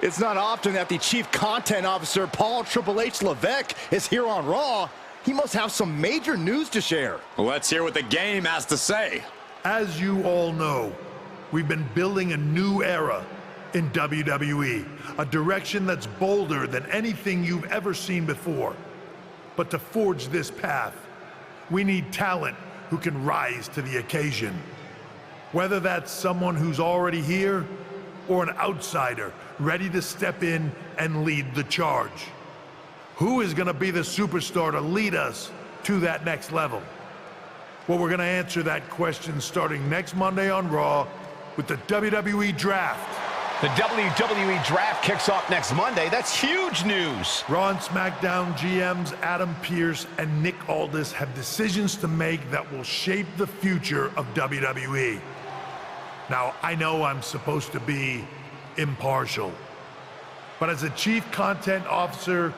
It's not often that the Chief Content Officer, Paul Triple H Levesque, is here on Raw. He must have some major news to share. Let's hear what the game has to say. As you all know, we've been building a new era in WWE, a direction that's bolder than anything you've ever seen before. But to forge this path, we need talent who can rise to the occasion. Whether that's someone who's already here, or an outsider ready to step in and lead the charge. Who is going to be the superstar to lead us to that next level? Well, we're going to answer that question starting next Monday on Raw with the WWE Draft. The WWE Draft kicks off next Monday. That's huge news. Raw and SmackDown GMs Adam Pearce and Nick Aldis have decisions to make that will shape the future of WWE. Now, I know I'm supposed to be impartial, but as a Chief Content Officer,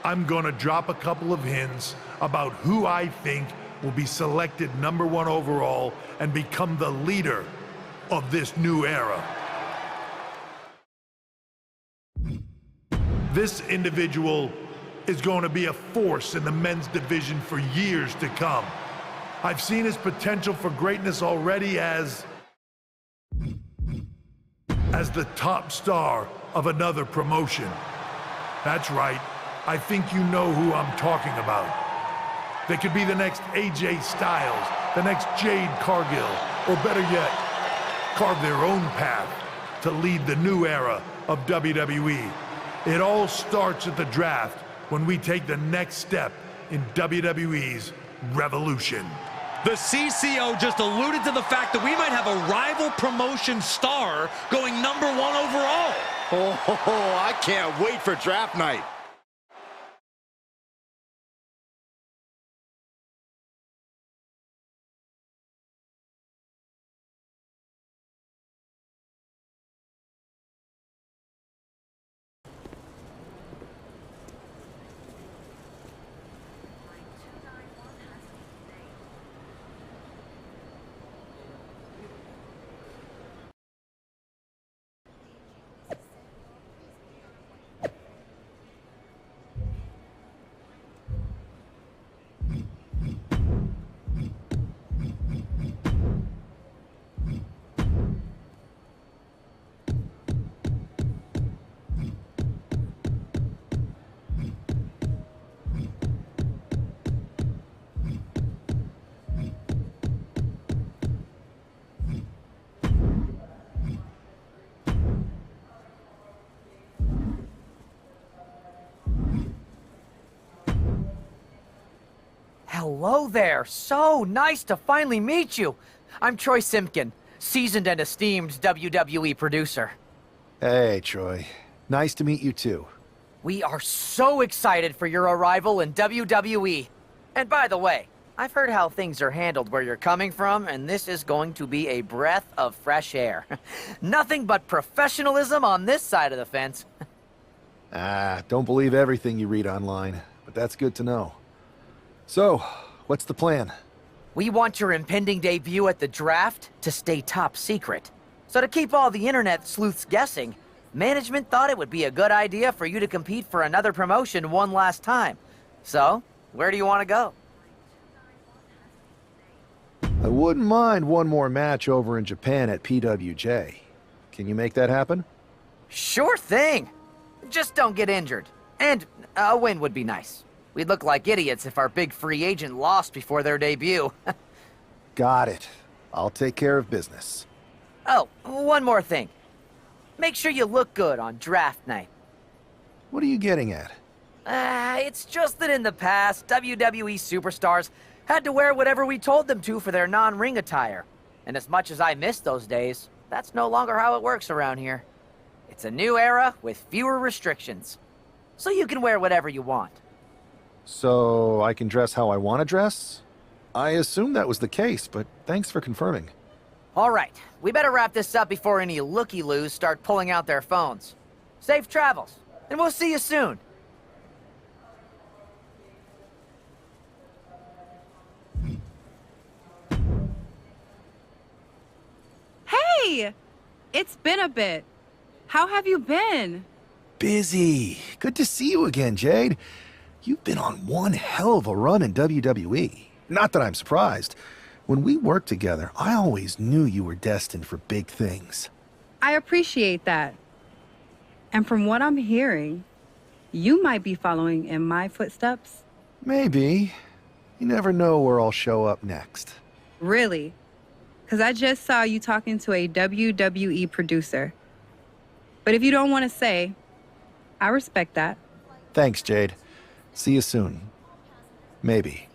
I'm going to drop a couple of hints about who I think will be selected #1 overall and become the leader of this new era. This individual is going to be a force in the men's division for years to come. I've seen his potential for greatness already as the top star of another promotion. That's right, I think you know who I'm talking about. They could be the next AJ Styles, the next Jade Cargill, or better yet, carve their own path to lead the new era of WWE. It all starts at the draft when we take the next step in WWE's revolution. The CCO just alluded to the fact that we might have a rival promotion star going #1 overall. Oh, I can't wait for draft night. Hello there. So nice to finally meet you. I'm Troy Simpkin, seasoned and esteemed WWE producer. Hey, Troy. Nice to meet you, too. We are so excited for your arrival in WWE. And by the way, I've heard how things are handled where you're coming from, and this is going to be a breath of fresh air. Nothing but professionalism on this side of the fence. Don't believe everything you read online, but that's good to know. So, what's the plan? We want your impending debut at the draft to stay top secret. So to keep all the internet sleuths guessing, management thought it would be a good idea for you to compete for another promotion one last time. So, where do you want to go? I wouldn't mind one more match over in Japan at PWJ. Can you make that happen? Sure thing. Just don't get injured. And a win would be nice. We'd look like idiots if our big free agent lost before their debut. Got it. I'll take care of business. Oh, one more thing. Make sure you look good on draft night. What are you getting at? It's just that in the past, WWE superstars had to wear whatever we told them to for their non-ring attire. And as much as I miss those days, that's no longer how it works around here. It's a new era with fewer restrictions. So you can wear whatever you want. So I can dress how I want to dress? I assumed that was the case, but thanks for confirming. All right, we better wrap this up before any looky-loos start pulling out their phones. Safe travels, and we'll see you soon. Hey! It's been a bit. How have you been? Busy. Good to see you again, Jade. You've been on one hell of a run in WWE. Not that I'm surprised. When we worked together, I always knew you were destined for big things. I appreciate that. And from what I'm hearing, you might be following in my footsteps. Maybe. You never know where I'll show up next. Really? Because I just saw you talking to a WWE producer. But if you don't want to say, I respect that. Thanks, Jade. See you soon. Maybe.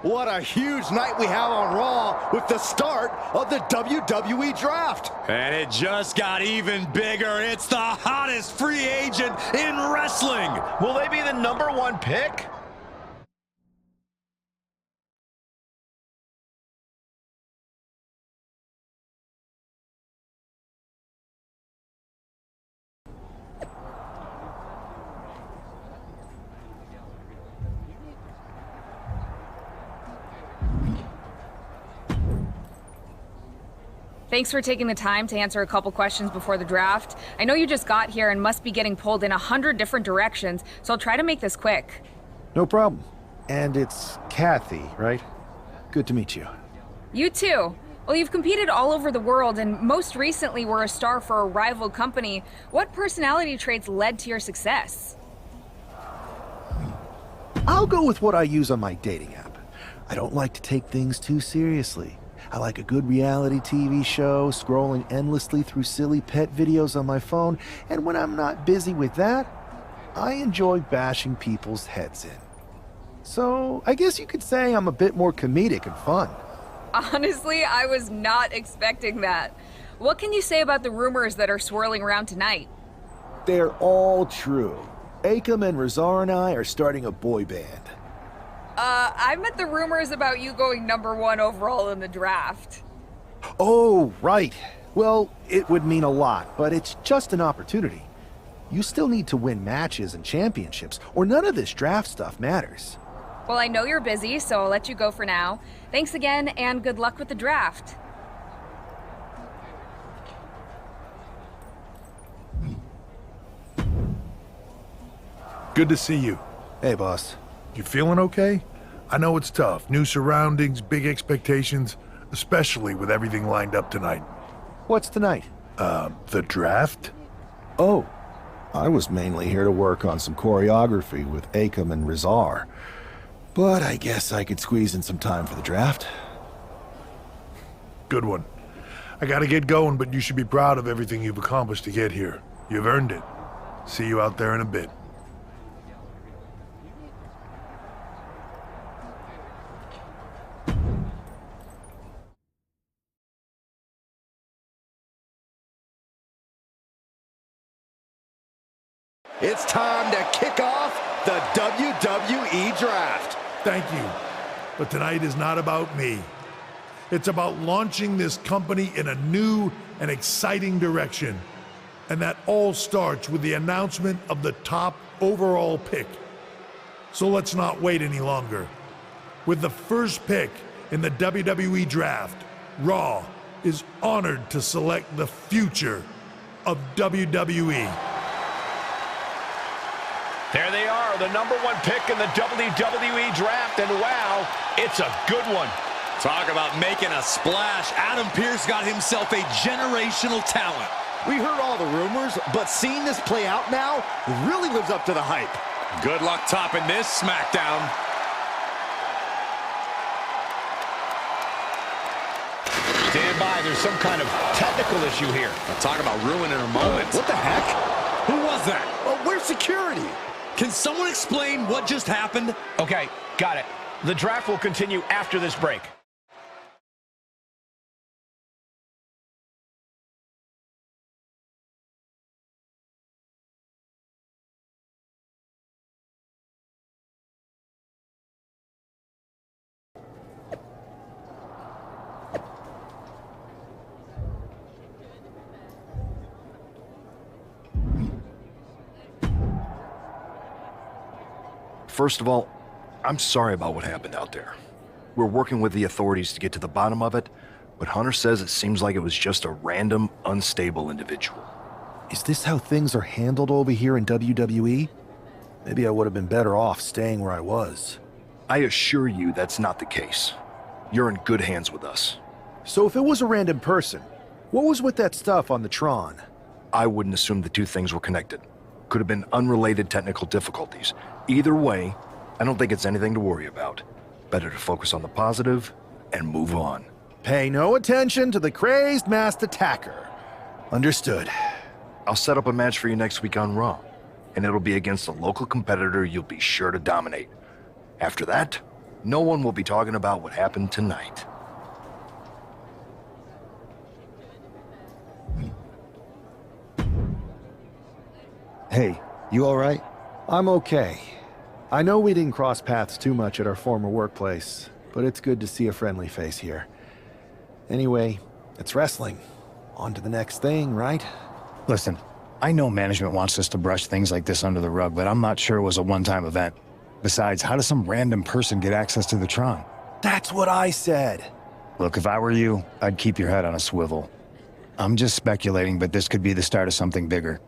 What a huge night we have on Raw with the start of the WWE Draft. And it just got even bigger. It's the hottest free agent in wrestling. Will they be the #1 pick? Thanks for taking the time to answer a couple questions before the draft. I know you just got here and must be getting pulled in 100 different directions, so I'll try to make this quick. No problem. And it's Kathy, right? Good to meet you. You too. Well, you've competed all over the world and most recently were a star for a rival company. What personality traits led to your success? I'll go with what I use on my dating app. I don't like to take things too seriously. I like a good reality TV show, scrolling endlessly through silly pet videos on my phone, and when I'm not busy with that, I enjoy bashing people's heads in. So, I guess you could say I'm a bit more comedic and fun. Honestly, I was not expecting that. What can you say about the rumors that are swirling around tonight? They're all true. Akam and Razar and I are starting a boy band. I meant the rumors about you going #1 overall in the draft. Oh, right. Well, it would mean a lot, but it's just an opportunity. You still need to win matches and championships, or none of this draft stuff matters. Well, I know you're busy, so I'll let you go for now. Thanks again, and good luck with the draft. Good to see you. Hey, boss. You feeling okay? I know it's tough. New surroundings, big expectations, especially with everything lined up tonight. What's tonight? The draft? Oh, I was mainly here to work on some choreography with Akam and Rizar. But I guess I could squeeze in some time for the draft. Good one. I gotta get going, but you should be proud of everything you've accomplished to get here. You've earned it. See you out there in a bit. It's time to kick off the WWE Draft. Thank you. But tonight is not about me. It's about launching this company in a new and exciting direction. And that all starts with the announcement of the top overall pick. So let's not wait any longer. With the first pick in the WWE Draft, Raw is honored to select the future of WWE. There they are, the #1 pick in the WWE Draft, and wow, it's a good one. Talk about making a splash. Adam Pearce got himself a generational talent. We heard all the rumors, but seeing this play out now really lives up to the hype. Good luck topping this SmackDown. Stand by, there's some kind of technical issue here. Talk about ruining a moment. What the heck? Who was that? Oh, where's security? Can someone explain what just happened? Okay, got it. The draft will continue after this break. First of all, I'm sorry about what happened out there. We're working with the authorities to get to the bottom of it, but Hunter says it seems like it was just a random, unstable individual. Is this how things are handled over here in WWE? Maybe I would have been better off staying where I was. I assure you that's not the case. You're in good hands with us. So if it was a random person, what was with that stuff on the Tron? I wouldn't assume the two things were connected. Could have been unrelated technical difficulties. Either way, I don't think it's anything to worry about. Better to focus on the positive and move on. Pay no attention to the crazed masked attacker. Understood. I'll set up a match for you next week on Raw, and it'll be against a local competitor you'll be sure to dominate. After that, no one will be talking about what happened tonight. Hey, you all right? I'm okay. I know we didn't cross paths too much at our former workplace, but it's good to see a friendly face here. Anyway, it's wrestling. On to the next thing, right? Listen, I know management wants us to brush things like this under the rug, but I'm not sure it was a one-time event. Besides, how does some random person get access to the Tron? That's what I said. Look, if I were you, I'd keep your head on a swivel. I'm just speculating, but this could be the start of something bigger.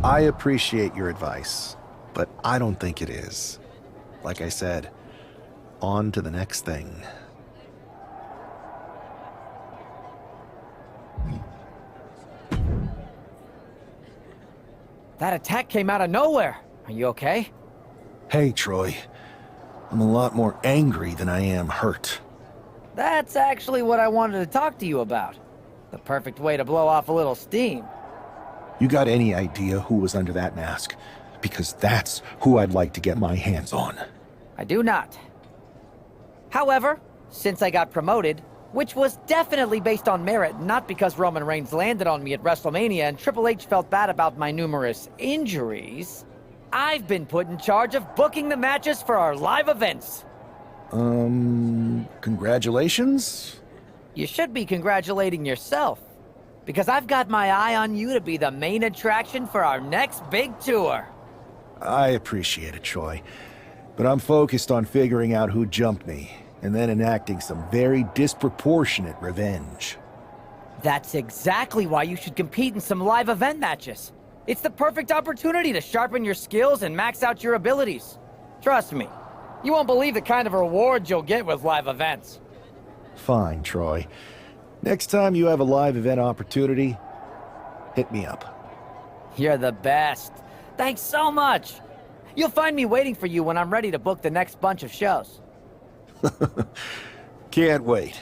I appreciate your advice, but I don't think it is. Like I said, on to the next thing. That attack came out of nowhere. Are you okay? Hey, Troy. I'm a lot more angry than I am hurt. That's actually what I wanted to talk to you about. The perfect way to blow off a little steam. You got any idea who was under that mask? Because that's who I'd like to get my hands on. I do not. However, since I got promoted, which was definitely based on merit, not because Roman Reigns landed on me at WrestleMania and Triple H felt bad about my numerous injuries, I've been put in charge of booking the matches for our live events. Congratulations? You should be congratulating yourself, because I've got my eye on you to be the main attraction for our next big tour. I appreciate it, Troy. But I'm focused on figuring out who jumped me, and then enacting some very disproportionate revenge. That's exactly why you should compete in some live event matches. It's the perfect opportunity to sharpen your skills and max out your abilities. Trust me, you won't believe the kind of rewards you'll get with live events. Fine, Troy. Next time you have a live event opportunity, hit me up. You're the best. Thanks so much. You'll find me waiting for you when I'm ready to book the next bunch of shows. Can't wait.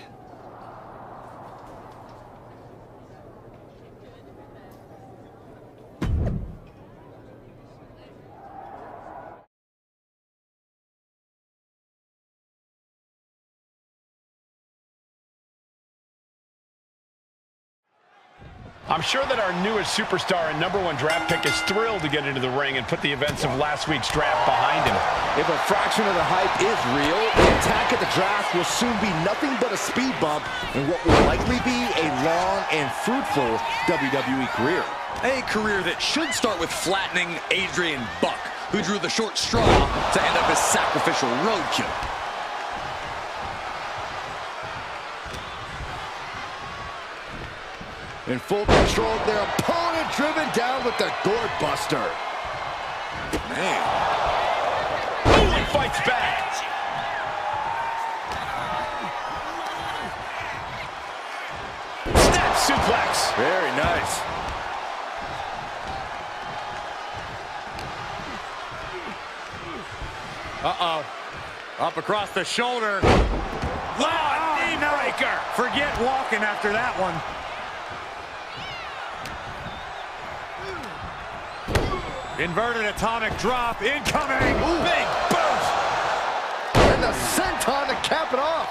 I'm sure that our newest superstar and #1 draft pick is thrilled to get into the ring and put the events of last week's draft behind him. If a fraction of the hype is real, the attack at the draft will soon be nothing but a speed bump in what will likely be a long and fruitful WWE career. A career that should start with flattening Adrian Buck, who drew the short straw to end up as sacrificial roadkill. In full control of their opponent, driven down with the gourd buster. Man. Ooh, he fights back. Snap suplex. Very nice. Uh-oh. Up across the shoulder. Wow, knee breaker. Forget walking after that one. Inverted atomic drop incoming. Ooh. Big boost. And the senton to cap it off.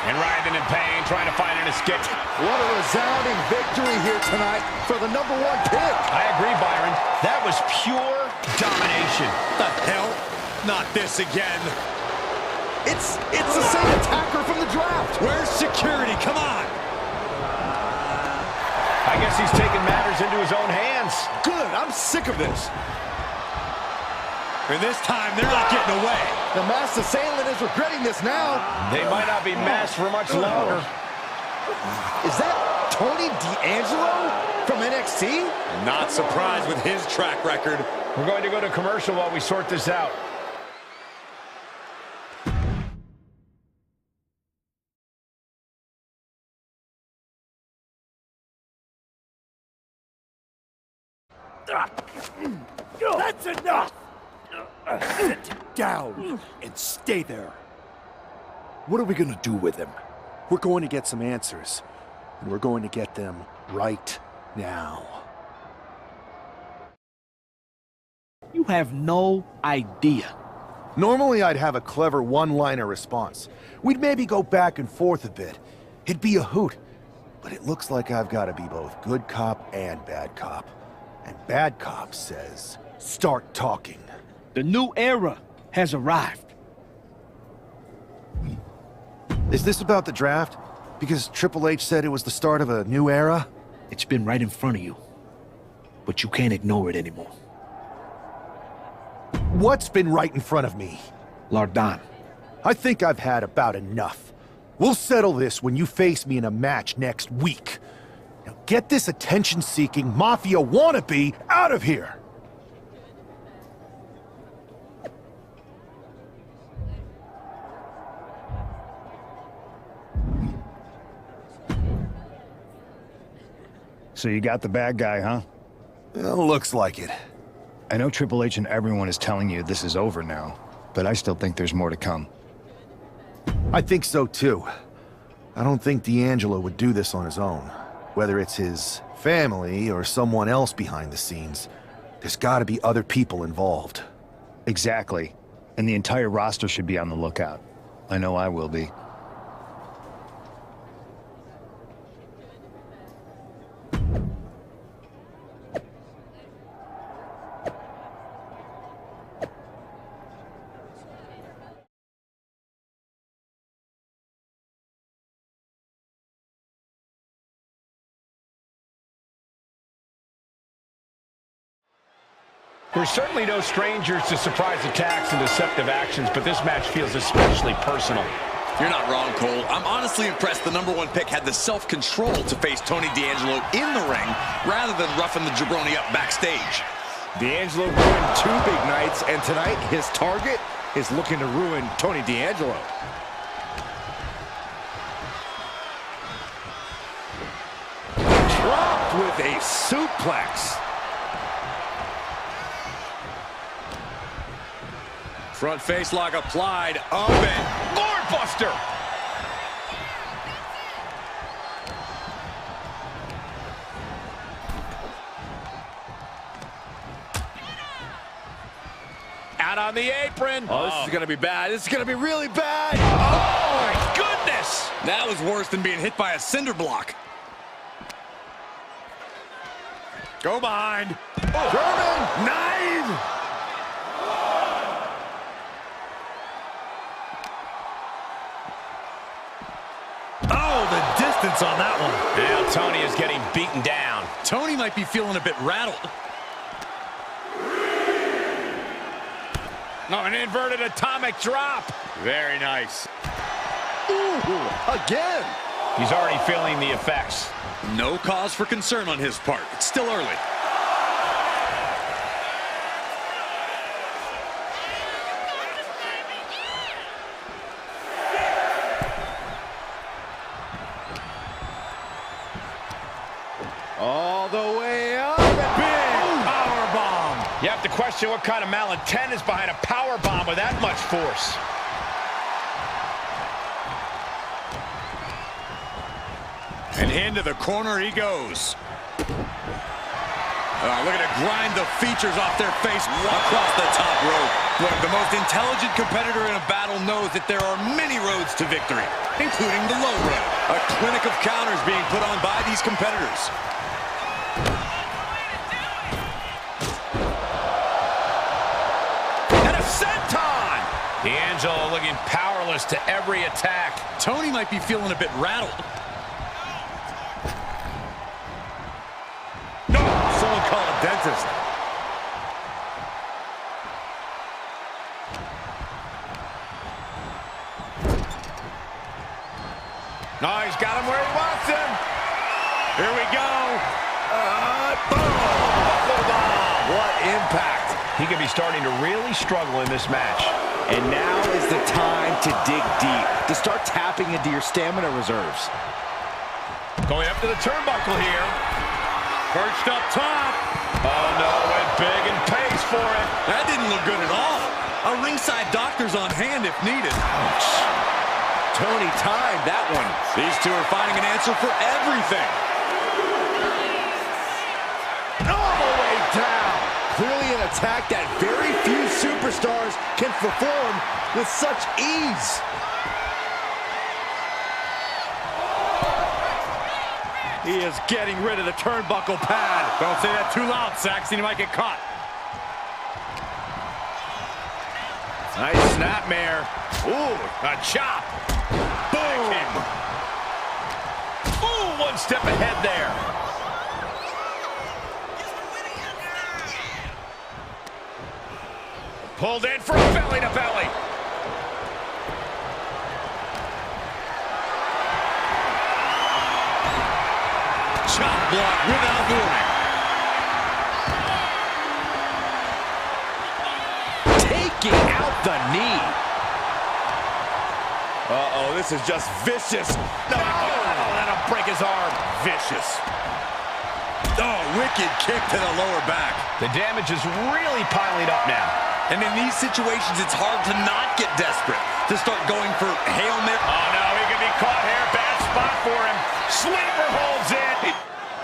And Ryan in pain, trying to find an escape. What a resounding victory here tonight for the #1 pick. I agree, Byron. That was pure domination. The hell? Not this again. It's the same attacker from the draft. Where's security? Come on. I guess he's taking matters into his own hands. Good, I'm sick of this. And this time, they're not getting away. The masked assailant is regretting this now. They might not be masked for much longer. Is that Tony D'Angelo from NXT? Not surprised with his track record. We're going to go to commercial while we sort this out. That's enough! Sit down and stay there. What are we gonna do with him? We're going to get some answers, and we're going to get them right now. You have no idea. Normally I'd have a clever one-liner response. We'd maybe go back and forth a bit. It'd be a hoot. But it looks like I've got to be both good cop and bad cop. And bad cop says, start talking. The new era has arrived. Is this about the draft? Because Triple H said it was the start of a new era? It's been right in front of you. But you can't ignore it anymore. What's been right in front of me? Lardan. I think I've had about enough. We'll settle this when you face me in a match next week. Now get this attention-seeking mafia wannabe out of here! So you got the bad guy, huh? Well, looks like it. I know Triple H and everyone is telling you this is over now, but I still think there's more to come. I think so too. I don't think D'Angelo would do this on his own. Whether it's his family or someone else behind the scenes, there's gotta be other people involved. Exactly. And the entire roster should be on the lookout. I know I will be. We're certainly no strangers to surprise attacks and deceptive actions, but this match feels especially personal. You're not wrong, Cole. I'm honestly impressed the #1 pick had the self-control to face Tony D'Angelo in the ring rather than roughing the jabroni up backstage. D'Angelo ruined 2 big nights, and tonight his target is looking to ruin Tony D'Angelo. Dropped with a suplex. Front face lock applied. Up and Lord Buster! Out on the apron. Oh, this is going to be bad. This is going to be really bad. Oh, my goodness! That was worse than being hit by a cinder block. Go behind. Oh. German knife. Oh, the distance on that one. Now Tony is getting beaten down. Tony might be feeling a bit rattled. Oh, an inverted atomic drop. Very nice. Ooh, again. He's already feeling the effects. No cause for concern on his part. It's still early. All the way up. Big power bomb. You have to question what kind of malintent is behind a power bomb with that much force. And into the corner he goes. Looking to grind the features off their face across the top rope. Look, the most intelligent competitor in a battle knows that there are many roads to victory, including the low road. A clinic of counters being put on by these competitors. And a senton! D'Angelo looking powerless to every attack. Tony might be feeling a bit rattled. Someone call a dentist. No, he's got him where he wants him. Here we go. Boom! What impact. He could be starting to really struggle in this match. And now is the time to dig deep, to start tapping into your stamina reserves. Going up to the turnbuckle here. Perched up top. Oh, no, went big and pays for it. That didn't look good at all. A ringside doctor's on hand if needed. Ouch. Tony timed that one. These two are finding an answer for everything. All the way down. Clearly an attack that very few superstars can perform with such ease. He is getting rid of the turnbuckle pad. Don't say that too loud, Saxon. You might get caught. Nice snapmare. Ooh, a chop. Boom. Ooh, one step ahead there. Pulled in for belly to belly. Chop block without warning. Taking out the knee. Uh-oh, this is just vicious. No, that'll break his arm. Vicious. Oh, wicked kick to the lower back. The damage is really piling up now. And in these situations, it's hard to not get desperate, to start going for Hail Mary. Oh, no, he could be caught here. Bad spot for him. Sleeper holds in.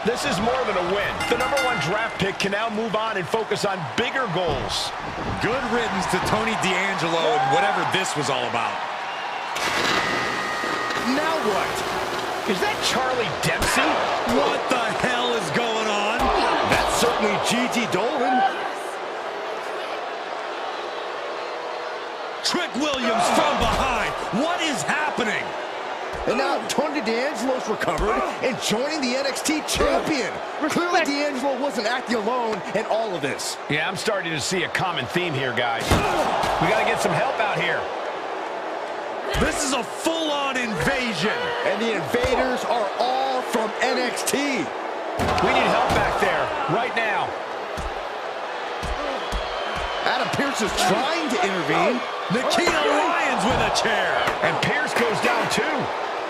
This is more than a win. The #1 draft pick can now move on and focus on bigger goals. Good riddance to Tony D'Angelo and whatever this was all about. Now what? Is that Charlie Dempsey? What the hell is going on? That's certainly Gigi Dolan. Trick Williams from behind. What is happening? And now Tony D'Angelo's recovered and joining the NXT champion. Clearly D'Angelo wasn't acting alone in all of this. Yeah, I'm starting to see a common theme here, guys. We got to get some help out here. This is a full-on invasion. And the invaders are all from NXT. We need help back there, right now. Adam Pearce is trying to intervene. Nikita Lyons with a chair. And Pearce goes down too.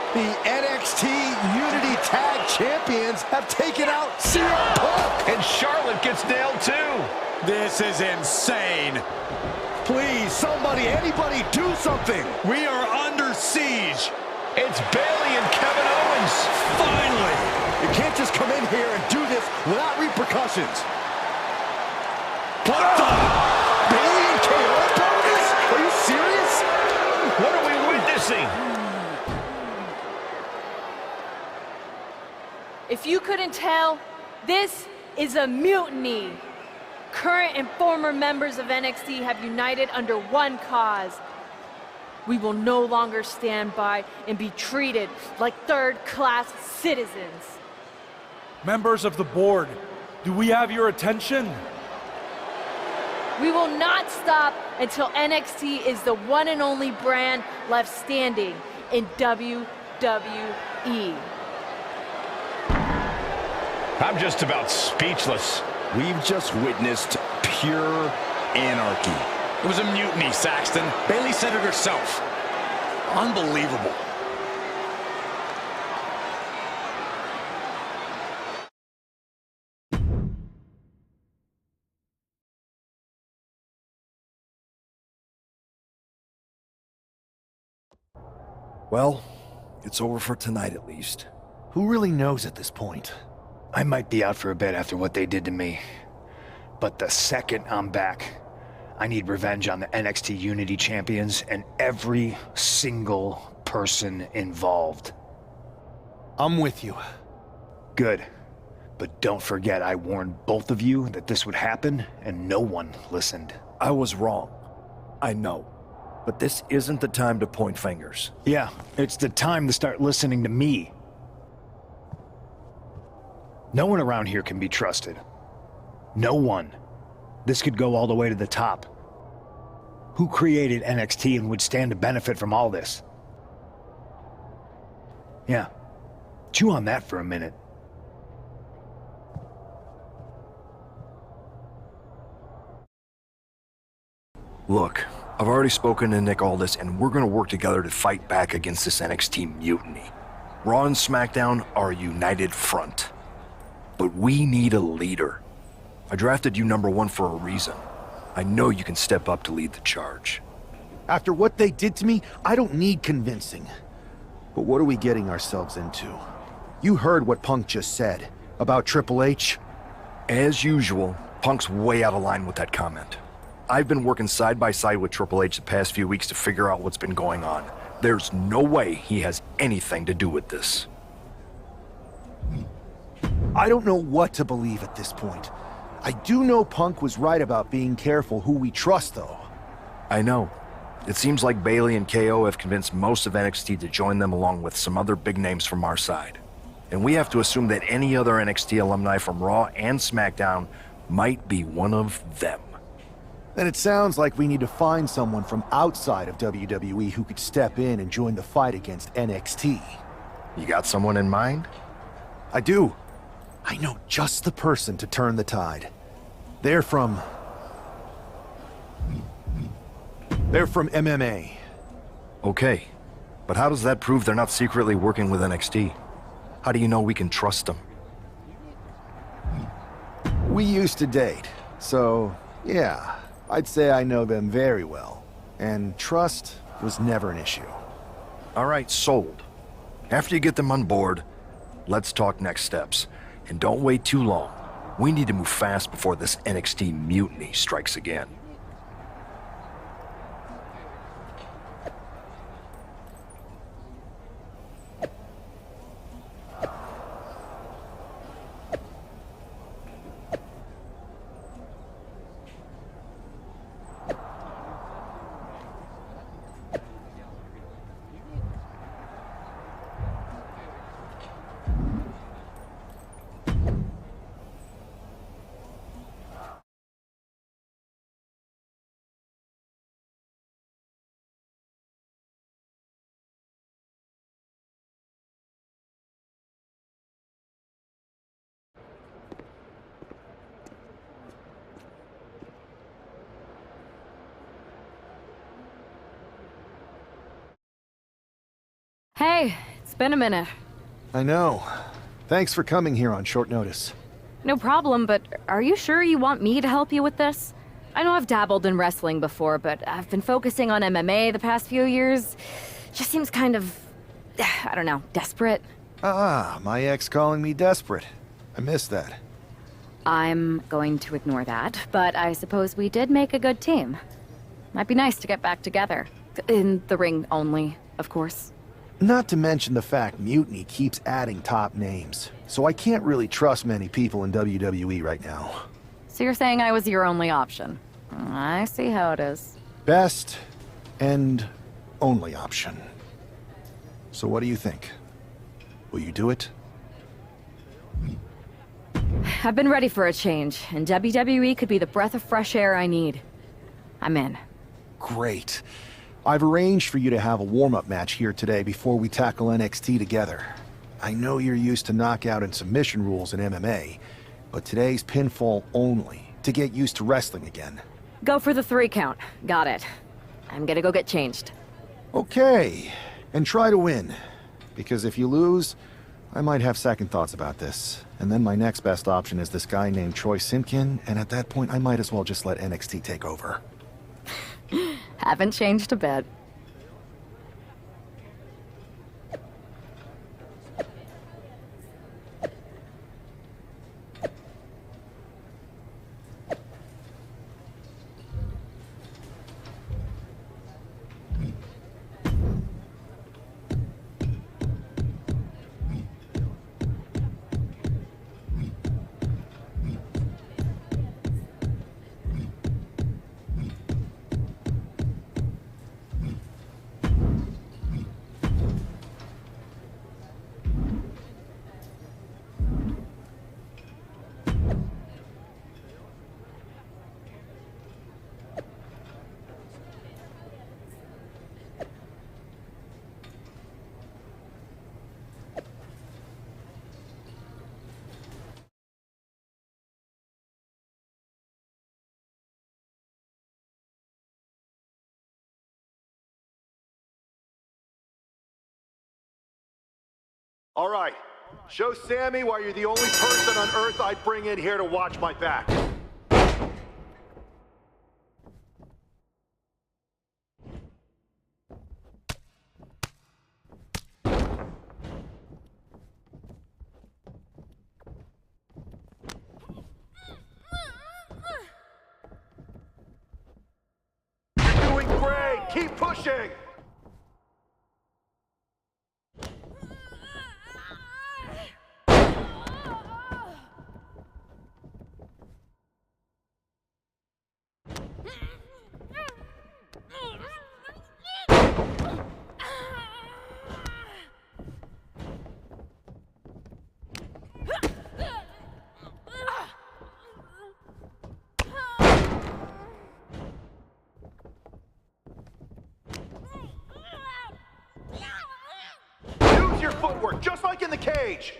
The NXT Unity Tag Champions have taken out CM Punk. And Charlotte gets nailed too. This is insane. Please, somebody, anybody, do something. We are under siege. It's Bayley and Kevin Owens. Finally. You can't just come in here and do this without repercussions. What the? Bayley and KO about this? Are you serious? What are we witnessing? If you couldn't tell, this is a mutiny. Current and former members of NXT have united under one cause. We will no longer stand by and be treated like third-class citizens. Members of the board, do we have your attention? We will not stop until NXT is the one and only brand left standing in WWE. I'm just about speechless. We've just witnessed pure anarchy. It was a mutiny, Saxton. Bayley said it herself. Unbelievable. Well, it's over for tonight at least. Who really knows at this point? I might be out for a bit after what they did to me. But the second I'm back, I need revenge on the NXT Unity champions and every single person involved. I'm with you. Good. But don't forget I warned both of you that this would happen, and no one listened. I was wrong. I know. But this isn't the time to point fingers. Yeah, it's the time to start listening to me. No one around here can be trusted. No one. This could go all the way to the top. Who created NXT and would stand to benefit from all this? Yeah. Chew on that for a minute. Look, I've already spoken to Nick Aldis, and we're gonna work together to fight back against this NXT mutiny. Raw and SmackDown are a united front. But we need a leader. I drafted you #1 for a reason. I know you can step up to lead the charge. After what they did to me, I don't need convincing. But what are we getting ourselves into? You heard what Punk just said about Triple H. As usual, Punk's way out of line with that comment. I've been working side by side with Triple H the past few weeks to figure out what's been going on. There's no way he has anything to do with this. I don't know what to believe at this point. I do know Punk was right about being careful who we trust, though. I know. It seems like Bayley and KO have convinced most of NXT to join them along with some other big names from our side. And we have to assume that any other NXT alumni from Raw and SmackDown might be one of them. Then it sounds like we need to find someone from outside of WWE who could step in and join the fight against NXT. You got someone in mind? I do. I know just the person to turn the tide. They're from MMA. Okay, but how does that prove they're not secretly working with NXT? How do you know we can trust them? We used to date, so yeah, I'd say I know them very well. And trust was never an issue. All right, sold. After you get them on board, let's talk next steps. And don't wait too long. We need to move fast before this NXT mutiny strikes again. Hey, it's been a minute. I know. Thanks for coming here on short notice. No problem, but are you sure you want me to help you with this? I know I've dabbled in wrestling before, but I've been focusing on MMA the past few years. Just seems kind of, I don't know, desperate. Ah, my ex calling me desperate. I miss that. I'm going to ignore that, but I suppose we did make a good team. Might be nice to get back together. In the ring only, of course. Not to mention the fact Mutiny keeps adding top names, so I can't really trust many people in WWE right now. So you're saying I was your only option? I see how it is. Best and only option. So what do you think? Will you do it? I've been ready for a change, and WWE could be the breath of fresh air I need. I'm in. Great. I've arranged for you to have a warm-up match here today before we tackle NXT together. I know you're used to knockout and submission rules in MMA, but today's pinfall only, to get used to wrestling again. Go for the 3 count. Got it. I'm gonna go get changed. Okay, and try to win. Because if you lose, I might have second thoughts about this. And then my next best option is this guy named Troy Simpkin, and at that point I might as well just let NXT take over. Haven't changed a bit. All right, show Sammy why you're the only person on Earth I'd bring in here to watch my back. You're doing great! Keep pushing! Use your footwork, just like in the cage!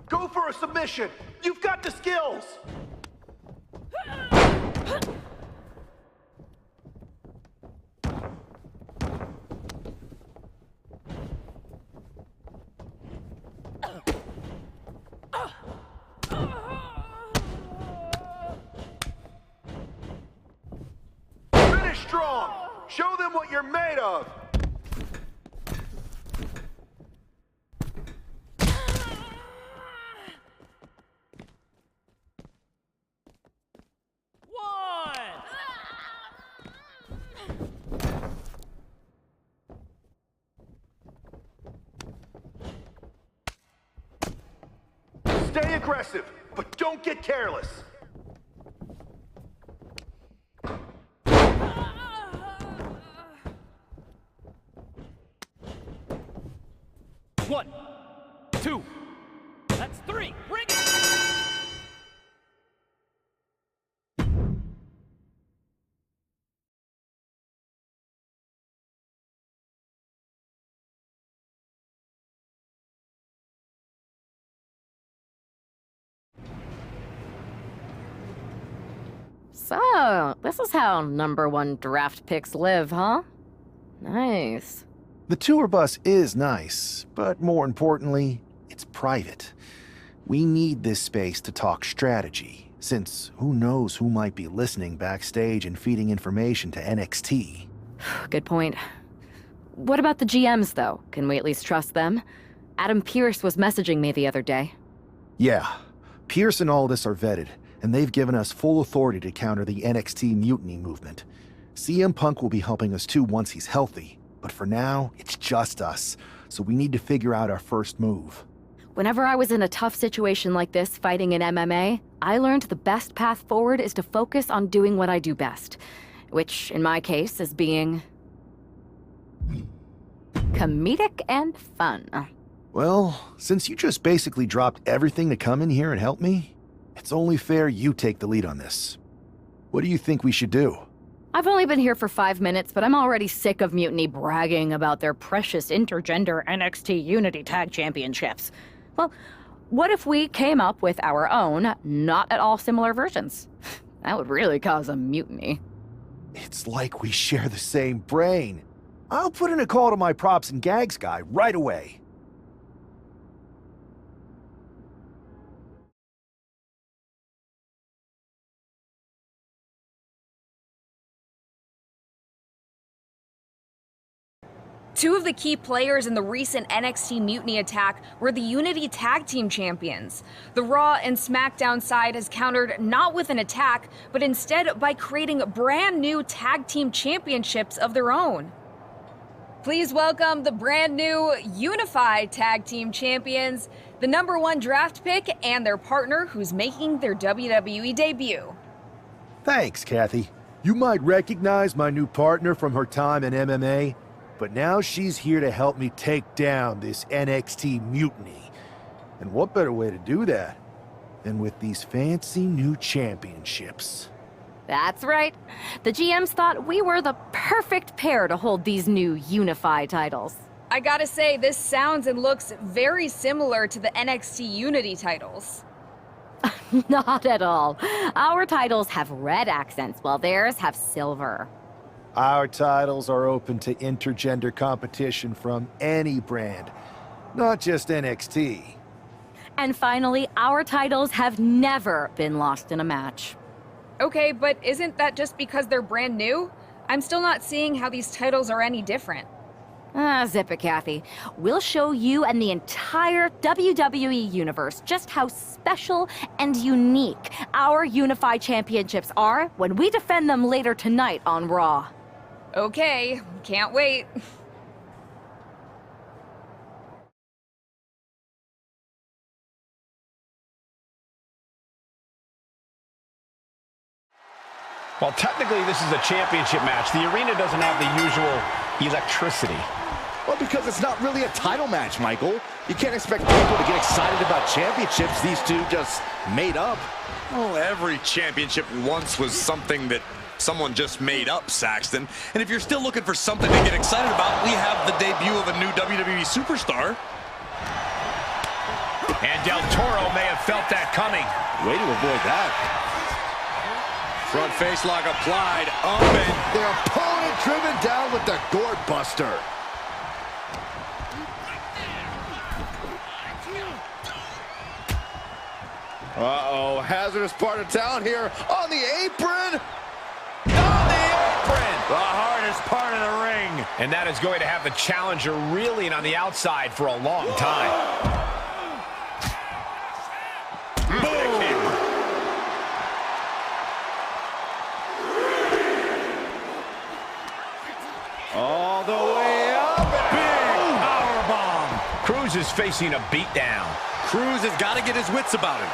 Go for a submission! You've got the skills! Finish strong! Show them what you're made of! Stay aggressive, but don't get careless. One, two, that's 3. Bring it! So, this is how #1 draft picks live, huh? Nice. The tour bus is nice, but more importantly, it's private. We need this space to talk strategy, since who knows who might be listening backstage and feeding information to NXT. Good point. What about the GMs, though? Can we at least trust them? Adam Pearce was messaging me the other day. Yeah, Pierce and Aldis are vetted, and they've given us full authority to counter the NXT mutiny movement. CM Punk will be helping us too once he's healthy, but for now, it's just us, so we need to figure out our first move. Whenever I was in a tough situation like this fighting in MMA, I learned the best path forward is to focus on doing what I do best, which in my case is being comedic and fun. Well, since you just basically dropped everything to come in here and help me, it's only fair you take the lead on this. What do you think we should do? I've only been here for 5 minutes, but I'm already sick of Mutiny bragging about their precious intergender NXT Unity Tag Championships. Well, what if we came up with our own, not at all similar versions? That would really cause a mutiny. It's like we share the same brain. I'll put in a call to my props and gags guy right away. Two of the key players in the recent NXT Mutiny attack were the Unity Tag Team Champions. The Raw and SmackDown side has countered not with an attack, but instead by creating brand new Tag Team Championships of their own. Please welcome the brand new Unified Tag Team Champions, the #1 draft pick, and their partner who's making their WWE debut. Thanks, Kathy. You might recognize my new partner from her time in MMA, but now she's here to help me take down this NXT mutiny. And what better way to do that than with these fancy new championships? That's right. The GMs thought we were the perfect pair to hold these new Unified titles. I gotta say, this sounds and looks very similar to the NXT Unity titles. Not at all. Our titles have red accents, while theirs have silver. Our titles are open to intergender competition from any brand, not just NXT. And finally, our titles have never been lost in a match. Okay, but isn't that just because they're brand new? I'm still not seeing how these titles are any different. Zip it, Kathy. We'll show you and the entire WWE Universe just how special and unique our Unified Championships are when we defend them later tonight on Raw. Okay, can't wait. Well, technically this is a championship match. The arena doesn't have the usual electricity. Well, because it's not really a title match, Michael. You can't expect people to get excited about championships these two just made up. Well, every championship once was something that someone just made up, Saxton. And if you're still looking for something to get excited about, we have the debut of a new WWE superstar. And Del Toro may have felt that coming. Way to avoid that. Front face lock applied, up and... Their opponent driven down with the Gourd Buster. Uh-oh, hazardous part of town here on the apron. On the apron! The hardest part of the ring. And that is going to have the challenger reeling on the outside for a long time. Boom! All the way up. Big powerbomb. Cruz is facing a beatdown. Cruz has got to get his wits about him.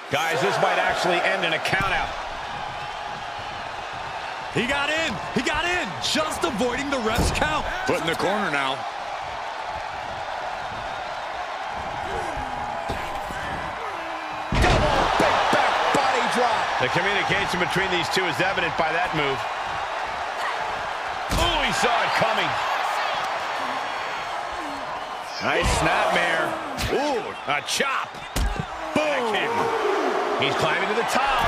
Guys, this might actually end in a countout. He got in! He got in! Just avoiding the ref's count. Put in the corner now. Double big back body drop. The communication between these two is evident by that move. Oh, he saw it coming. Nice snapmare. Ooh, a chop. Boom. He's climbing to the top.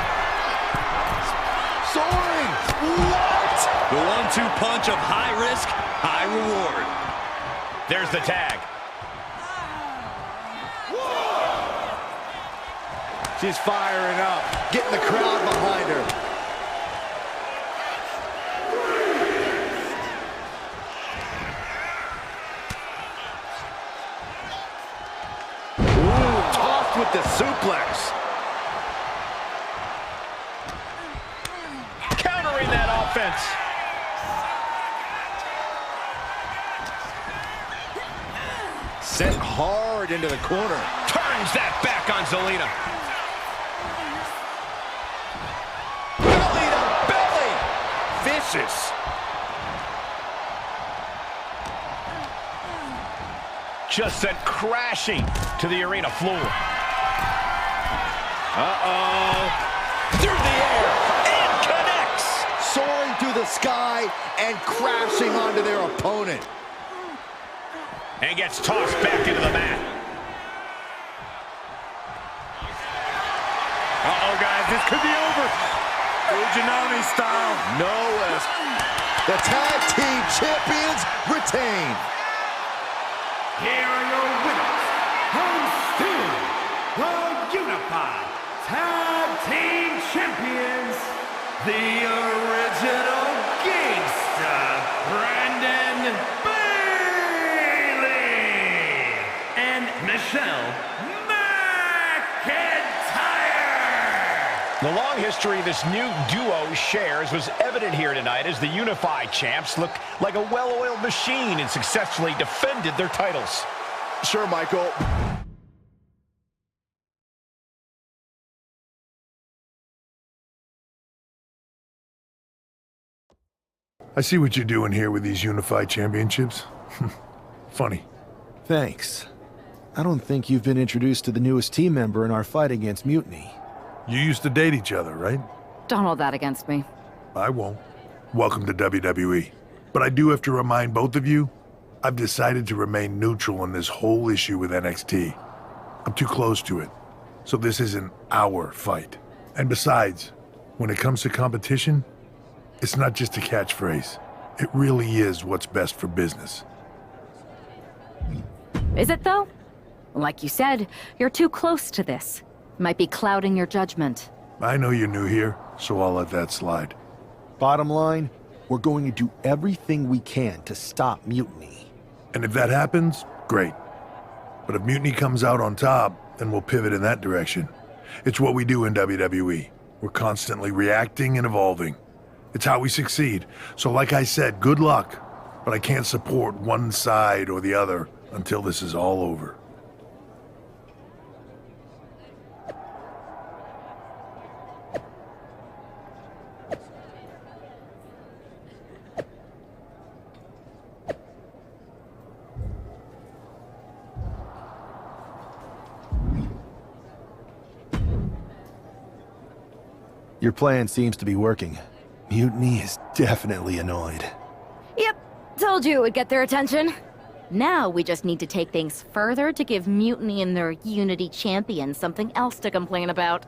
Soaring. What? The 1-2 punch of high risk, high reward. There's the tag. She's firing up, getting the crowd behind her. Ooh, tossed with the suplex. Countering that offense. Sent hard into the corner. Turns that back on Zelina. Belly to belly. Vicious. Just sent crashing to the arena floor. Uh-oh. Through the air. And connects. Soaring through the sky and crashing onto their opponent. And gets tossed back into the mat. Uh-oh, guys, this could be over. Fujinami style. No, the tag team champions retain. Here are your winners, from still the Unified Tag Team Champions, the original gangsta, Brandon and Michelle McIntyre. The long history this new duo shares was evident here tonight as the Unified Champs look like a well-oiled machine and successfully defended their titles. Sure, Michael. I see what you're doing here with these Unified Championships. Funny. Thanks. I don't think you've been introduced to the newest team member in our fight against Mutiny. You used to date each other, right? Don't hold that against me. I won't. Welcome to WWE. But I do have to remind both of you, I've decided to remain neutral in this whole issue with NXT. I'm too close to it. So this isn't our fight. And besides, when it comes to competition, it's not just a catchphrase. It really is what's best for business. Is it, though? Like you said, you're too close to this. Might be clouding your judgment. I know you're new here, so I'll let that slide. Bottom line, we're going to do everything we can to stop Mutiny. And if that happens, great. But if Mutiny comes out on top, then we'll pivot in that direction. It's what we do in WWE. We're constantly reacting and evolving. It's how we succeed. So like I said, good luck. But I can't support one side or the other until this is all over. Your plan seems to be working. Mutiny is definitely annoyed. Yep, told you it would get their attention. Now we just need to take things further to give Mutiny and their Unity champion something else to complain about.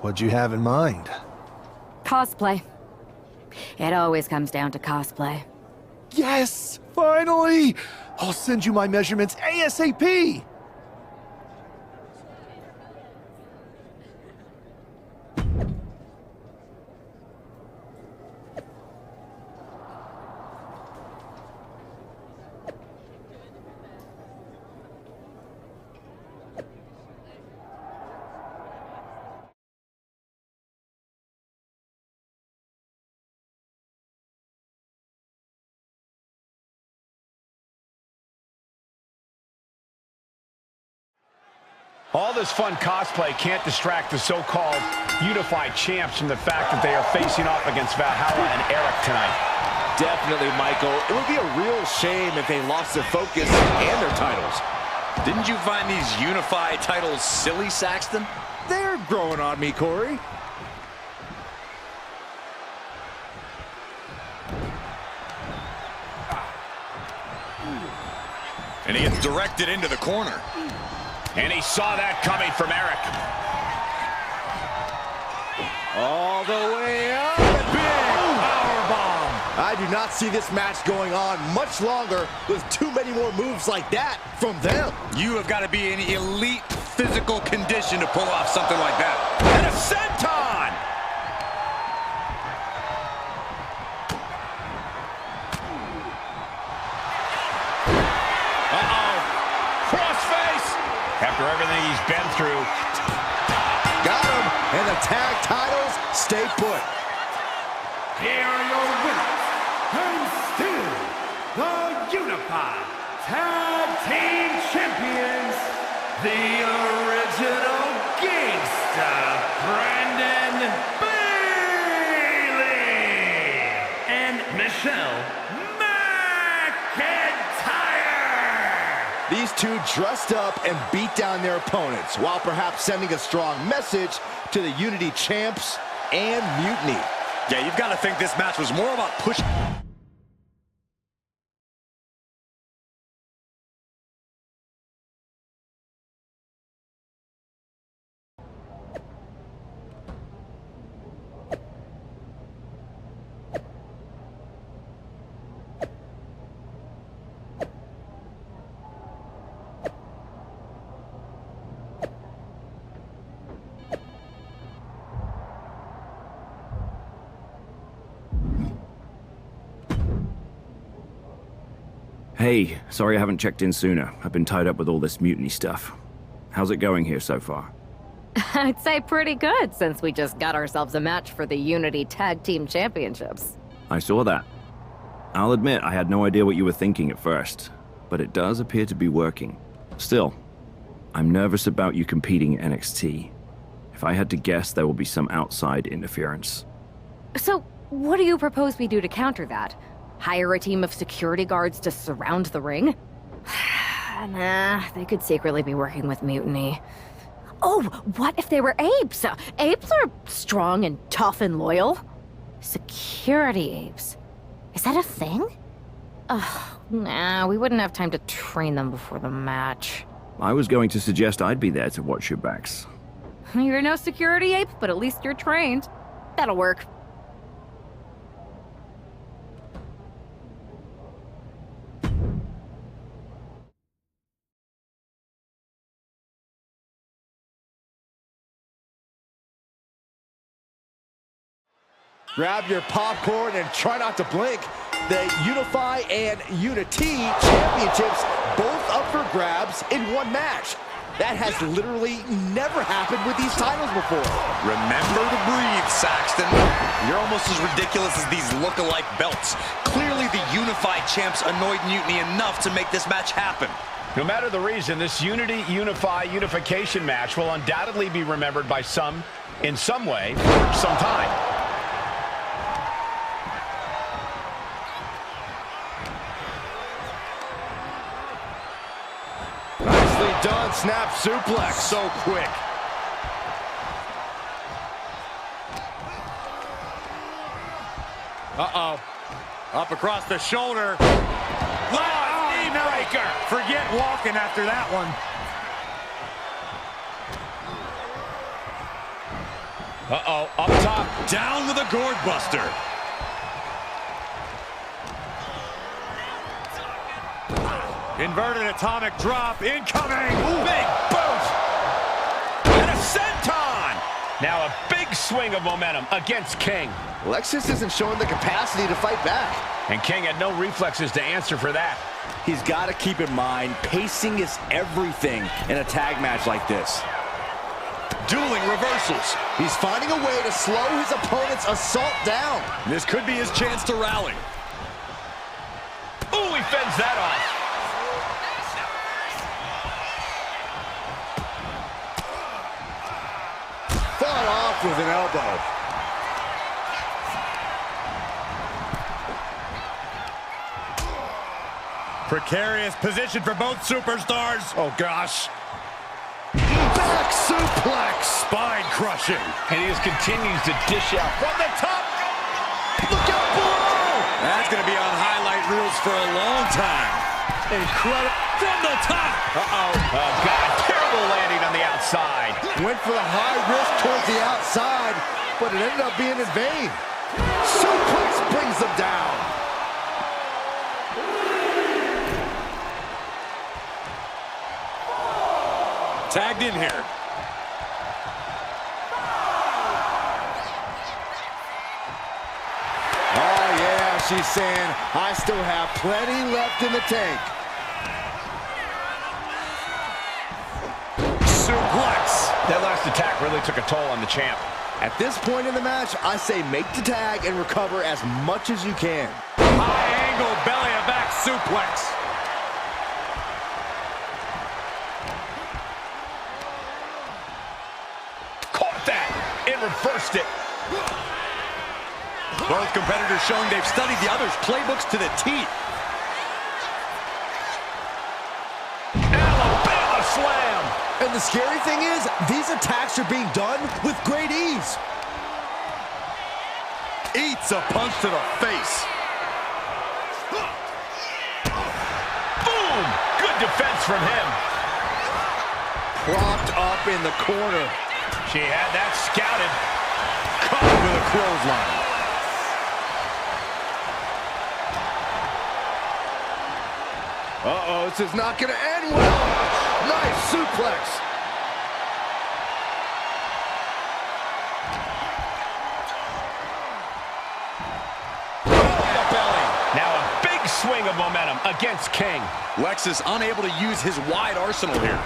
What'd you have in mind? Cosplay. It always comes down to cosplay. Yes! Finally! I'll send you my measurements ASAP! All this fun cosplay can't distract the so-called Unified Champs from the fact that they are facing off against Valhalla and Eric tonight. Definitely, Michael. It would be a real shame if they lost their focus and their titles. Didn't you find these Unified titles silly, Saxton? They're growing on me, Corey. And he gets directed into the corner. And he saw that coming from Eric. All the way up. Big powerbomb. I do not see this match going on much longer with too many more moves like that from them. You have got to be in elite physical condition to pull off something like that. And a senton! Crossface! After everything he's been through. Got him, and the tag titles stay put. Here are your winners, and still the Unified Tag Team Champions, the original gangsta, Brandon Bailey, and Michelle These two dressed up and beat down their opponents, while perhaps sending a strong message to the Unity champs and Mutiny. Yeah, you've got to think this match was more about pushing. Hey, sorry I haven't checked in sooner. I've been tied up with all this mutiny stuff. How's it going here so far? I'd say pretty good, since we just got ourselves a match for the Unity Tag Team Championships. I saw that. I'll admit I had no idea what you were thinking at first, but it does appear to be working. Still, I'm nervous about you competing at NXT. If I had to guess, there will be some outside interference. So, what do you propose we do to counter that? Hire a team of security guards to surround the ring? Nah, they could secretly be working with Mutiny. Oh, what if they were apes? Apes are strong and tough and loyal. Security apes. Is that a thing? Nah, we wouldn't have time to train them before the match. I was going to suggest I'd be there to watch your backs. You're no security ape, but at least you're trained. That'll work. Grab your popcorn and try not to blink. The Unify and Unity championships both up for grabs in one match. That has literally never happened with these titles before. Remember to breathe, Saxton. You're almost as ridiculous as these look-alike belts. Clearly the Unified champs annoyed Mutiny enough to make this match happen. No matter the reason, this Unity Unify unification match will undoubtedly be remembered by some in some way for some time. Done, snap suplex, so quick. Uh-oh. Up across the shoulder. Knee breaker. Forget walking after that one. Uh-oh, up top. Down with a gourd buster. Inverted atomic drop, incoming! Ooh. Big boot! And a senton! Now a big swing of momentum against King. Lexus isn't showing the capacity to fight back. And King had no reflexes to answer for that. He's got to keep in mind, pacing is everything in a tag match like this. Dueling reversals. He's finding a way to slow his opponent's assault down. This could be his chance to rally. Ooh, he fends that off. Fought off with an elbow. Precarious position for both superstars. Oh, gosh. Back suplex. Spine crushing. And he just continues to dish out from the top. Look out below. That's going to be on highlight reels for a long time. Incredible. From the top. Uh-oh. Oh, God. Terrible landing on the outside. Went for the high risk towards the outside, but it ended up being in vain. Suplex brings them down. Tagged in here. Oh, yeah, she's saying, I still have plenty left in the tank. Suplex. That last attack really took a toll on the champ. At this point in the match, I say make the tag and recover as much as you can. High angle belly to back suplex. Caught that and reversed it. Both competitors showing they've studied the other's playbooks to the teeth. Alabama slam. And the scary thing is, these attacks are being done with great ease. Eats a punch to the face. Boom! Good defense from him. Propped up in the corner. She had that scouted. Caught with a clothesline. Uh-oh, this is not going to end well. Nice suplex. Now a big swing of momentum against King. Lexus unable to use his wide arsenal here.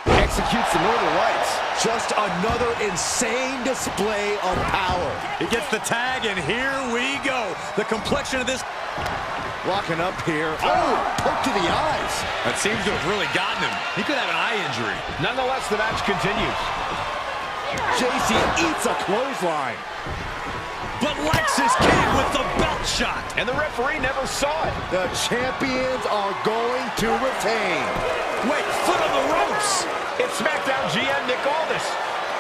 Executes the Northern Lights. Just another insane display of power. He gets the tag, and here we go. The complexion of this. Locking up here. Oh, poke to the eyes. That seems to have really gotten him. He could have an eye injury. Nonetheless, the match continues. JC eats a clothesline. But Lexus came with the belt shot. And the referee never saw it. The champions are going to retain. Wait, foot on the ropes. It's SmackDown GM Nick Aldis.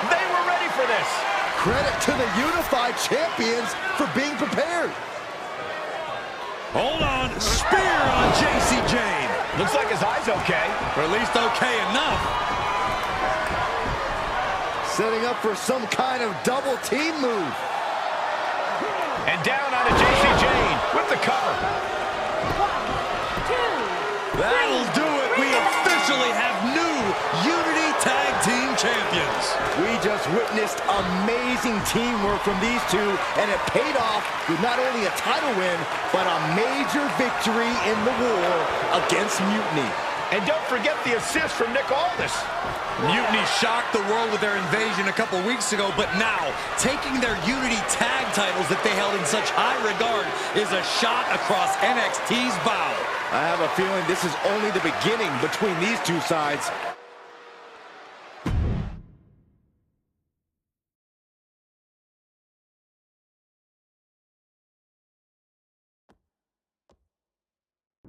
They were ready for this. Credit to the unified champions for being prepared. Hold on. Spear on JC Jane. Looks like his eye's okay. Or at least okay enough. Setting up for some kind of double team move. And down onto JC Jane with the cover. 1, 2, That'll do it. We officially have new Unity Tag Team Champions. We just witnessed amazing teamwork from these two, and it paid off with not only a title win, but a major victory in the war against Mutiny. And don't forget the assist from Nick Aldis. Mutiny shocked the world with their invasion a couple weeks ago, but now, taking their Unity tag titles that they held in such high regard is a shot across NXT's bow. I have a feeling this is only the beginning between these two sides.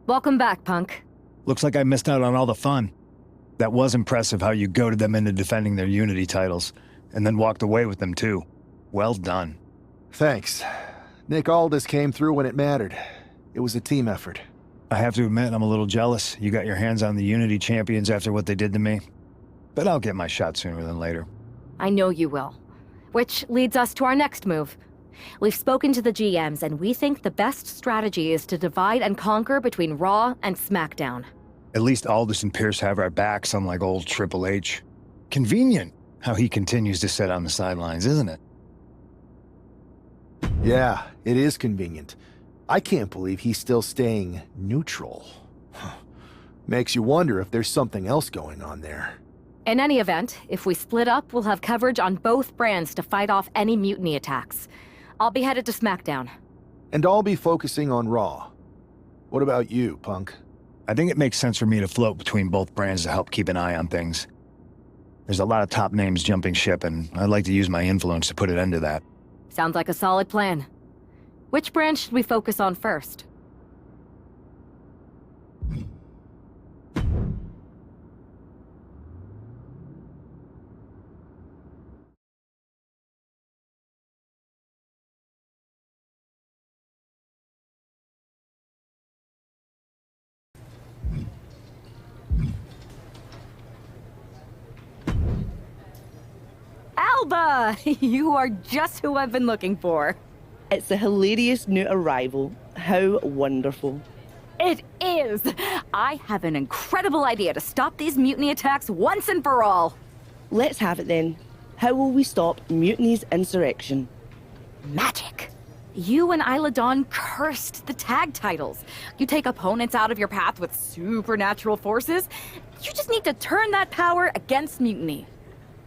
Welcome back, Punk. Looks like I missed out on all the fun. That was impressive how you goaded them into defending their Unity titles, and then walked away with them too. Well done. Thanks. Nick Aldis came through when it mattered. It was a team effort. I have to admit, I'm a little jealous. You got your hands on the Unity champions after what they did to me. But I'll get my shot sooner than later. I know you will. Which leads us to our next move. We've spoken to the GMs, and we think the best strategy is to divide and conquer between Raw and SmackDown. At least Aldis and Pierce have our backs, unlike old Triple H. Convenient how he continues to sit on the sidelines, isn't it? Yeah, it is convenient. I can't believe he's still staying neutral. Makes you wonder if there's something else going on there. In any event, if we split up, we'll have coverage on both brands to fight off any Mutiny attacks. I'll be headed to SmackDown. And I'll be focusing on Raw. What about you, Punk? I think it makes sense for me to float between both brands to help keep an eye on things. There's a lot of top names jumping ship, and I'd like to use my influence to put an end to that. Sounds like a solid plan. Which brand should we focus on first? Alba! You are just who I've been looking for. It's a hilarious new arrival. How wonderful. It is! I have an incredible idea to stop these mutiny attacks once and for all. Let's have it then. How will we stop Mutiny's insurrection? Magic. You and Isla Dawn cursed the tag titles. You take opponents out of your path with supernatural forces. You just need to turn that power against Mutiny.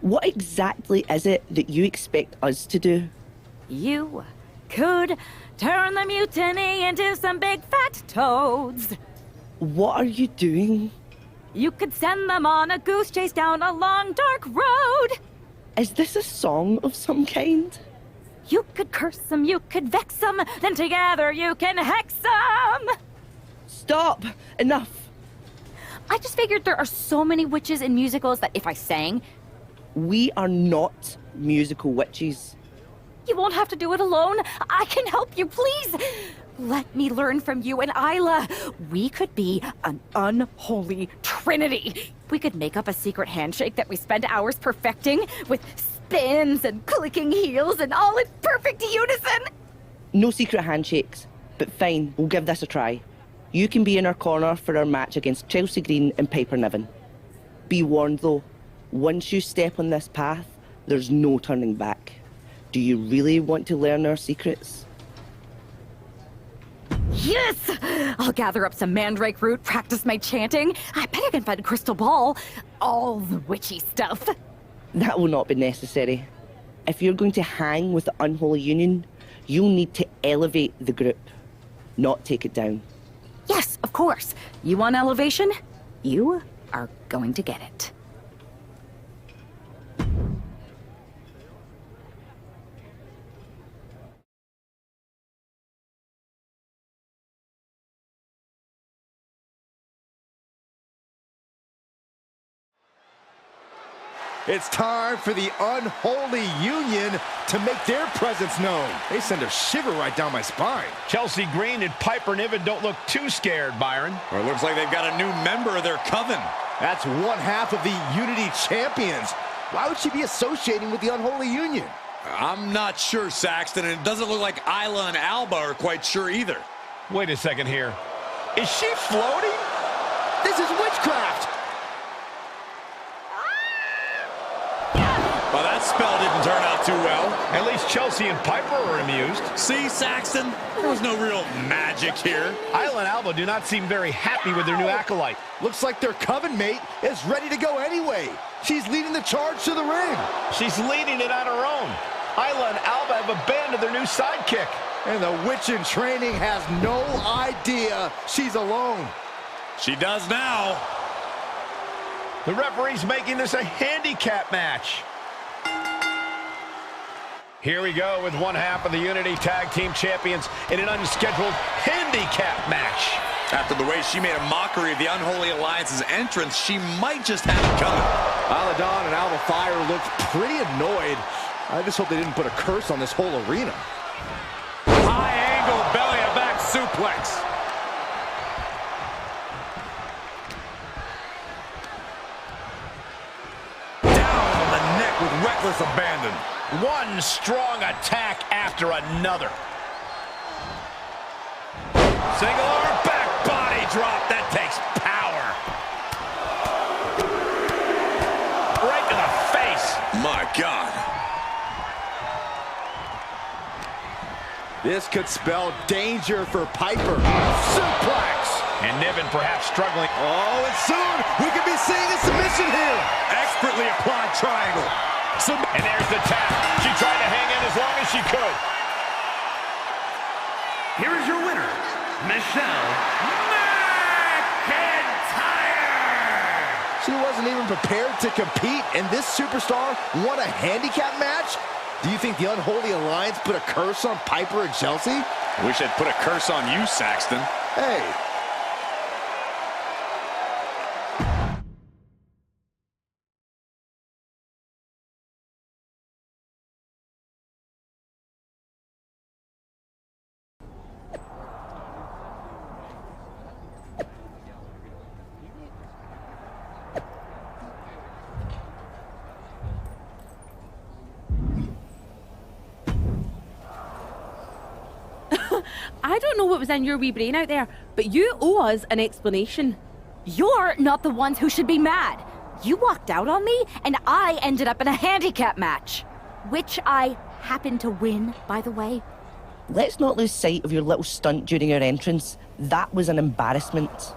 What exactly is it that you expect us to do? You could turn the Mutiny into some big fat toads. What are you doing? You could send them on a goose chase down a long, dark road. Is this a song of some kind? You could curse them, you could vex them, then together you can hex them! Stop! Enough! I just figured there are so many witches in musicals that if I sang... We are not musical witches. You won't have to do it alone. I can help you, please! Let me learn from you and Isla. We could be an unholy trinity. We could make up a secret handshake that we spend hours perfecting with spins and clicking heels and all in perfect unison. No secret handshakes, but fine, we'll give this a try. You can be in our corner for our match against Chelsea Green and Piper Niven. Be warned though, once you step on this path, there's no turning back. Do you really want to learn our secrets? Yes! I'll gather up some mandrake root, practice my chanting. I bet I can find a crystal ball. All the witchy stuff. That will not be necessary. If you're going to hang with the Unholy Union, you'll need to elevate the group, not take it down. Yes, of course. You want elevation? You are going to get it. It's time for the Unholy Union to make their presence known. They send a shiver right down my spine. Chelsea Green and Piper Niven don't look too scared, Byron. Or it looks like they've got a new member of their coven. That's one half of the Unity Champions. Why would she be associating with the Unholy Union? I'm not sure, Saxton, and it doesn't look like Isla and Alba are quite sure either. Wait a second here. Is she floating? This is witchcraft! Well, that spell didn't turn out too well. At least Chelsea and Piper are amused. See, Saxton? There was no real magic here. Isla and Alba do not seem very happy with their new acolyte. Looks like their coven mate is ready to go anyway. She's leading the charge to the ring. She's leading it on her own. Isla and Alba have abandoned their new sidekick. And the witch in training has no idea she's alone. She does now. The referee's making this a handicap match. Here we go with one half of the Unity Tag Team Champions in an unscheduled handicap match. After the way she made a mockery of the Unholy Alliance's entrance, she might just have it coming. Isla Dawn and Alba Fire looked pretty annoyed. I just hope they didn't put a curse on this whole arena. High angle belly-to-back suplex. Down on the neck with reckless abandon. One strong attack after another. Single arm back body drop. That takes power. Right to the face. My God. This could spell danger for Piper. Suplex. And Niven perhaps struggling. Oh, and soon we could be seeing a submission here. Expertly applied triangle. And there's the tap. She tried to hang in as long as she could. Here is your winner, Michelle McIntyre! She wasn't even prepared to compete, and this superstar won a handicap match? Do you think the Unholy Alliance put a curse on Piper and Chelsea? Wish I'd put a curse on you, Saxton. Hey. I don't know what was in your wee brain out there, but you owe us an explanation. You're not the ones who should be mad. You walked out on me, and I ended up in a handicap match. Which I happened to win, by the way. Let's not lose sight of your little stunt during our entrance. That was an embarrassment.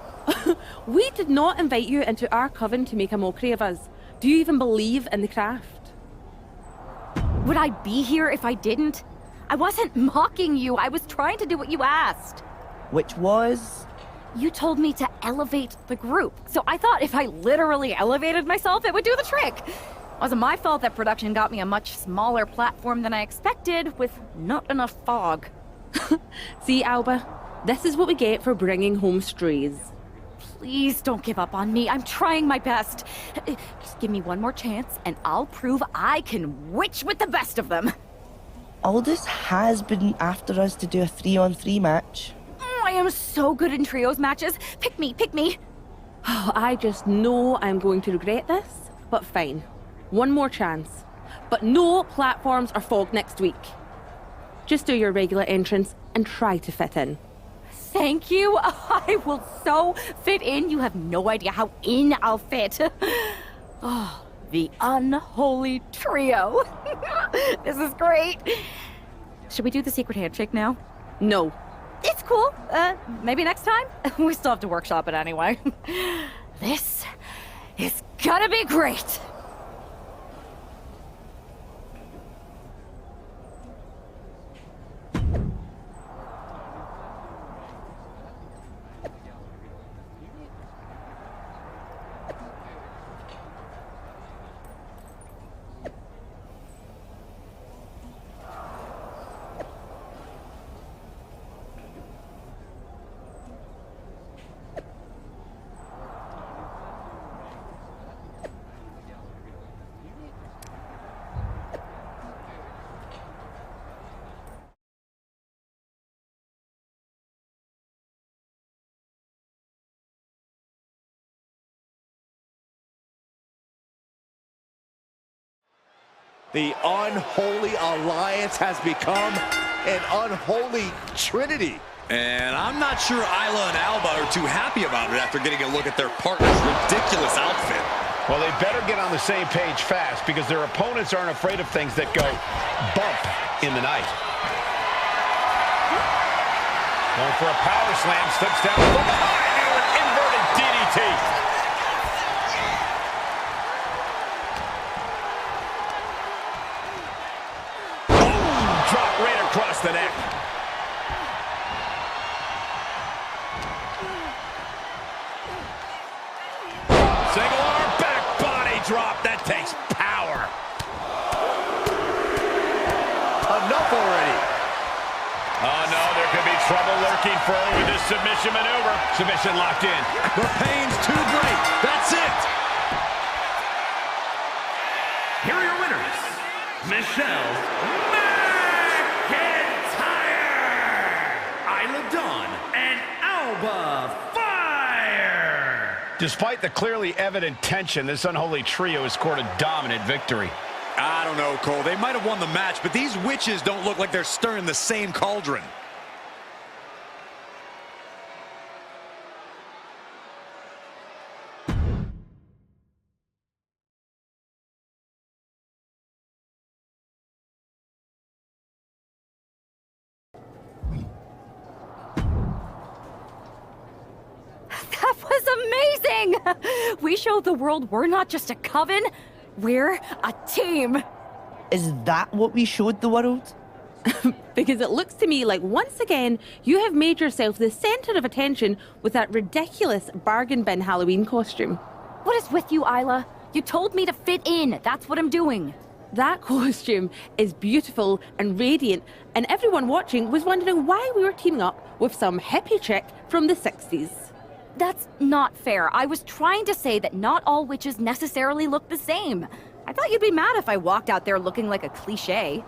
We did not invite you into our coven to make a mockery of us. Do you even believe in the craft? Would I be here if I didn't? I wasn't mocking you. I was trying to do what you asked. Which was? You told me to elevate the group, so I thought if I literally elevated myself, it would do the trick. It wasn't my fault that production got me a much smaller platform than I expected, with not enough fog. See, Alba, this is what we get for bringing home strays. Please don't give up on me. I'm trying my best. Just give me one more chance, and I'll prove I can witch with the best of them. Aldous has been after us to do a 3-on-3 match. I am so good in trios matches. Pick me, pick me. Oh, I just know I'm going to regret this, but fine. One more chance. But no platforms or fog next week. Just do your regular entrance and try to fit in. Thank you. I will so fit in. You have no idea how in I'll fit. Oh, the unholy trio. This is great. Should we do the secret handshake now? No. It's cool. Maybe next time? We still have to workshop it anyway. This is gonna be great. The unholy alliance has become an unholy trinity. And I'm not sure Isla and Alba are too happy about it after getting a look at their partner's ridiculous outfit. Well, they better get on the same page fast because their opponents aren't afraid of things that go bump in the night. Going for a power slam, slips down from behind into an inverted DDT. Drop right across the neck. Single arm back body drop. That takes power. Enough already. Oh, no, there could be trouble lurking for her with this submission maneuver. Submission locked in. The pain's too great. That's it. Here are your winners, Michelle and Alba Fire! Despite the clearly evident tension, this unholy trio has scored a dominant victory. I don't know, Cole. They might have won the match, but these witches don't look like they're stirring the same cauldron. That was amazing! We showed the world we're not just a coven, we're a team. Is that what we showed the world? Because it looks to me like once again you have made yourself the center of attention with that ridiculous bargain bin Halloween costume. What is with you, Isla? You told me to fit in. That's what I'm doing. That costume is beautiful and radiant, and everyone watching was wondering why we were teaming up with some hippie chick from the 60s. That's not fair. I was trying to say that not all witches necessarily look the same. I thought you'd be mad if I walked out there looking like a cliché.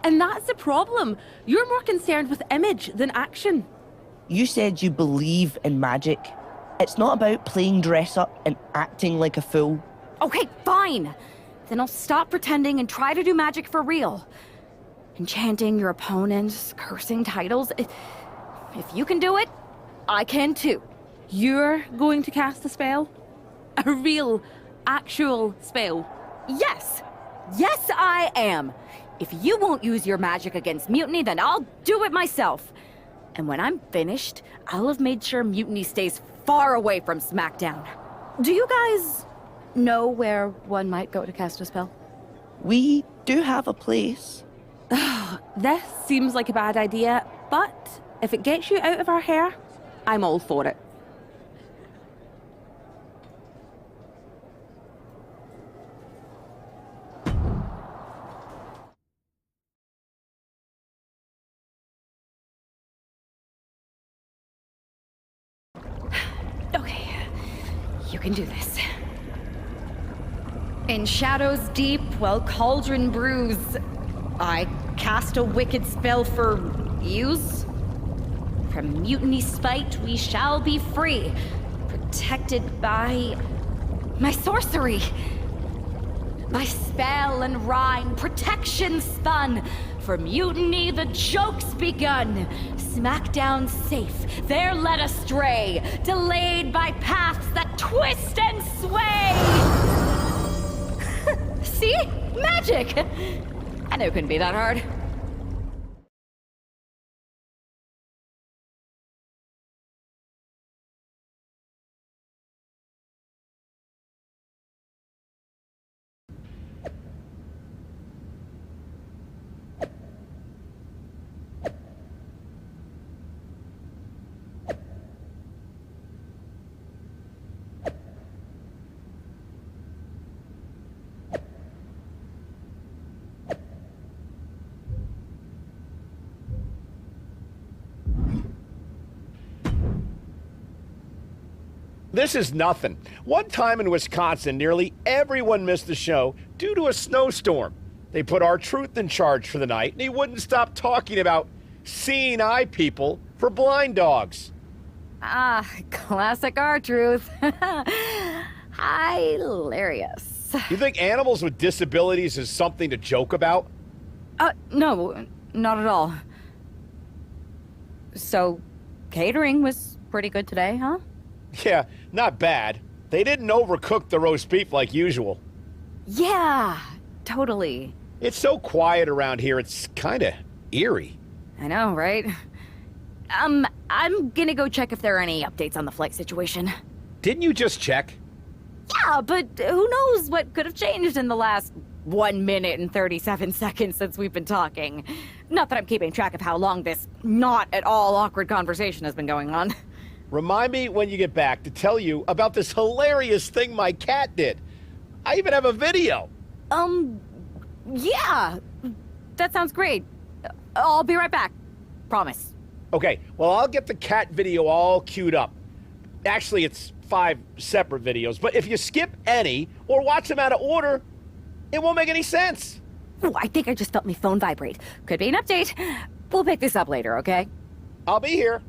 And that's the problem. You're more concerned with image than action. You said you believe in magic. It's not about playing dress up and acting like a fool. Okay, fine. Then I'll stop pretending and try to do magic for real. enchanting your opponents, cursing titles. If you can do it, I can too. You're going to cast a spell? A real, actual spell? Yes! Yes, I am! If you won't use your magic against Mutiny, then I'll do it myself. And when I'm finished, I'll have made sure Mutiny stays far away from SmackDown. Do you guys know where one might go to cast a spell? We do have a place. This seems like a bad idea, but if it gets you out of our hair, I'm all for it. Okay, you can do this. In shadows deep, while cauldron brews, I cast a wicked spell for use. From Mutiny spite, we shall be free, protected by my sorcery. By spell and rhyme, protection spun. For Mutiny, the joke's begun. SmackDown safe, there led astray, delayed by paths that twist and sway. See? Magic! I knew it couldn't be that hard. This is nothing. One time in Wisconsin, nearly everyone missed the show due to a snowstorm. They put R-Truth in charge for the night, and he wouldn't stop talking about seeing eye people for blind dogs. Ah, classic R-Truth. Hilarious. You think animals with disabilities is something to joke about? No, not at all. So, catering was pretty good today, huh? Yeah, not bad. They didn't overcook the roast beef like usual. Yeah, totally. It's so quiet around here, it's kinda eerie. I know, right? I'm gonna go check if there are any updates on the flight situation. Didn't you just check? Yeah, but who knows what could have changed in the last 1 minute and 37 seconds since we've been talking. Not that I'm keeping track of how long this not at all awkward conversation has been going on. Remind me when you get back to tell you about this hilarious thing my cat did. I even have a video. Yeah. That sounds great. I'll be right back. Promise. Okay, well, I'll get the cat video all queued up. Actually, it's 5 separate videos, but if you skip any or watch them out of order, it won't make any sense. Ooh, I think I just felt my phone vibrate. Could be an update. We'll pick this up later, okay? I'll be here.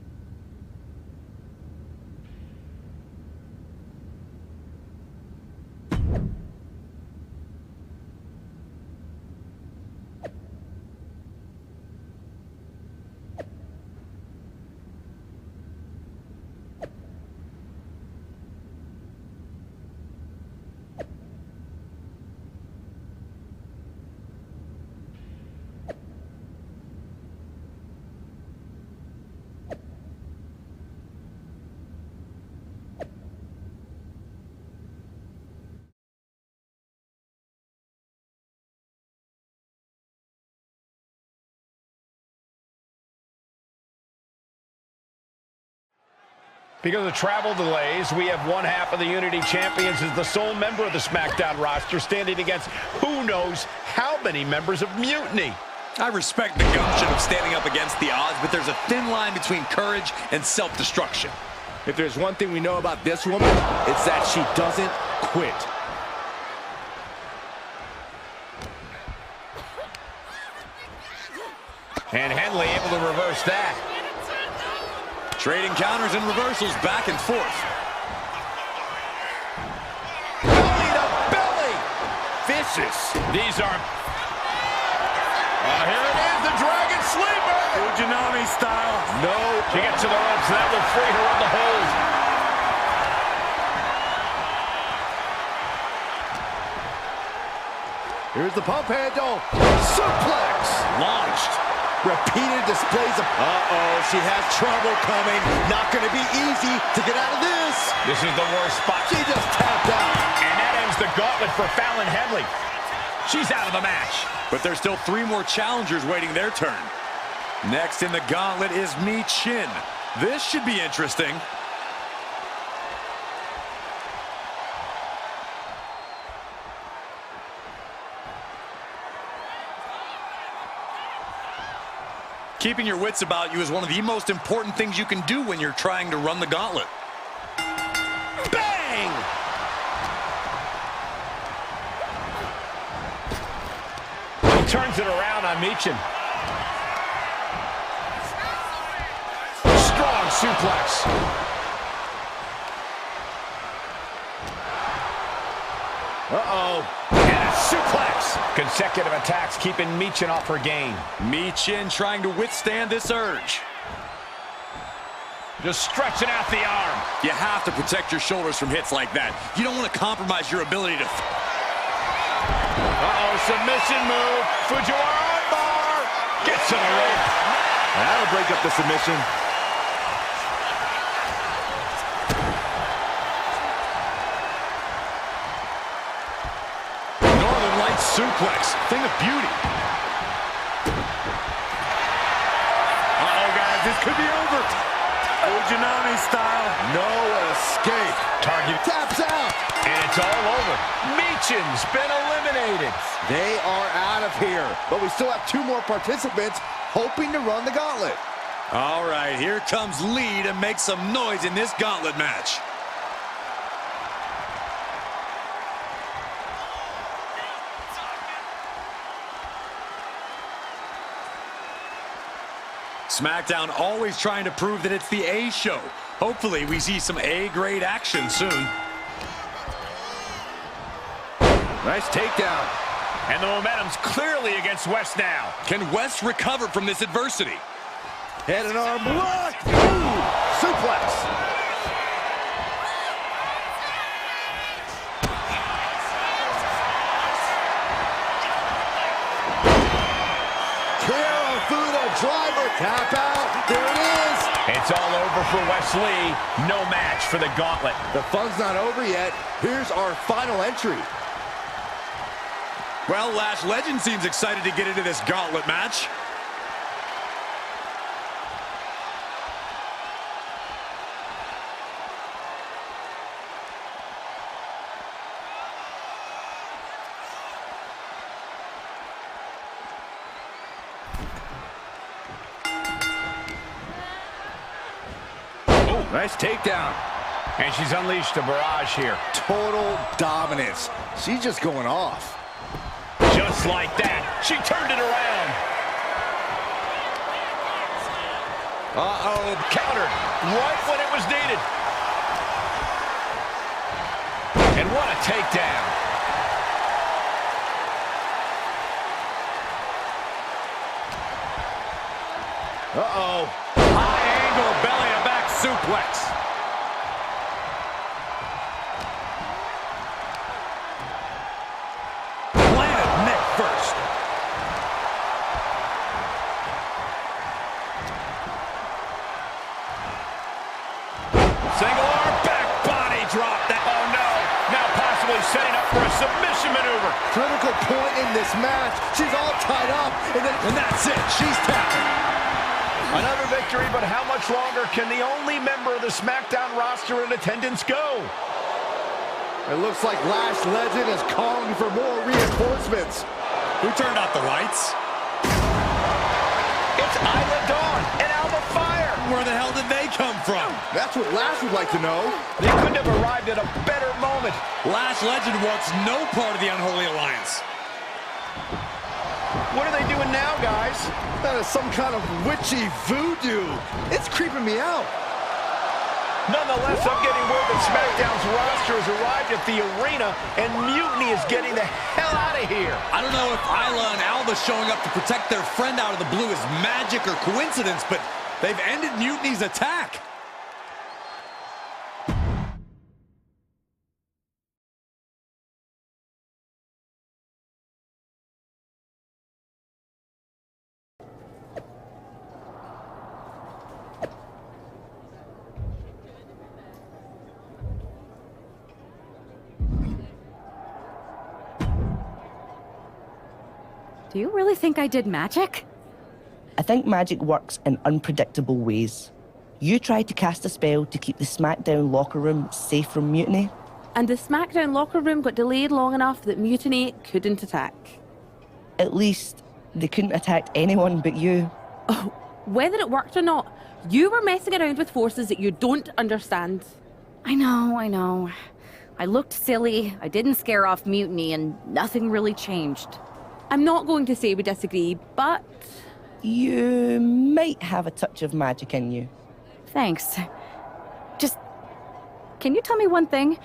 Because of travel delays, we have one half of the Unity Champions as the sole member of the SmackDown roster standing against who knows how many members of Mutiny. I respect the gumption of standing up against the odds, but there's a thin line between courage and self-destruction. If there's one thing we know about this woman, it's that she doesn't quit. And Henley able to reverse that. Trading counters and reversals back and forth. Belly to belly. Vicious. These are... here it is, the Dragon Sleeper. Fujinami style. No. She gets to the ropes. That will free her on the hold. Here's the pump handle. Suplex. Launched. Repeated displays of... Uh-oh, she has trouble coming. Not going to be easy to get out of this. This is the worst spot. She just tapped out. And that ends the gauntlet for Fallon Henley. She's out of the match. But there's still 3 more challengers waiting their turn. Next in the gauntlet is Mi Chin. This should be interesting. Keeping your wits about you is one of the most important things you can do when you're trying to run the gauntlet. Bang! He turns it around on Michin. Strong suplex. Uh-oh. And a suplex. Consecutive attacks keeping Michin off her game. Michin trying to withstand this urge. Just stretching out the arm. You have to protect your shoulders from hits like that. You don't want to compromise your ability to... Uh-oh, submission move. Fujiwara armbar. Gets to the rope. That'll break up the submission. Suplex, thing of beauty. Uh-oh, guys, this could be over. Fujinami style. No escape. Target taps out. And it's all over. Michin's been eliminated. They are out of here. But we still have 2 more participants hoping to run the gauntlet. All right, here comes Lee to make some noise in this gauntlet match. SmackDown always trying to prove that it's the A show. Hopefully we see some A-grade action soon. Nice takedown. And the momentum's clearly against West now. Can West recover from this adversity? Head and arm block. Ooh, suplex. Driver, tap out, there it is. It's all over for Wesley. No match for the gauntlet. The fun's not over yet. Here's our final entry. Well, Lash Legend seems excited to get into this gauntlet match. Nice takedown. And she's unleashed a barrage here. Total dominance. She's just going off. Just like that. She turned it around. Uh-oh. Countered right when it was needed. And what a takedown. Uh-oh. High angle belly-to-back suplex. Planted neck first. Single arm back body drop. Oh no. Now possibly setting up for a submission maneuver. Critical point in this match. She's all tied up. And that's it. She's tapping. Another victory, but how much longer can the only member of the SmackDown roster in attendance go? It looks like Lash Legend is calling for more reinforcements. Who turned out the lights? It's Isla Dawn and Alba Fire. Where the hell did they come from? That's what Lash would like to know. They couldn't have arrived at a better moment. Lash Legend wants no part of the Unholy Alliance. What are they doing now, guys? That is some kind of witchy voodoo. It's creeping me out. Nonetheless, I'm getting word that SmackDown's roster has arrived at the arena, and Mutiny is getting the hell out of here. I don't know if Isla and Alba showing up to protect their friend out of the blue is magic or coincidence, but they've ended Mutiny's attack. Do you really think I did magic? I think magic works in unpredictable ways. You tried to cast a spell to keep the SmackDown locker room safe from Mutiny. And the SmackDown locker room got delayed long enough that Mutiny couldn't attack. At least, they couldn't attack anyone but you. Oh, whether it worked or not, you were messing around with forces that you don't understand. I know. I looked silly, I didn't scare off Mutiny, and nothing really changed. I'm not going to say we disagree, but... You might have a touch of magic in you. Thanks. Just... Can you tell me one thing?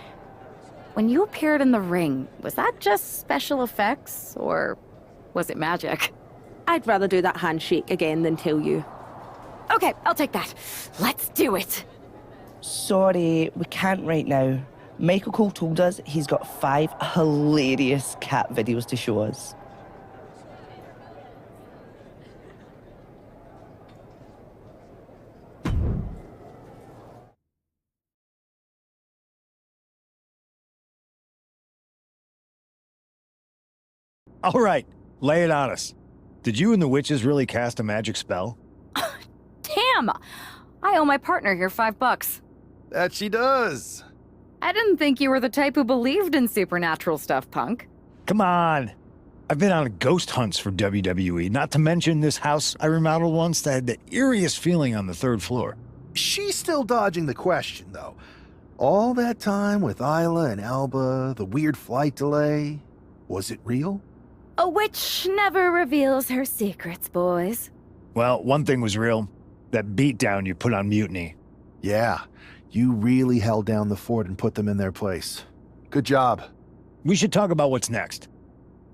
When you appeared in the ring, was that just special effects, or was it magic? I'd rather do that handshake again than tell you. Okay, I'll take that. Let's do it. Sorry, we can't right now. Michael Cole told us he's got 5 hilarious cat videos to show us. All right, lay it on us. Did you and the witches really cast a magic spell? Damn! I owe my partner here $5. That she does. I didn't think you were the type who believed in supernatural stuff, punk. Come on. I've been on ghost hunts for WWE, not to mention this house I remodeled once that had the eeriest feeling on the 3rd floor. She's still dodging the question, though. All that time with Isla and Alba, the weird flight delay, was it real? A witch never reveals her secrets, boys. Well, one thing was real. That beatdown you put on Mutiny. Yeah, you really held down the fort and put them in their place. Good job. We should talk about what's next.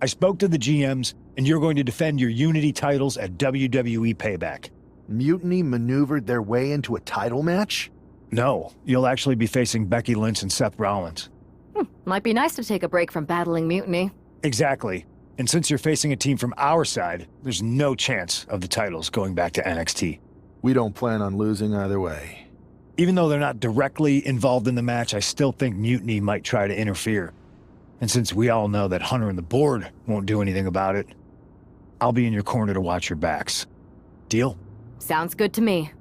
I spoke to the GMs, and you're going to defend your Unity titles at WWE Payback. Mutiny maneuvered their way into a title match? No, you'll actually be facing Becky Lynch and Seth Rollins. Might be nice to take a break from battling Mutiny. Exactly. And since you're facing a team from our side, there's no chance of the titles going back to NXT. We don't plan on losing either way. Even though they're not directly involved in the match, I still think Mutiny might try to interfere. And since we all know that Hunter and the board won't do anything about it, I'll be in your corner to watch your backs. Deal? Sounds good to me.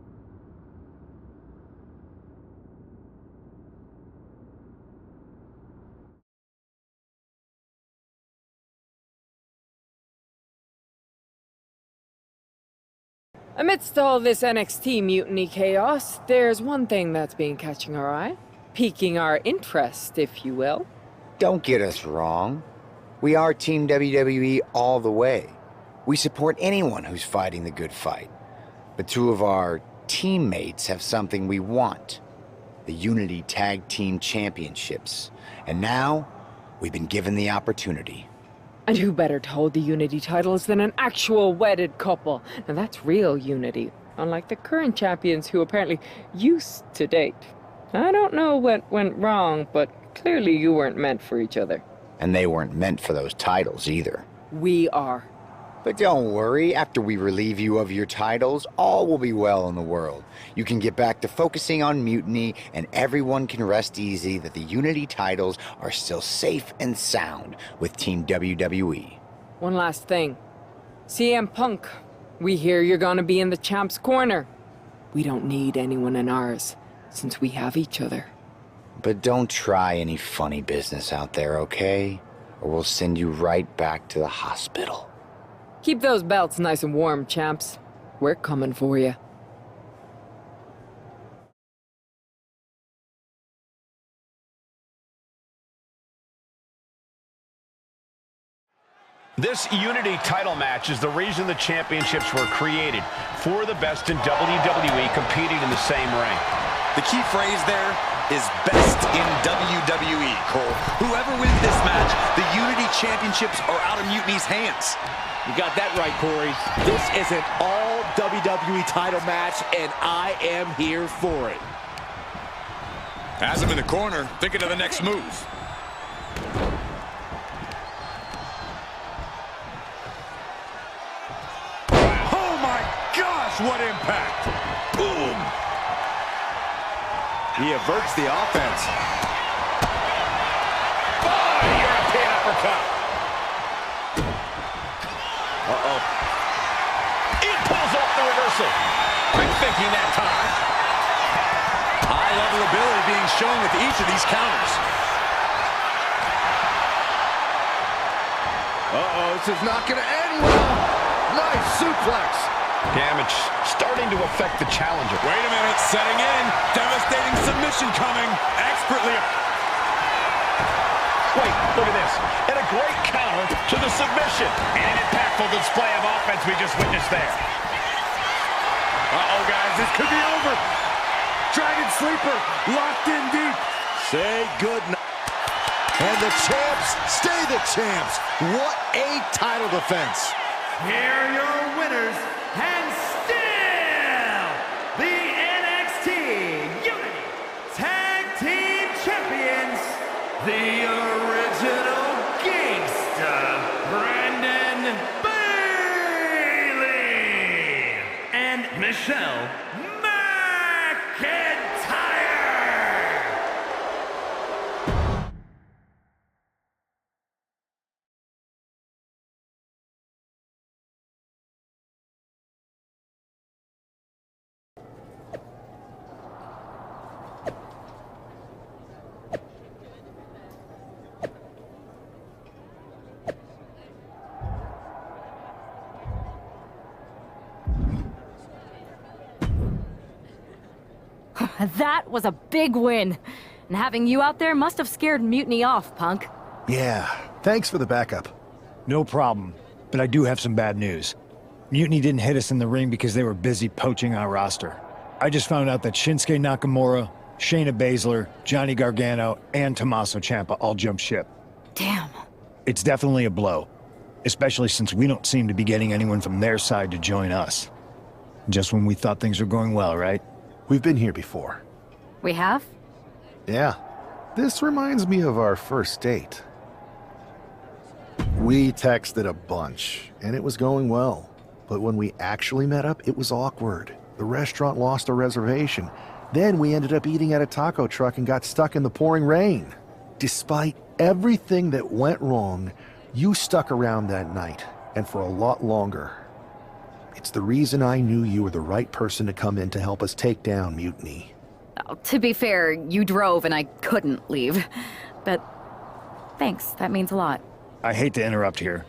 Amidst all this NXT Mutiny chaos, there's one thing that's been catching our eye. Piquing our interest, if you will. Don't get us wrong. We are Team WWE all the way. We support anyone who's fighting the good fight. But 2 of our teammates have something we want. The Unity Tag Team Championships. And now, we've been given the opportunity. And who better to hold the Unity titles than an actual wedded couple? Now that's real unity, unlike the current champions who apparently used to date. I don't know what went wrong, but clearly you weren't meant for each other. And they weren't meant for those titles either. We are. But don't worry, after we relieve you of your titles, all will be well in the world. You can get back to focusing on Mutiny, and everyone can rest easy that the Unity titles are still safe and sound with Team WWE. One last thing. CM Punk, we hear you're gonna be in the champ's corner. We don't need anyone in ours, since we have each other. But don't try any funny business out there, okay? Or we'll send you right back to the hospital. Keep those belts nice and warm, champs. We're coming for you. This Unity title match is the reason the championships were created, for the best in WWE competing in the same ring. The key phrase there is best in WWE, Cole. Whoever wins this match, the Unity Championships are out of Mutiny's hands. You got that right, Corey. This is an all WWE title match, and I am here for it. Has him in the corner, thinking of the next move. Oh my gosh, what impact! Boom! He averts the offense. Oh, European uppercut. Uh-oh. He pulls off the reversal. Quick thinking that time. High-level ability being shown with each of these counters. Uh-oh, this is not going to end well. Nice suplex. Damage starting to affect the challenger. Wait a minute, setting in. Devastating submission coming. Expertly. Wait, look at this. And a great counter to the submission. And an impactful display of offense we just witnessed there. Uh-oh, guys, this could be over. Dragon Sleeper locked in deep. Say good night. And the champs stay the champs. What a title defense. Here are your winners, and still the NXT Unity Tag Team Champions, the original gangsta, Brandon Bailey, and Michelle McIntyre. That was a big win. And having you out there must have scared Mutiny off, Punk. Yeah, thanks for the backup. No problem, but I do have some bad news. Mutiny didn't hit us in the ring because they were busy poaching our roster. I just found out that Shinsuke Nakamura, Shayna Baszler, Johnny Gargano, and Tommaso Ciampa all jumped ship. Damn. It's definitely a blow, especially since we don't seem to be getting anyone from their side to join us. Just when we thought things were going well, right? We've been here before. We have? Yeah. This reminds me of our first date. We texted a bunch, and it was going well. But when we actually met up, it was awkward. The restaurant lost a reservation. Then we ended up eating at a taco truck and got stuck in the pouring rain. Despite everything that went wrong, you stuck around that night, and for a lot longer. It's the reason I knew you were the right person to come in to help us take down Mutiny. Oh, to be fair, you drove and I couldn't leave. But thanks, that means a lot. I hate to interrupt here,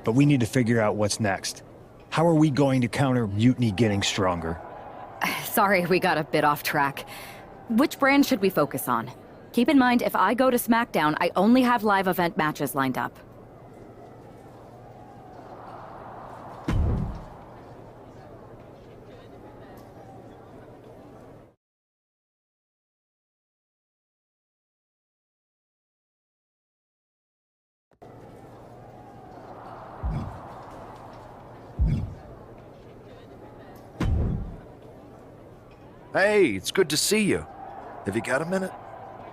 but we need to figure out what's next. How are we going to counter Mutiny getting stronger? Sorry, we got a bit off track. Which brand should we focus on? Keep in mind, if I go to SmackDown, I only have live event matches lined up. Hey, it's good to see you. Have you got a minute?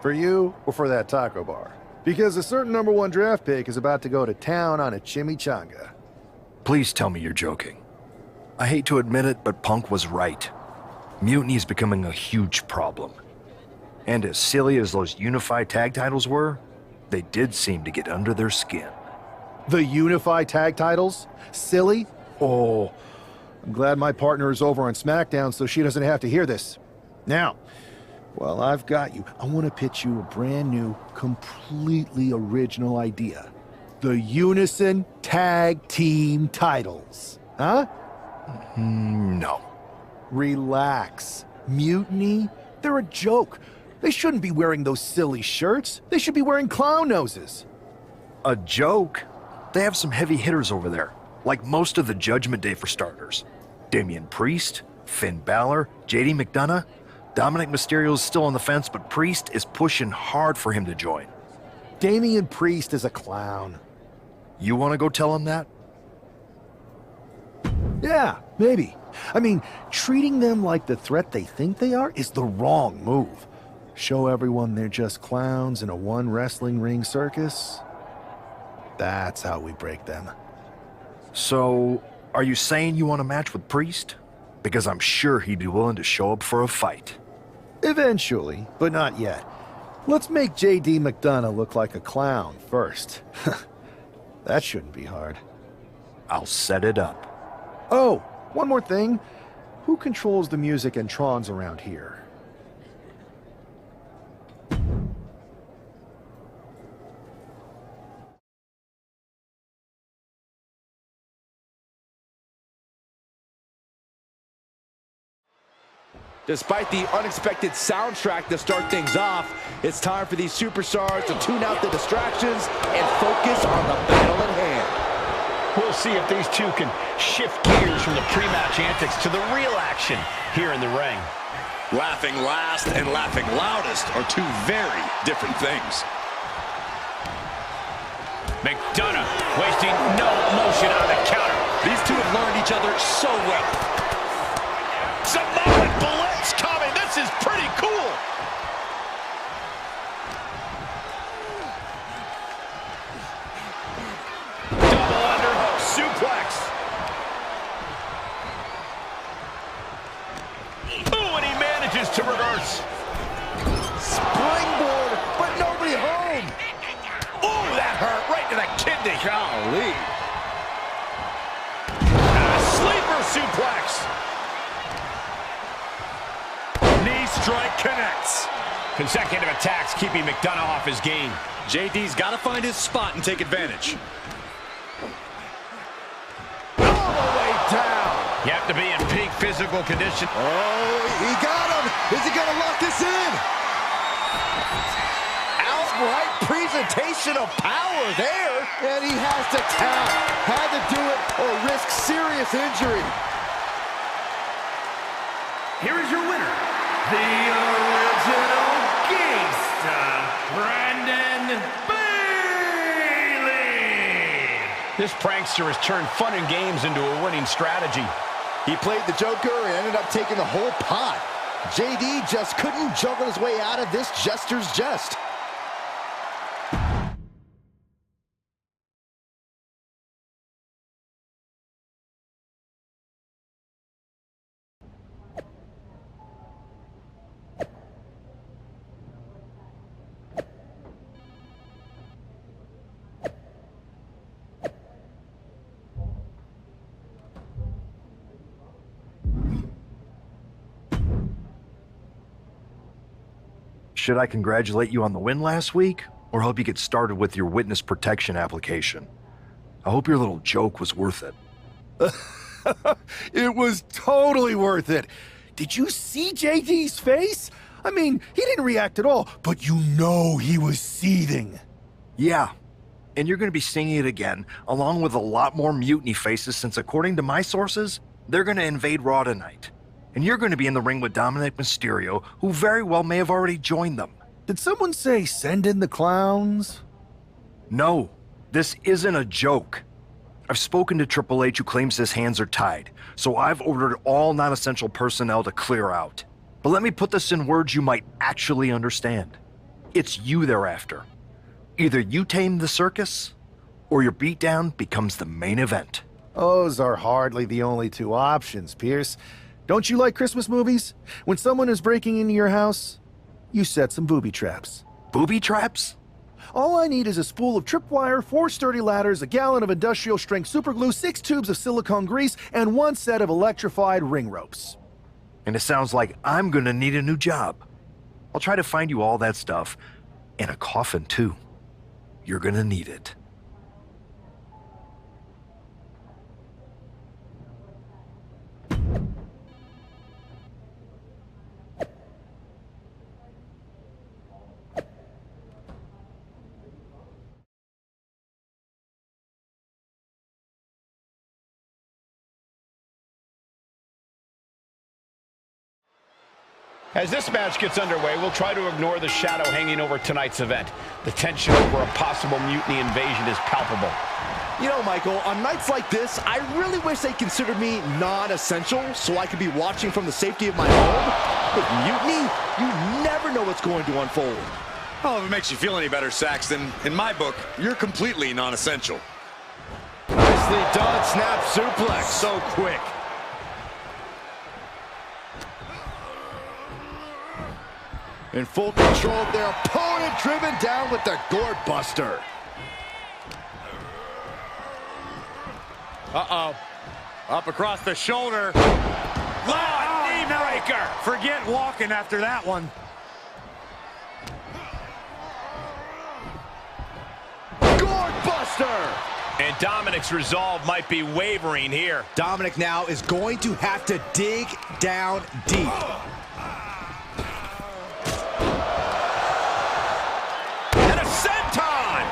For you or for that taco bar? Because a certain #1 draft pick is about to go to town on a chimichanga. Please tell me you're joking. I hate to admit it, but Punk was right. Mutiny is becoming a huge problem. And as silly as those unified tag titles were, they did seem to get under their skin. The unified tag titles? Silly? Oh, I'm glad my partner is over on SmackDown so she doesn't have to hear this. Now, while I've got you, I want to pitch you a brand new, completely original idea. The Unison Tag Team titles. Huh? No. Relax. Mutiny? They're a joke. They shouldn't be wearing those silly shirts. They should be wearing clown noses. A joke? They have some heavy hitters over there, like most of the Judgment Day for starters. Damian Priest, Finn Balor, JD McDonough. Dominic Mysterio's still on the fence, but Priest is pushing hard for him to join. Damian Priest is a clown. You want to go tell him that? Yeah, maybe. I mean, treating them like the threat they think they are is the wrong move. Show everyone they're just clowns in a one wrestling ring circus. That's how we break them. So, are you saying you want a match with Priest? Because I'm sure he'd be willing to show up for a fight. Eventually, but not yet. Let's make JD McDonough look like a clown first. That shouldn't be hard. I'll set it up. Oh, one more thing. Who controls the music and Trons around here? Despite the unexpected soundtrack to start things off, it's time for these superstars to tune out the distractions and focus on the battle at hand. We'll see if these two can shift gears from the pre-match antics to the real action here in the ring. Laughing last and laughing loudest are two very different things. McDonough wasting no motion on the counter. These two have learned each other so well. Samoan blitz coming. This is pretty cool. Double underhook suplex. Ooh, and he manages to reverse. Springboard, but nobody home. Ooh, that hurt right to the kidney. Golly. Sleeper suplex. Knee strike connects. Consecutive attacks keeping McDonough off his game. JD's got to find his spot and take advantage. All the way down. You have to be in peak physical condition. Oh, he got him. Is he going to lock this in? Outright presentation of power there. And he has to tap. Had to do it or risk serious injury. Here is your winner, the original gangsta, Brandon Bailey. This prankster has turned fun and games into a winning strategy. He played the Joker and ended up taking the whole pot. JD just couldn't juggle his way out of this jester's jest. Should I congratulate you on the win last week, or help you get started with your witness protection application? I hope your little joke was worth it. It was totally worth it. Did you see JD's face? I mean, he didn't react at all, but you know he was seething. Yeah, and you're going to be seeing it again, along with a lot more mutiny faces, since according to my sources, they're going to invade Raw tonight. And you're going to be in the ring with Dominic Mysterio, who very well may have already joined them. Did someone say send in the clowns? No, this isn't a joke. I've spoken to Triple H, who claims his hands are tied, so I've ordered all non-essential personnel to clear out. But let me put this in words you might actually understand. It's you they're after. Either you tame the circus, or your beatdown becomes the main event. Those are hardly the only two options, Pierce. Don't you like Christmas movies? When someone is breaking into your house, you set some booby traps. Booby traps? All I need is a spool of tripwire, 4 sturdy ladders, a gallon of industrial-strength superglue, 6 tubes of silicone grease, and 1 set of electrified ring ropes. And it sounds like I'm gonna need a new job. I'll try to find you all that stuff, and a coffin too. You're gonna need it. As this match gets underway, we'll try to ignore the shadow hanging over tonight's event. The tension over a possible mutiny invasion is palpable. You know, Michael, on nights like this, I really wish they considered me non-essential so I could be watching from the safety of my home. With mutiny, you never know what's going to unfold. Well, if it makes you feel any better, Saxton, in my book, you're completely non-essential. Nicely done, snap suplex. So quick. In full control of their opponent, driven down with the gourd buster. Uh-oh. Up across the shoulder. Knee breaker. Forget walking after that one. Gourd buster. And Dominic's resolve might be wavering here. Dominic now is going to have to dig down deep. And a senton!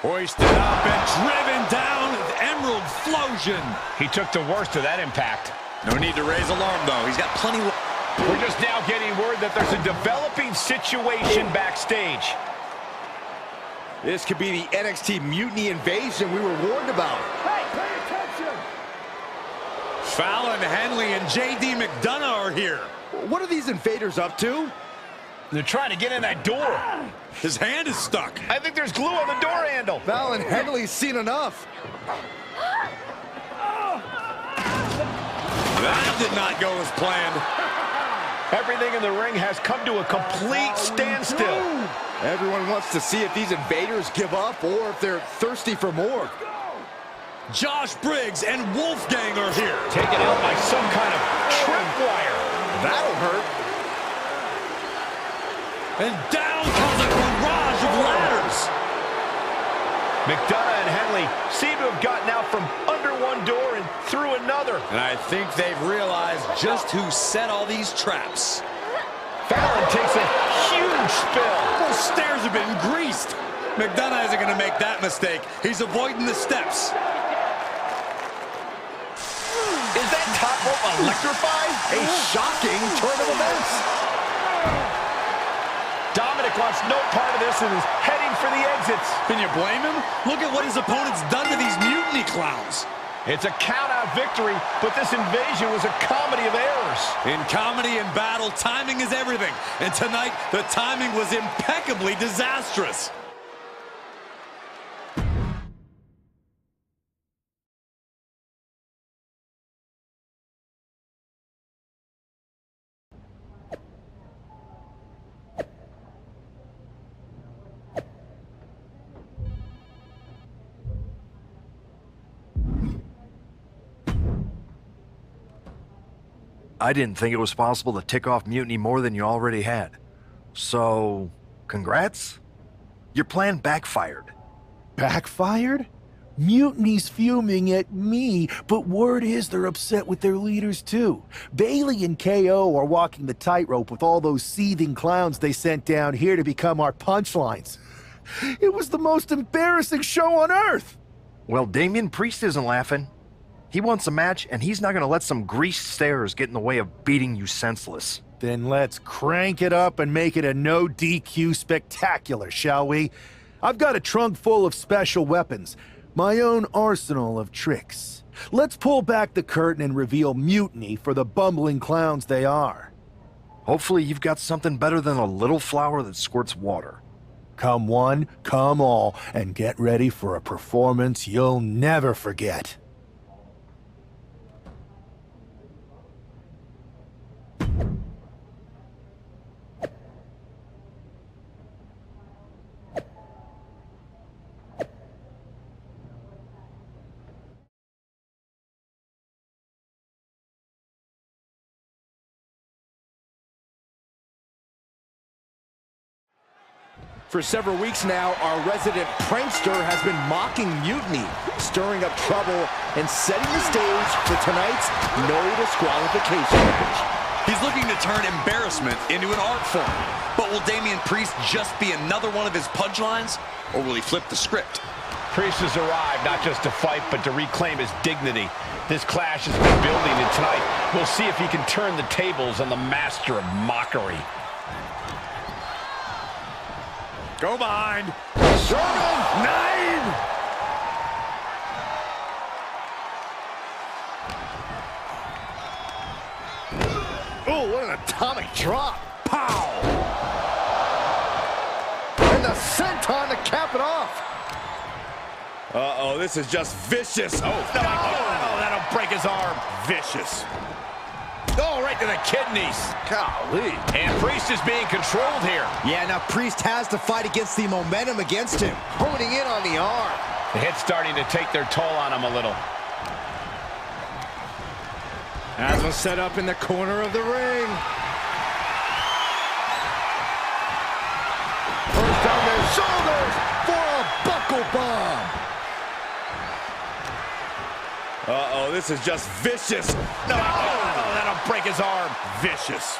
Hoisted up and driven down with Emerald Flosion. He took the worst of that impact. No need to raise alarm, though. He's got plenty. We're just now getting word that there's a developing situation backstage. This could be the NXT Mutiny invasion we were warned about. Hey, pay attention! Fallon Henley and JD McDonough are here. What are these invaders up to? They're trying to get in that door. His hand is stuck. I think there's glue on the door handle. Fallon Henley's seen enough. That did not go as planned. Everything in the ring has come to a complete standstill. Everyone wants to see if these invaders give up or if they're thirsty for more. Josh Briggs and Wolfgang are here. Taken out by some kind of tripwire. That'll hurt. And down comes a barrage of ladders. McDonough and Henley seem to have gotten out from under one door and through another. And I think they've realized just who set all these traps. Fallon takes a huge spill. Those stairs have been greased. McDonough isn't going to make that mistake. He's avoiding the steps. Is that top rope electrified? A shocking turn of events. Dominic wants no part of this and is heading for the exits. Can you blame him? Look at what his opponent's done to these mutiny clowns. It's a count-out victory, but this invasion was a comedy of errors. In comedy and battle, timing is everything. And tonight, the timing was impeccably disastrous. I didn't think it was possible to tick off Mutiny more than you already had. So, congrats? Your plan backfired. Backfired? Mutiny's fuming at me, but word is they're upset with their leaders too. Bailey and KO are walking the tightrope with all those seething clowns they sent down here to become our punchlines. It was the most embarrassing show on earth! Well, Damian Priest isn't laughing. He wants a match, and he's not going to let some greased stairs get in the way of beating you senseless. Then let's crank it up and make it a no DQ spectacular, shall we? I've got a trunk full of special weapons, my own arsenal of tricks. Let's pull back the curtain and reveal Mutiny for the bumbling clowns they are. Hopefully you've got something better than a little flower that squirts water. Come one, come all, and get ready for a performance you'll never forget. For several weeks now, our resident prankster has been mocking Mutiny, stirring up trouble, and setting the stage for tonight's no disqualification match. He's looking to turn embarrassment into an art form. But will Damian Priest just be another one of his punchlines, or will he flip the script? Priest has arrived not just to fight, but to reclaim his dignity. This clash has been building, and tonight we'll see if he can turn the tables on the master of mockery. Go behind. Sherman! 9! Oh, what an atomic drop. Pow! And the senton to cap it off. Uh-oh, this is just vicious. Oh, no. That'll break his arm. Vicious. Oh, right to the kidneys. Golly. And Priest is being controlled here. Yeah, now Priest has to fight against the momentum against him. Honing in on the arm. The hit's starting to take their toll on him a little. As was set up in the corner of the ring. First on their shoulders for a buckle bomb. Uh-oh, this is just vicious. No, that'll break his arm. Vicious.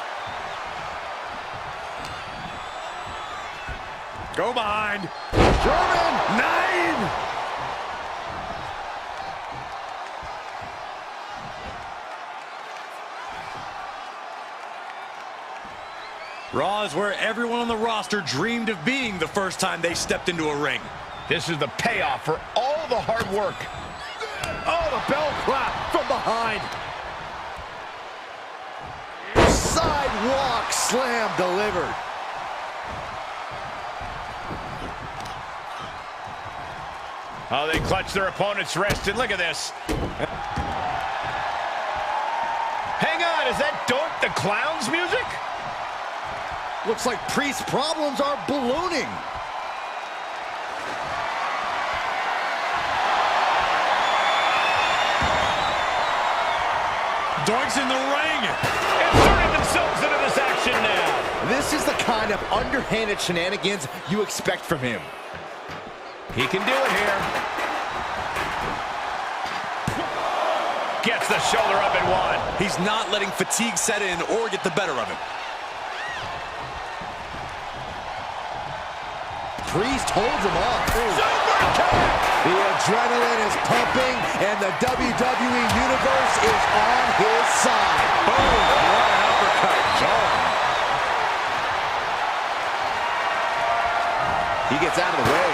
Go behind. German! 9! Raw is where everyone on the roster dreamed of being the first time they stepped into a ring. This is the payoff for all the hard work. Oh, the bell clap from behind. Sidewalk slam delivered. Oh, they clutch their opponent's wrist, and look at this. Hang on, is that Dork the Clown's music? Looks like Priest's problems are ballooning. Doink's in the ring. Inserting themselves into this action now. This is the kind of underhanded shenanigans you expect from him. He can do it here. Gets the shoulder up and one. He's not letting fatigue set in or get the better of him. Priest holds him off. Super kick! The adrenaline is pumping, and the WWE Universe is on his side. Boom! What an uppercut. John. He gets out of the way.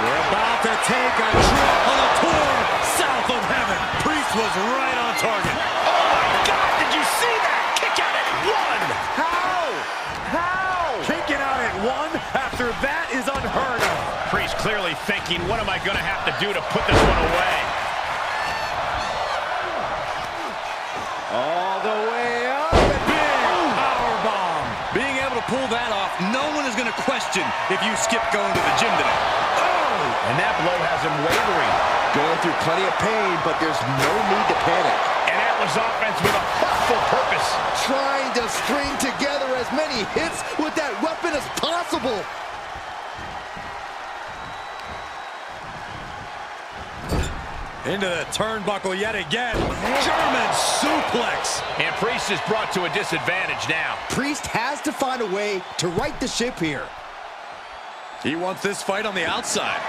We're about to take a trip on a tour south of heaven. Priest was right on target. Oh my God, did you see that? Kick out at one. How? Kicking out at 1 after that is unheard of. Priest clearly thinking, what am I going to have to do to put this one away? All the way up. Big powerbomb. Being able to pull that off, no one is going to question if you skip going to the gym today. And that blow has him wavering. Going through plenty of pain, but there's no need to panic. And that was offense with a thoughtful purpose. Trying to string together as many hits with that weapon as possible. Into the turnbuckle yet again. German suplex. And Priest is brought to a disadvantage now. Priest has to find a way to right the ship here. He wants this fight on the outside.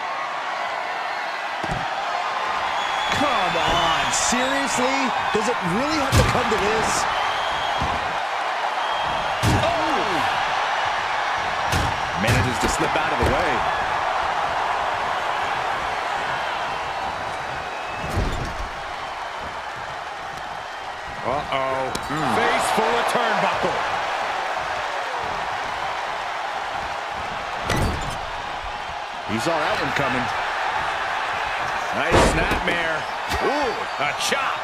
Come on, seriously? Does it really have to come to this? Oh! Manages to slip out of the way. Uh-oh. Face full of turnbuckle. He saw that one coming. Nice snapmare. Ooh, a chop.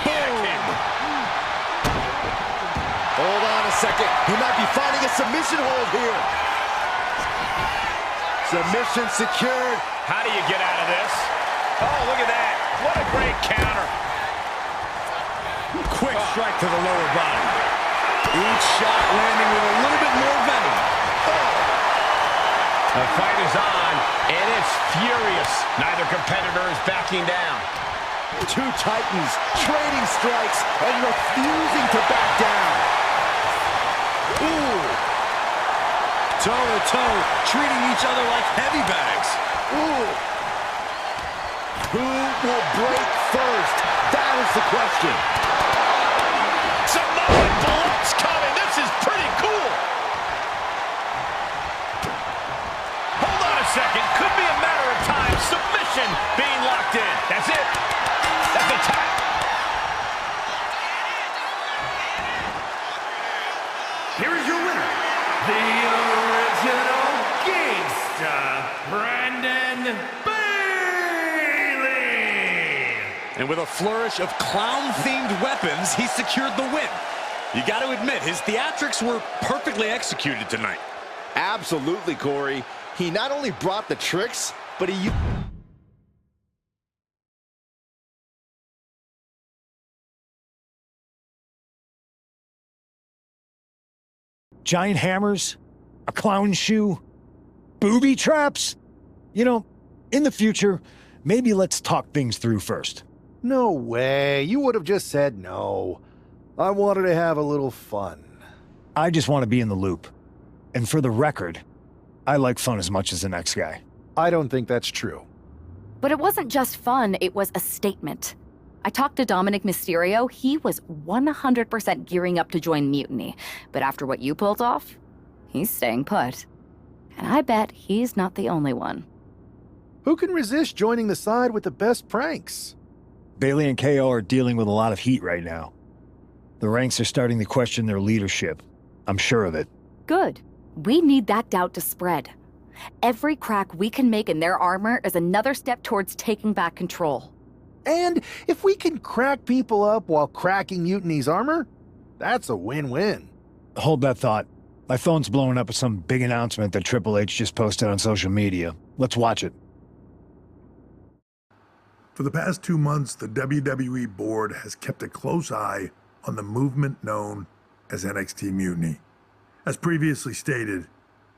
Boom. Hold on a second. He might be finding a submission hold here. Submission secured. How do you get out of this? Oh, look at that. What a great counter. Quick strike to the lower body. Each shot landing with a little bit more venom. The fight is on, and it's furious. Neither competitor is backing down. Two titans trading strikes and refusing to back down. Ooh. toe-to-toe, treating each other like heavy bags. Ooh. Who will break first? That is the question. Samoan blitz coming. This is pretty cool. Hold on a second. Could be a matter of time. Submission being locked in. That's it. That's a tap. Here is your winner, the original gangsta, Brandon Bailey. And with a flourish of clown-themed weapons, he secured the win. You got to admit, his theatrics were perfectly executed tonight. Absolutely, Corey. He not only brought the tricks, but he... Giant hammers, a clown shoe, booby traps. You know, in the future, maybe let's talk things through first. No way. You would have just said no. I wanted to have a little fun. I just want to be in the loop. And for the record, I like fun as much as the next guy. I don't think that's true. But it wasn't just fun, it was a statement. I talked to Dominic Mysterio, he was 100% gearing up to join Mutiny. But after what you pulled off, he's staying put. And I bet he's not the only one. Who can resist joining the side with the best pranks? Bailey and KO are dealing with a lot of heat right now. The ranks are starting to question their leadership. I'm sure of it. Good. We need that doubt to spread. Every crack we can make in their armor is another step towards taking back control. And if we can crack people up while cracking Mutiny's armor, that's a win-win. Hold that thought. My phone's blowing up with some big announcement that Triple H just posted on social media. Let's watch it. For the past 2 months, the WWE board has kept a close eye on the movement known as NXT Mutiny. As previously stated,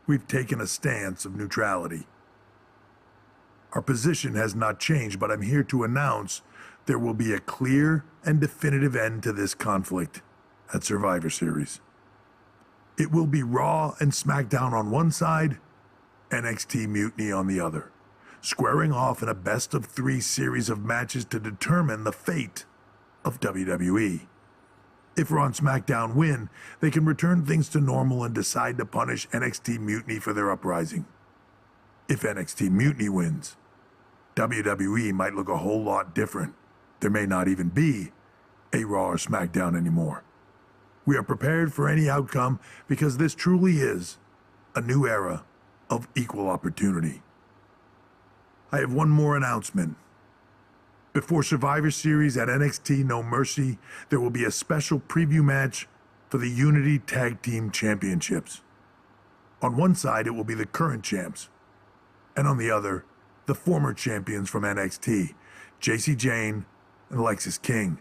we've taken a stance of neutrality. Our position has not changed, but I'm here to announce there will be a clear and definitive end to this conflict at Survivor Series. It will be Raw and SmackDown on one side, NXT Mutiny on the other, squaring off in a best-of-3 series of matches to determine the fate of WWE. If Raw and SmackDown win, they can return things to normal and decide to punish NXT Mutiny for their uprising. If NXT Mutiny wins, WWE might look a whole lot different. There may not even be a Raw or SmackDown anymore. We are prepared for any outcome because this truly is a new era of equal opportunity. I have one more announcement. Before Survivor Series at NXT No Mercy, there will be a special preview match for the Unity Tag Team Championships. On one side, it will be the current champs, and on the other, the former champions from NXT, JC Jane and Alexis King.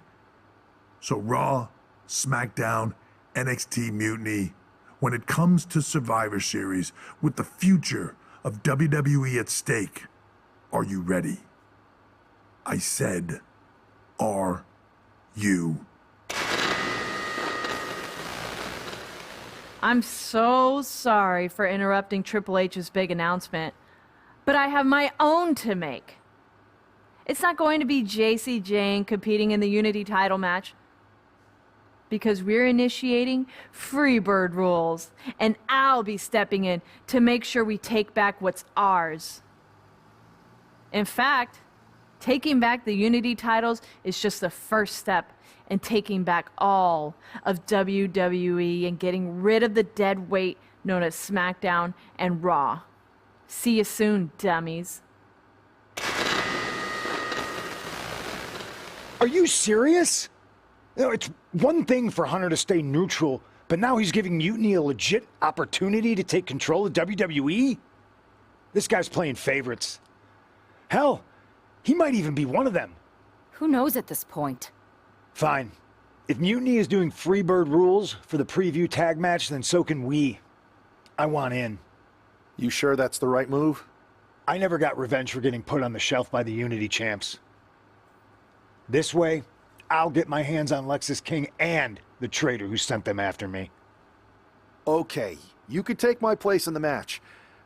So Raw, SmackDown, NXT Mutiny, when it comes to Survivor Series, with the future of WWE at stake, are you ready? I said, are you? I'm so sorry for interrupting Triple H's big announcement, but I have my own to make. It's not going to be JC Jane competing in the Unity title match, because we're initiating Freebird rules, and I'll be stepping in to make sure we take back what's ours. In fact, taking back the Unity titles is just the first step in taking back all of WWE and getting rid of the dead weight known as SmackDown and Raw. See you soon, dummies. Are you serious? You know, it's one thing for Hunter to stay neutral, but now he's giving Mutiny a legit opportunity to take control of WWE? This guy's playing favorites. Hell, he might even be one of them. Who knows at this point? Fine. If Mutiny is doing Freebird rules for the preview tag match, then so can we. I want in. You sure that's the right move? I never got revenge for getting put on the shelf by the Unity champs. This way, I'll get my hands on Lexis King and the traitor who sent them after me. Okay, You could take my place in the match,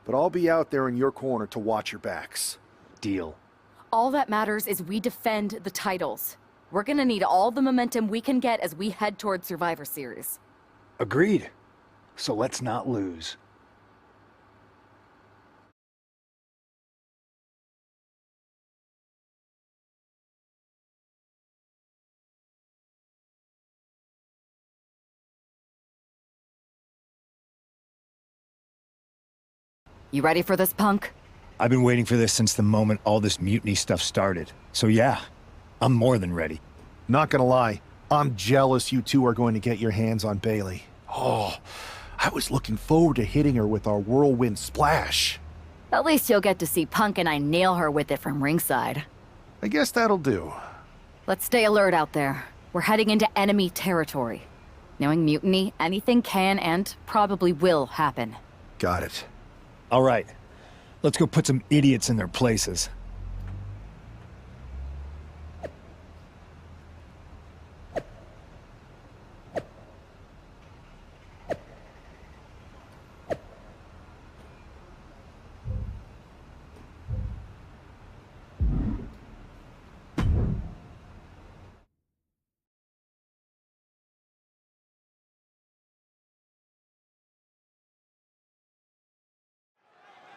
but I'll be out there in your corner to watch your backs. Deal. All that matters is we defend the titles. We're gonna need all the momentum we can get as we head towards Survivor Series. Agreed. So let's not lose. You ready for this, Punk? I've been waiting for this since the moment all this mutiny stuff started. So yeah, I'm more than ready. Not gonna lie, I'm jealous you two are going to get your hands on Bailey. Oh, I was looking forward to hitting her with our whirlwind splash. At least you'll get to see Punk and I nail her with it from ringside. I guess that'll do. Let's stay alert out there. We're heading into enemy territory. Knowing Mutiny, anything can and probably will happen. Got it. All right, let's go put some idiots in their places.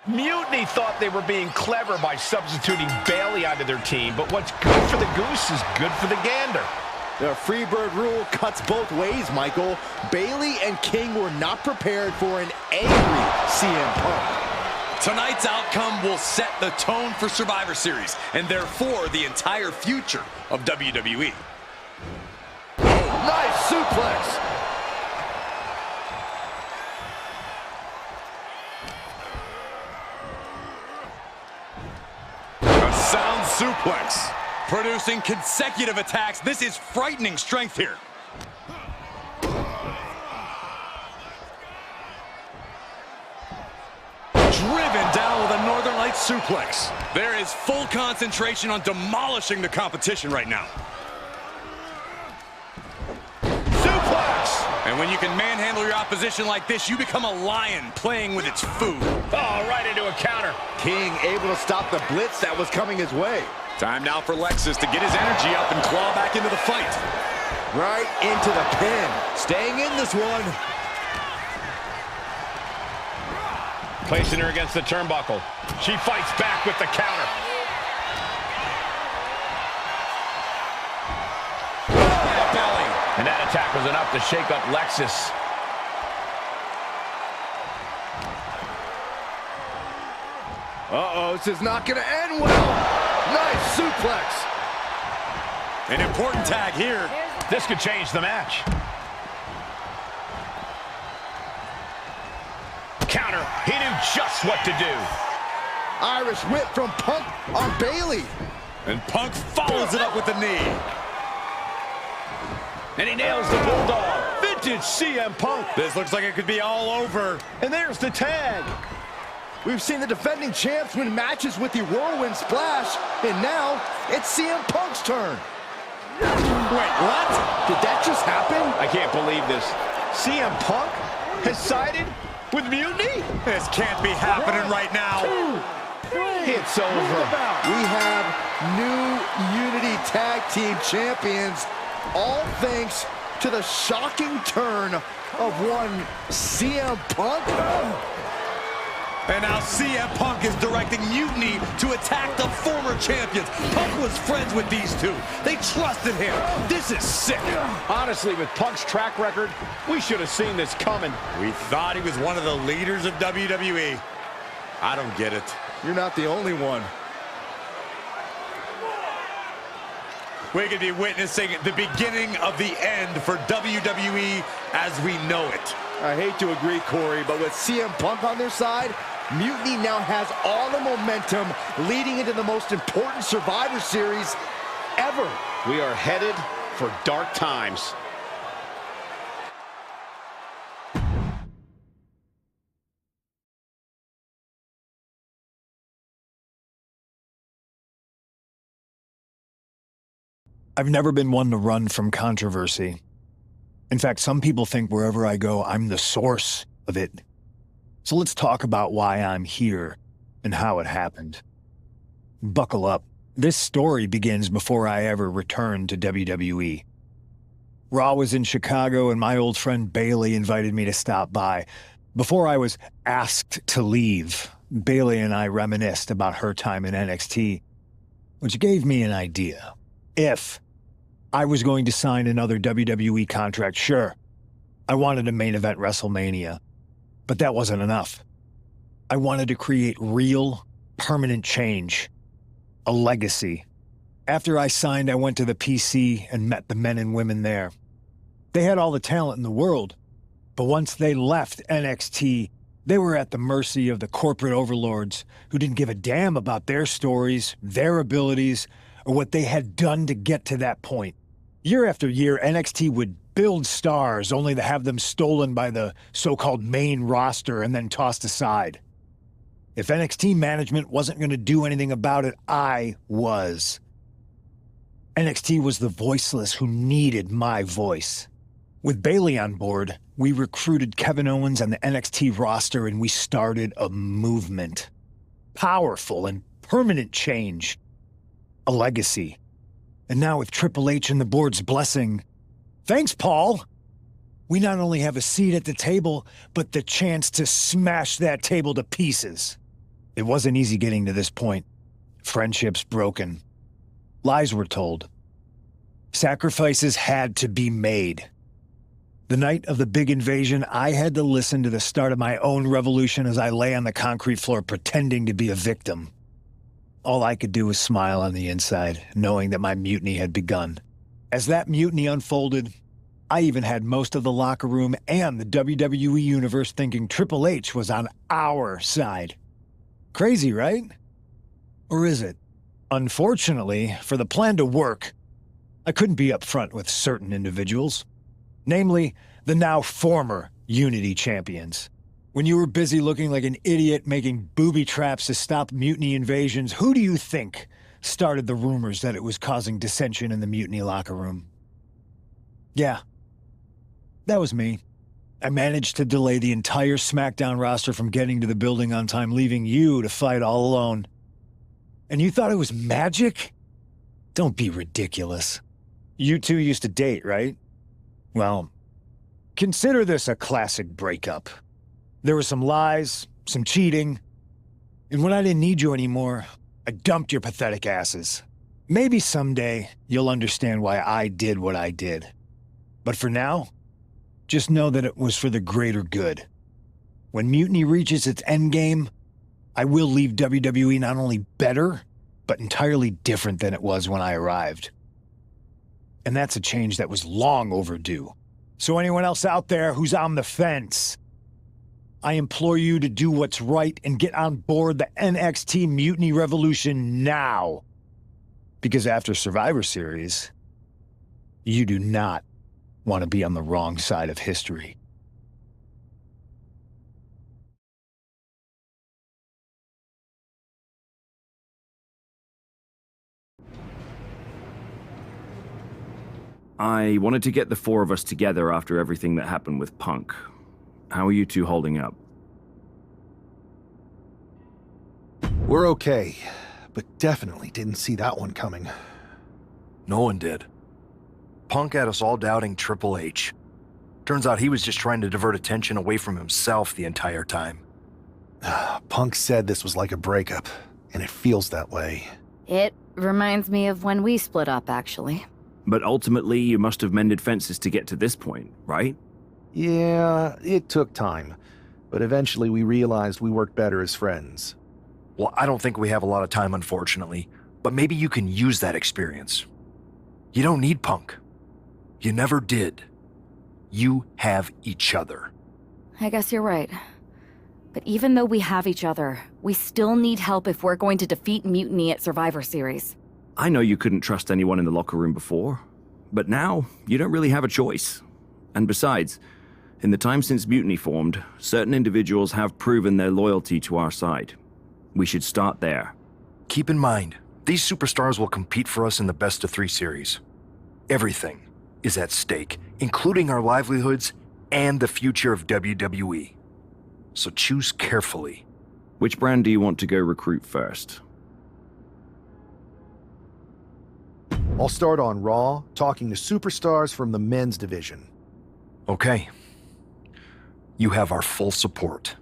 Mutiny thought they were being clever by substituting Bailey onto their team, but what's good for the goose is good for the gander. The Freebird rule cuts both ways, Michael. Bailey and King were not prepared for an angry CM Punk. Tonight's outcome will set the tone for Survivor Series, and therefore the entire future of WWE. Nice suplex. Sound suplex, producing consecutive attacks. This is frightening strength here. Driven down with a Northern Lights suplex. There is full concentration on demolishing the competition right now. Suplex! And when you can manhandle your opposition like this, you become a lion playing with its food. Oh, right into a counter. King able to stop the blitz that was coming his way. Time now for Lexus to get his energy up and claw back into the fight. Right into the pin. Staying in this one. Placing her against the turnbuckle. She fights back with the counter. Belly. And that attack was enough to shake up Lexus. Uh-oh, this is not going to end well. Nice suplex. An important tag here. This could change the match. Counter. He knew just what to do. Irish whip from Punk on Bailey. And Punk follows it up with the knee. And he nails the Bulldog. Vintage CM Punk. This looks like it could be all over. And there's the tag. We've seen the defending champs win matches with the whirlwind splash, and now it's CM Punk's turn. Wait, what? Did that just happen? I can't believe this. CM Punk has sided with Mutiny? This can't be happening right now. It's over. We have new Unity Tag Team Champions, all thanks to the shocking turn of one CM Punk. And now CM Punk is directing Mutiny to attack the former champions. Punk was friends with these two. They trusted him. This is sick. Honestly, with Punk's track record, we should have seen this coming. We thought he was one of the leaders of WWE. I don't get it. You're not the only one. We could be witnessing the beginning of the end for WWE as we know it. I hate to agree, Corey, but with CM Punk on their side, Mutiny now has all the momentum leading into the most important Survivor Series ever. We are headed for dark times. I've never been one to run from controversy. In fact, some people think wherever I go, I'm the source of it. So let's talk about why I'm here and how it happened. Buckle up. This story begins before I ever returned to WWE. Raw was in Chicago and my old friend Bailey invited me to stop by. Before I was asked to leave, Bailey and I reminisced about her time in NXT, which gave me an idea. If I was going to sign another WWE contract, sure, I wanted a main event WrestleMania, but that wasn't enough. I wanted to create real, permanent change, a legacy. After I signed, I went to the PC and met the men and women there. They had all the talent in the world, but once they left NXT, they were at the mercy of the corporate overlords who didn't give a damn about their stories, their abilities, or what they had done to get to that point. Year after year, NXT would build stars only to have them stolen by the so-called main roster and then tossed aside. If NXT management wasn't going to do anything about it, I was. NXT was the voiceless who needed my voice. With Bailey on board, we recruited Kevin Owens on the NXT roster and we started a movement. Powerful and permanent change. A legacy. And now with Triple H and the board's blessing, thanks, Paul! We not only have a seat at the table, but the chance to smash that table to pieces. It wasn't easy getting to this point. Friendships broken. Lies were told. Sacrifices had to be made. The night of the big invasion, I had to listen to the start of my own revolution as I lay on the concrete floor pretending to be a victim. All I could do was smile on the inside, knowing that my mutiny had begun. As that mutiny unfolded, I even had most of the locker room and the WWE Universe thinking Triple H was on our side. Crazy, right? Or is it? Unfortunately, for the plan to work, I couldn't be upfront with certain individuals. Namely, the now former Unity champions. When you were busy looking like an idiot making booby traps to stop mutiny invasions, who do you think started the rumors that it was causing dissension in the mutiny locker room? Yeah, that was me. I managed to delay the entire SmackDown roster from getting to the building on time, leaving you to fight all alone. And you thought it was magic? Don't be ridiculous. You two used to date, right? Well, consider this a classic breakup. There were some lies, some cheating, and when I didn't need you anymore, I dumped your pathetic asses. Maybe someday you'll understand why I did what I did. But for now, just know that it was for the greater good. When Mutiny reaches its endgame, I will leave WWE not only better, but entirely different than it was when I arrived. And that's a change that was long overdue. So anyone else out there who's on the fence, I implore you to do what's right and get on board the NXT Mutiny Revolution now. Because after Survivor Series, you do not want to be on the wrong side of history. I wanted to get the four of us together after everything that happened with Punk. How are you two holding up? We're okay, but definitely didn't see that one coming. No one did. Punk had us all doubting Triple H. Turns out he was just trying to divert attention away from himself the entire time. Punk said this was like a breakup, and it feels that way. It reminds me of when we split up, actually. But ultimately, you must have mended fences to get to this point, right? Yeah, it took time. But eventually we realized we worked better as friends. Well, I don't think we have a lot of time, unfortunately. But maybe you can use that experience. You don't need Punk. You never did. You have each other. I guess you're right. But even though we have each other, we still need help if we're going to defeat Mutiny at Survivor Series. I know you couldn't trust anyone in the locker room before, but now you don't really have a choice. And besides, in the time since Mutiny formed, certain individuals have proven their loyalty to our side. We should start there. Keep in mind, these superstars will compete for us in the best-of-3 series. Everything is at stake, including our livelihoods and the future of WWE. so choose carefully. Which brand do you want to go recruit first? I'll start on Raw, talking to superstars from the men's division. Okay. You have our full support.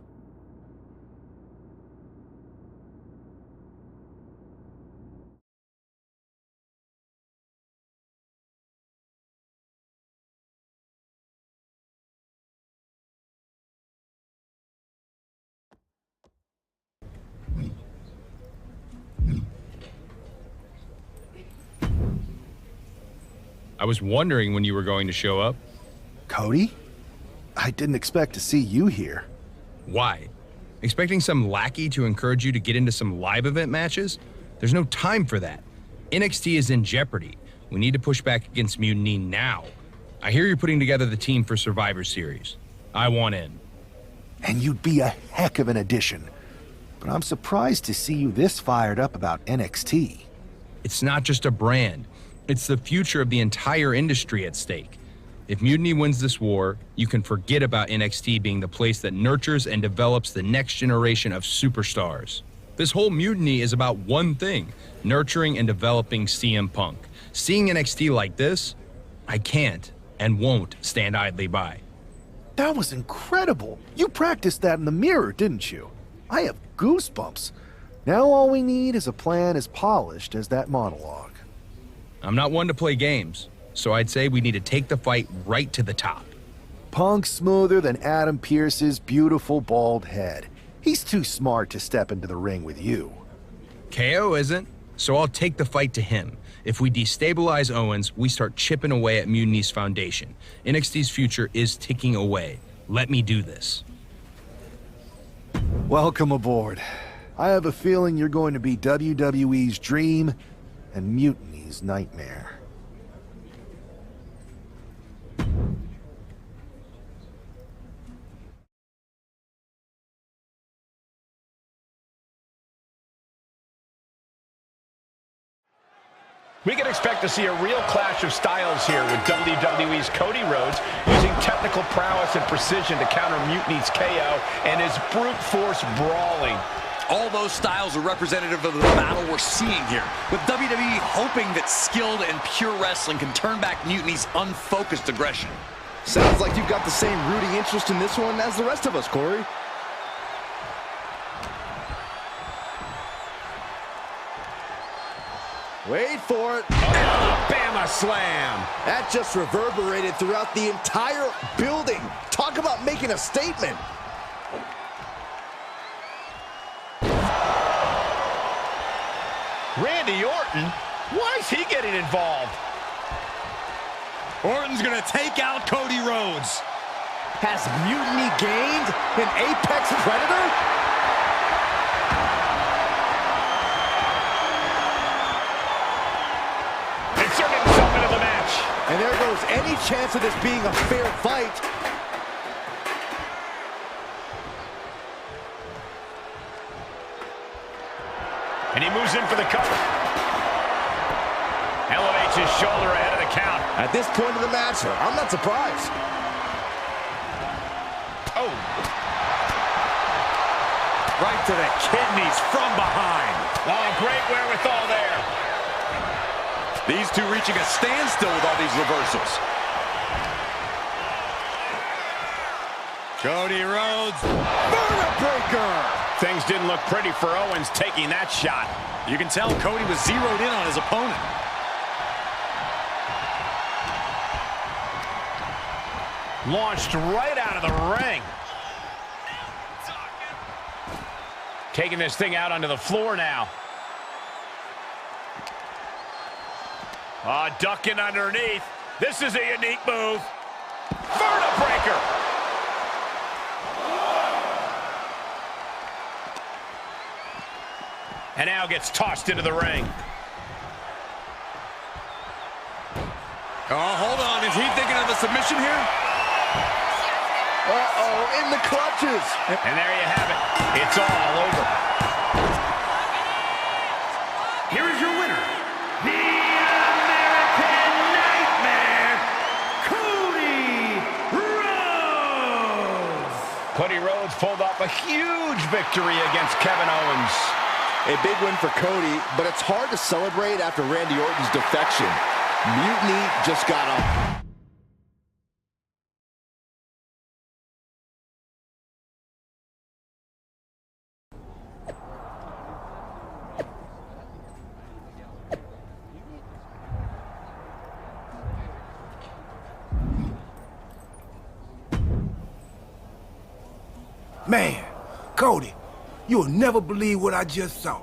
I was wondering when you were going to show up. Cody? I didn't expect to see you here. Why? Expecting some lackey to encourage you to get into some live event matches? There's no time for that. NXT is in jeopardy. We need to push back against Mutiny now. I hear you're putting together the team for Survivor Series. I want in. And you'd be a heck of an addition. But I'm surprised to see you this fired up about NXT. It's not just a brand. It's the future of the entire industry at stake. If Mutiny wins this war, you can forget about NXT being the place that nurtures and develops the next generation of superstars. This whole Mutiny is about one thing, nurturing and developing CM Punk. Seeing NXT like this, I can't and won't stand idly by. That was incredible. You practiced that in the mirror, didn't you? I have goosebumps. Now all we need is a plan as polished as that monologue. I'm not one to play games, so I'd say we need to take the fight right to the top. Punk's smoother than Adam Pearce's beautiful bald head. He's too smart to step into the ring with you. KO isn't, so I'll take the fight to him. If we destabilize Owens, we start chipping away at Mutiny's foundation. NXT's future is ticking away. Let me do this. Welcome aboard. I have a feeling you're going to be WWE's dream and Mutiny's nightmare. We can expect to see a real clash of styles here with WWE's Cody Rhodes using technical prowess and precision to counter Mutiny's KO and his brute force brawling. All those styles are representative of the battle we're seeing here, with WWE hoping that skilled and pure wrestling can turn back Mutiny's unfocused aggression. Sounds like you've got the same rooting interest in this one as the rest of us, Corey. Wait for it. Alabama slam. That just reverberated throughout the entire building. Talk about making a statement. Randy Orton? Why is he getting involved? Orton's gonna take out Cody Rhodes. Has Mutiny gained an apex predator? Inserting himself into the match. And there goes any chance of this being a fair fight. And he moves in for the cover. Elevates his shoulder ahead of the count. At this point of the match, I'm not surprised. Oh. Right to the kidneys from behind. Oh, great wherewithal there. These two reaching a standstill with all these reversals. Cody Rhodes. Vertebreaker. Things didn't look pretty for Owens taking that shot. You can tell Cody was zeroed in on his opponent. Launched right out of the ring. Taking this thing out onto the floor now. Ducking underneath. This is a unique move. Vertebreaker. And now gets tossed into the ring. Oh, hold on. Is he thinking of a submission here? Uh-oh, in the clutches. And there you have it. It's all over. Here is your winner, the American Nightmare, Cody Rhodes. Cody Rhodes pulled off a huge victory against Kevin Owens. A big win for Cody, but it's hard to celebrate after Randy Orton's defection. Mutiny just got up. Man, Cody, you'll never believe what I just saw.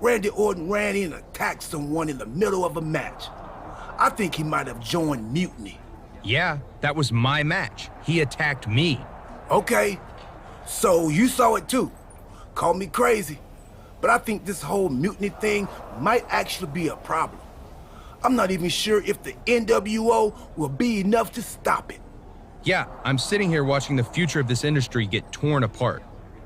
Randy Orton ran in and attacked someone in the middle of a match. I think he might have joined Mutiny. Yeah, that was my match. He attacked me. Okay, so you saw it too. Call me crazy, but I think this whole Mutiny thing might actually be a problem. I'm not even sure if the NWO will be enough to stop it. Yeah, I'm sitting here watching the future of this industry get torn apart.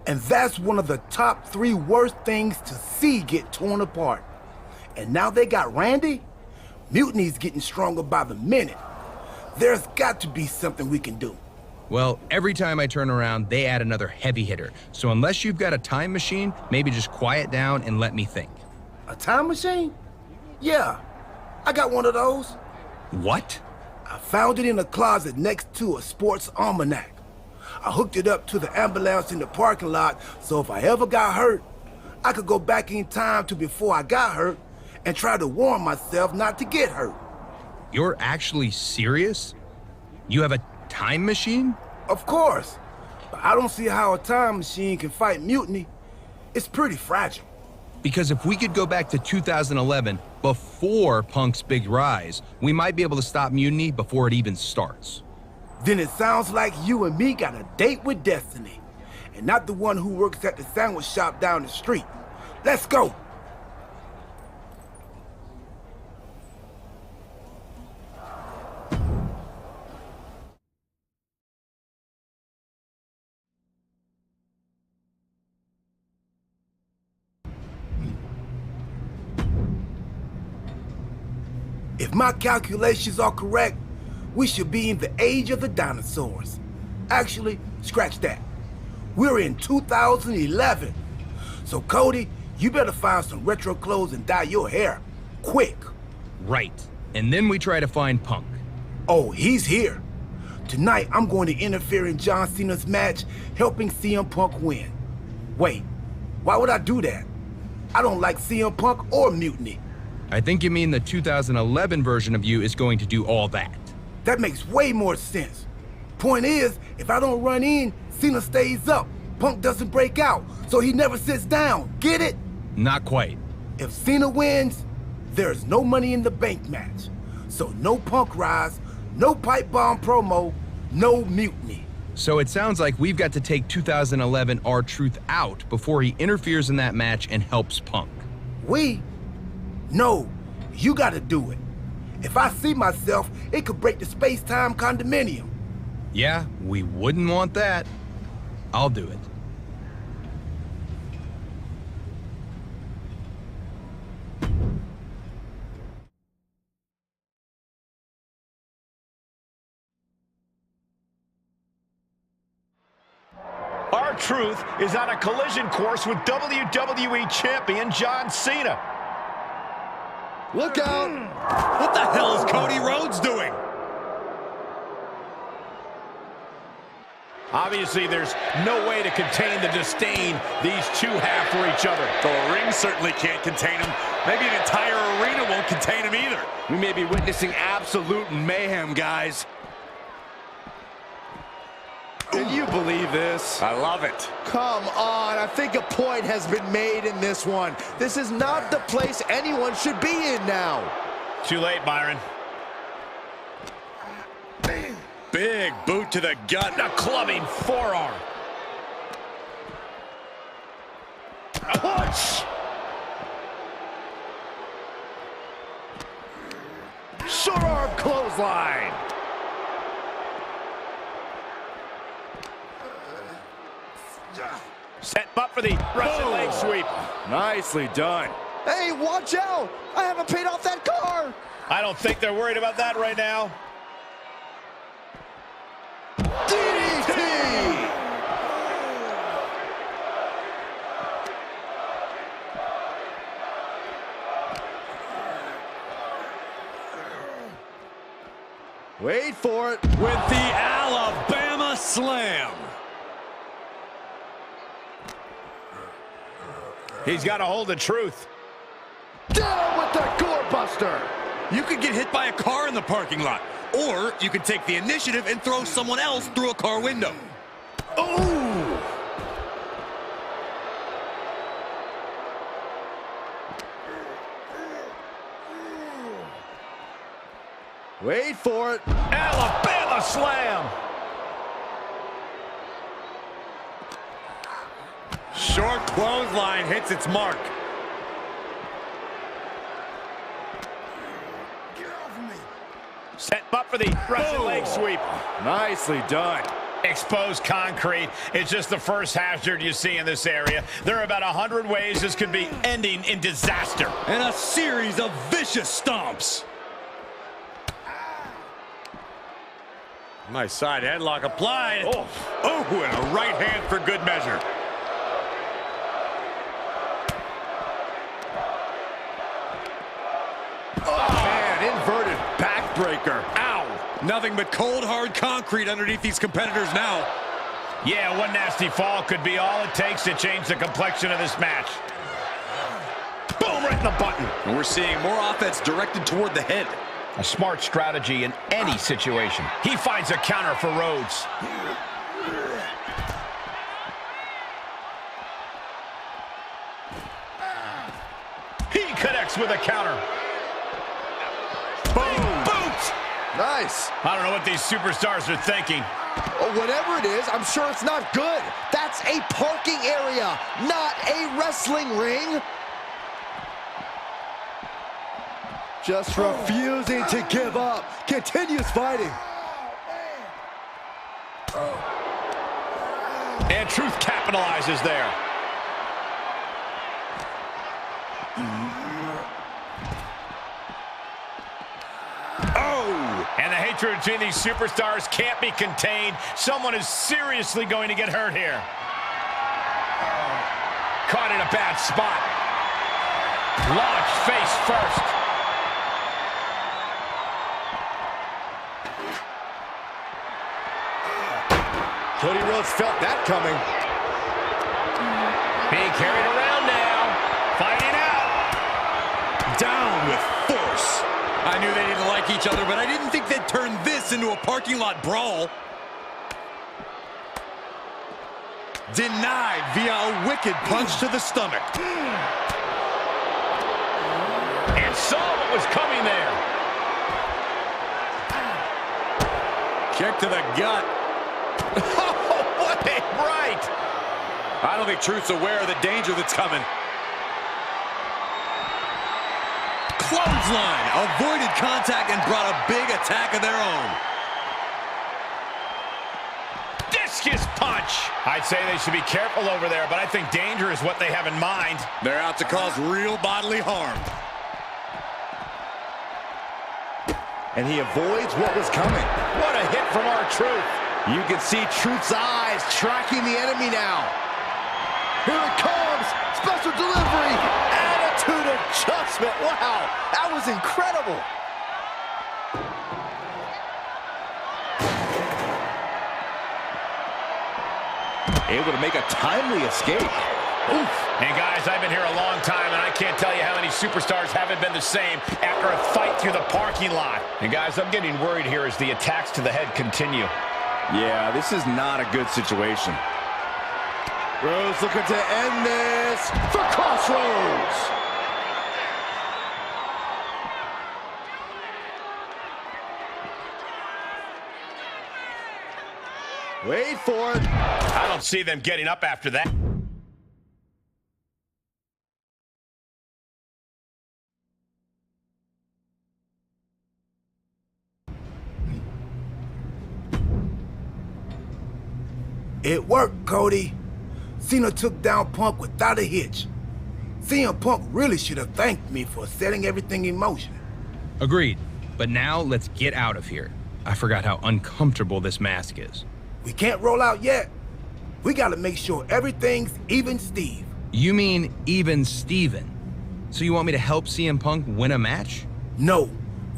And that's one of the top 3 worst things to see get torn apart. And now they got Randy? Mutiny's getting stronger by the minute. There's got to be something we can do. Well, every time I turn around, they add another heavy hitter. So unless you've got a time machine, maybe just quiet down and let me think. A time machine? Yeah, I got one of those. What? I found it in a closet next to a sports almanac. I hooked it up to the ambulance in the parking lot, so if I ever got hurt, I could go back in time to before I got hurt and try to warn myself not to get hurt. You're actually serious? You have a time machine? Of course, but I don't see how a time machine can fight Mutiny. It's pretty fragile. Because if we could go back to 2011, before Punk's big rise, we might be able to stop Mutiny before it even starts. Then it sounds like you and me got a date with destiny, and not the one who works at the sandwich shop down the street. Let's go. If my calculations are correct, we should be in the age of the dinosaurs. Actually, scratch that. We're in 2011. So Cody, you better find some retro clothes and dye your hair. Quick. Right. And then we try to find Punk. Oh, he's here. Tonight, I'm going to interfere in John Cena's match, helping CM Punk win. Wait, why would I do that? I don't like CM Punk or Mutiny. I think you mean the 2011 version of you is going to do all that. That makes way more sense. Point is, if I don't run in, Cena stays up. Punk doesn't break out, so he never sits down. Get it? Not quite. If Cena wins, there's no money in the bank match. So no Punk rise, no pipe bomb promo, no Mutiny. So it sounds like we've got to take 2011 R-Truth out before he interferes in that match and helps Punk. We? No, you gotta do it. If I see myself, it could break the space-time condominium. Yeah, we wouldn't want that. I'll do it. R-Truth is on a collision course with WWE Champion John Cena. Look out! What the hell is Cody Rhodes doing? Obviously, there's no way to contain the disdain these two have for each other. The ring certainly can't contain him. Maybe an entire arena won't contain him either. We may be witnessing absolute mayhem, guys. Can you believe this? I love it. Come on, I think a point has been made in this one. This is not the place anyone should be in now. Too late, Byron. Big boot to the gut. A clubbing forearm. Punch! Short arm clothesline. Set up for the Russian leg sweep. Nicely done. Hey, watch out! I haven't paid off that car! I don't think they're worried about that right now. DDT! Wait for it. With the Alabama Slam. He's got a hold of truth. Down with the gore buster. You could get hit by a car in the parking lot, or you could take the initiative and throw someone else through a car window. Ooh. Wait for it. Alabama slam. Short clothesline hits its mark. Set up for the Russian leg sweep. Nicely done. Exposed concrete. It's just the first hazard you see in this area. There are about 100 ways this could be ending in disaster. And a series of vicious stomps. Nice side headlock applied. Oh, and a right hand for good measure. Inverted backbreaker. Ow! Nothing but cold, hard concrete underneath these competitors now. Yeah, one nasty fall could be all it takes to change the complexion of this match. Boom, right in the button. And we're seeing more offense directed toward the head. A smart strategy in any situation. He finds a counter for Rhodes. He connects with a counter. Boom! Boot! Nice. I don't know what these superstars are thinking. Whatever it is, I'm sure it's not good. That's a parking area, not a wrestling ring. Just refusing to give up. Continues fighting. And Truth capitalizes there. And the hatred between these superstars can't be contained. Someone is seriously going to get hurt here. Caught in a bad spot. Launched face first. Cody Rhodes felt that coming. Being carried around now. Fighting out. Down with force. I knew they didn't like each other, but I didn't think they'd turn this into a parking lot brawl. Denied via a wicked punch to the stomach. And saw what was coming there. Kick to the gut. Oh, what a right. I don't think Truth's aware of the danger that's coming. Clothesline, avoided contact and brought a big attack of their own. Discus punch. I'd say they should be careful over there, but I think danger is what they have in mind. They're out to cause real bodily harm. And he avoids what was coming. What a hit from R-Truth. You can see Truth's eyes tracking the enemy now. Here it comes. Special delivery. Attitude adjustment. Wow, that was incredible. Able to make a timely escape. Oof. And guys, I've been here a long time, and I can't tell you how many superstars haven't been the same after a fight through the parking lot. And guys, I'm getting worried here as the attacks to the head continue. Yeah, this is not a good situation. Rhodes looking to end this for Crossroads. Wait for it. I don't see them getting up after that. It worked, Cody. Cena took down Punk without a hitch. CM Punk really should have thanked me for setting everything in motion. Agreed. But now let's get out of here. I forgot how uncomfortable this mask is. We can't roll out yet. We gotta make sure everything's even Steve. You mean even Steven? So you want me to help CM Punk win a match? No.